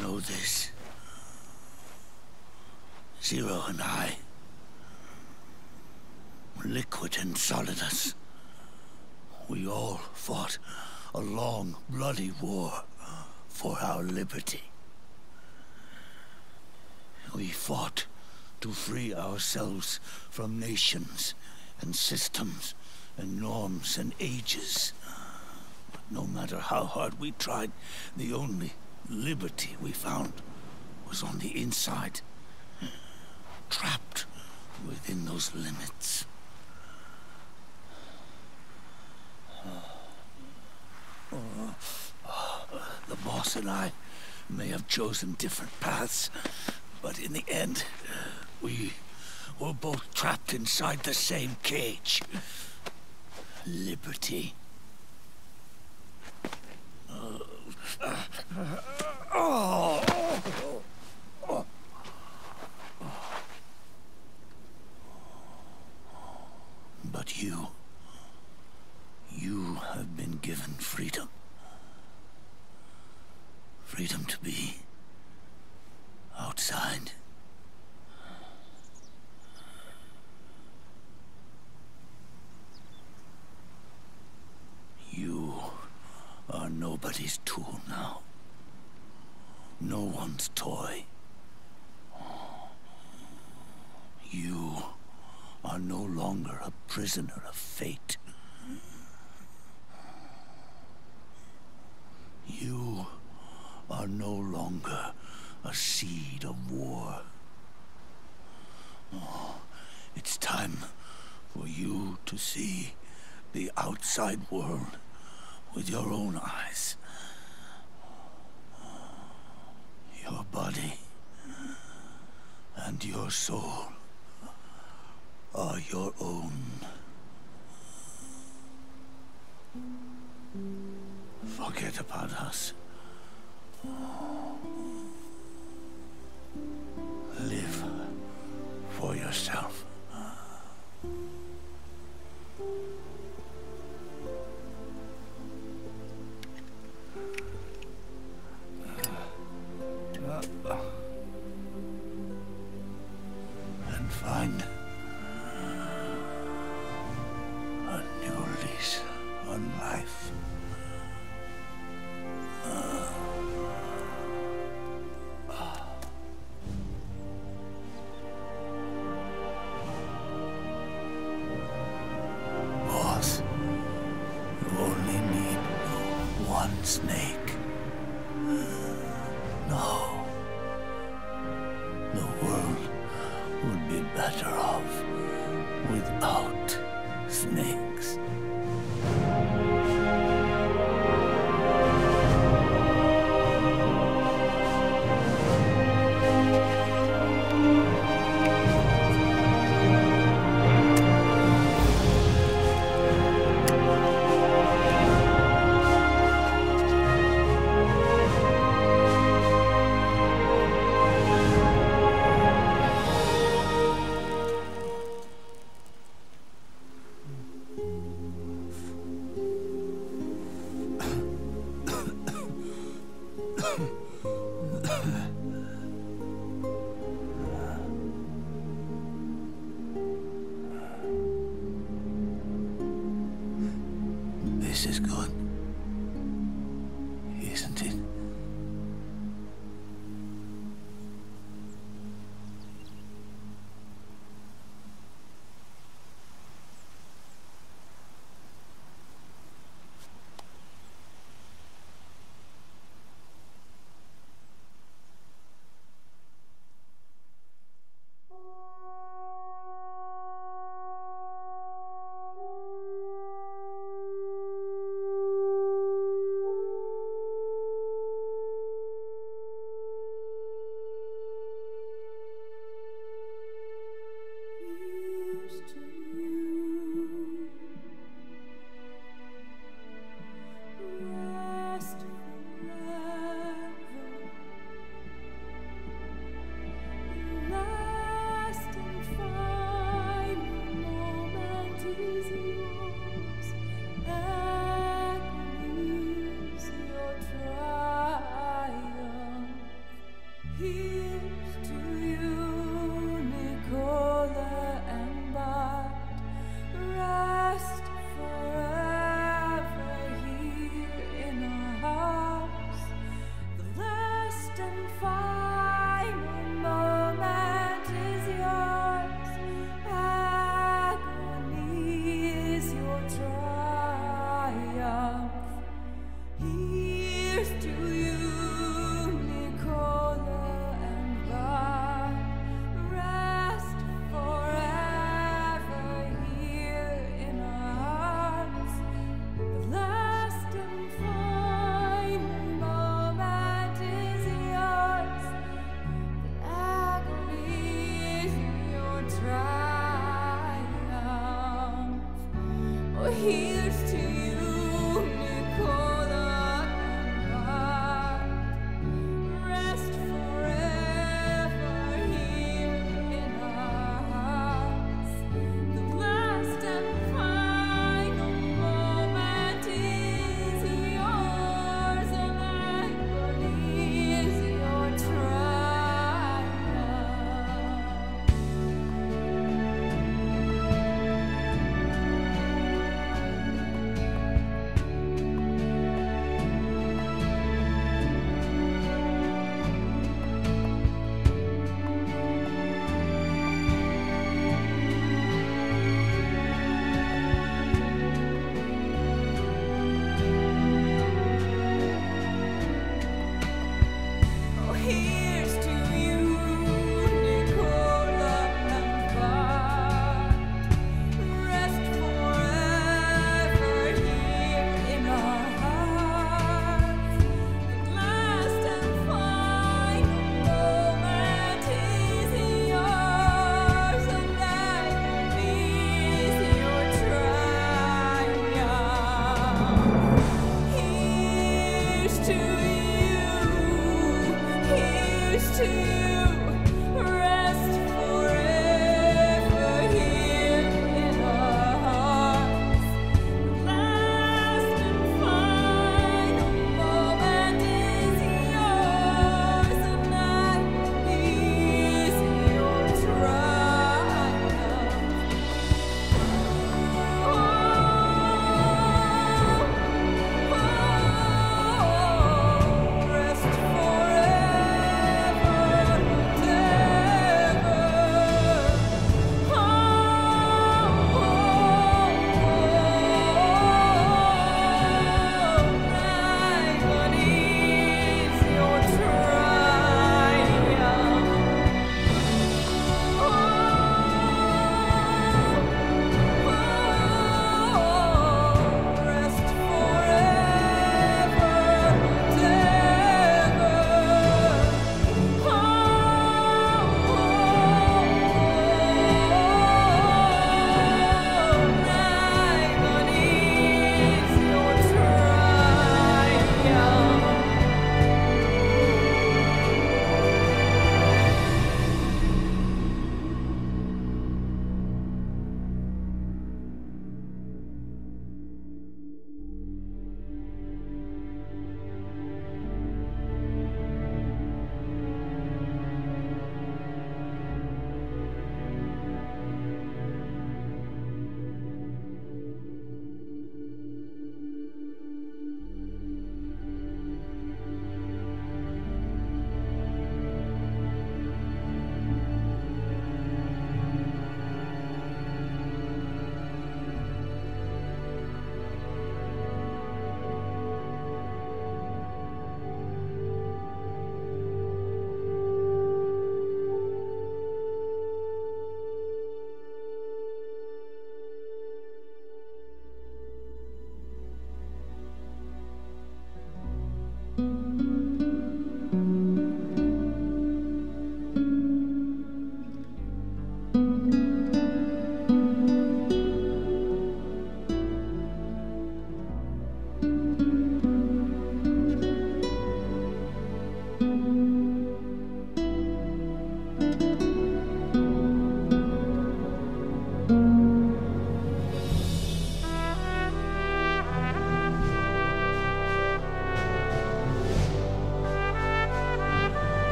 Speaker 12: Know this. Zero and I, Liquid and Solidus, we all fought a long, bloody war for our liberty. We fought to free ourselves from nations and systems and norms and ages. But no matter how hard we tried, the only liberty we found was on the inside, trapped within those limits. The boss and I may have chosen different paths, but in the end, we were both trapped inside the same cage. Liberty. But you have been given freedom. Freedom to be outside. You are nobody's tool now. No one's toy. You are no longer a prisoner of fate. You are no longer a seed of war. It's time for you to see the outside world with your own eyes. Your body and your soul are your own. Forget about us. Live for yourself. And find a new lease on life. Boss, you only need one snake. No. The world would be better off without snakes. This is good. Isn't it?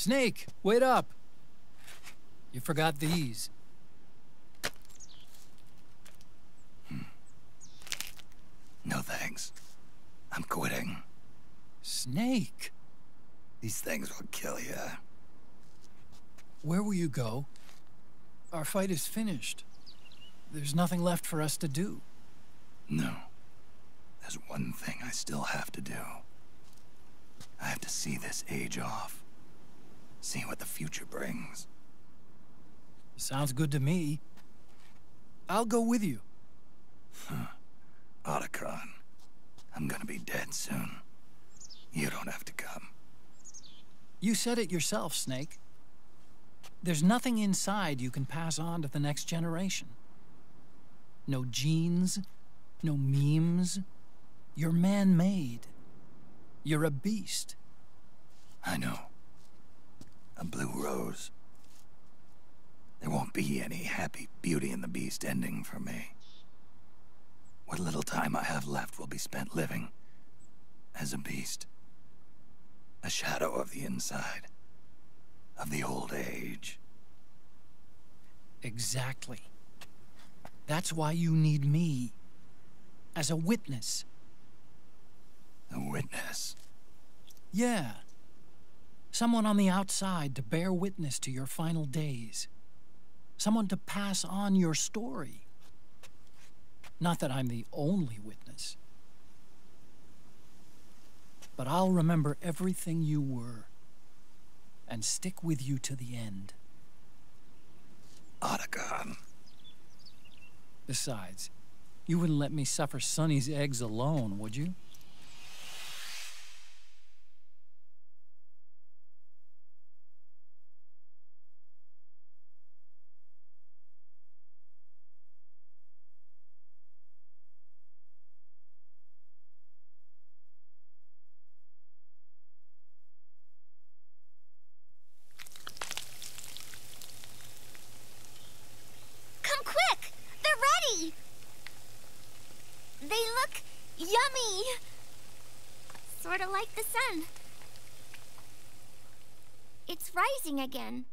Speaker 2: Snake, wait up. You forgot these.
Speaker 5: No thanks. I'm quitting.
Speaker 2: Snake?
Speaker 5: These things will kill you.
Speaker 2: Where will you go? Our fight is finished. There's nothing left for us to do.
Speaker 5: No. There's one thing I still have to do. I have to see this age off. See what the future brings.
Speaker 2: Sounds good to me. I'll go with you.
Speaker 5: Otacon, I'm gonna be dead soon. You don't have to come.
Speaker 2: You said it yourself, Snake. There's nothing inside you can pass on to the next generation. No genes, no memes. You're man-made. You're a beast.
Speaker 5: I know. A blue rose. There won't be any happy Beauty and the Beast ending for me. What little time I have left will be spent living as a beast. A shadow of the inside. Of the old age.
Speaker 2: Exactly. That's why you need me. As a witness.
Speaker 5: A witness?
Speaker 2: Yeah. Someone on the outside to bear witness to your final days. Someone to pass on your story. Not that I'm the only witness. But I'll remember everything you were. And stick with you to the end.
Speaker 5: Otacon.
Speaker 2: Besides, you wouldn't let me suffer Sonny's eggs alone, would you?
Speaker 6: Come quick! They're ready! They look yummy! Sort of like the sun. It's rising again.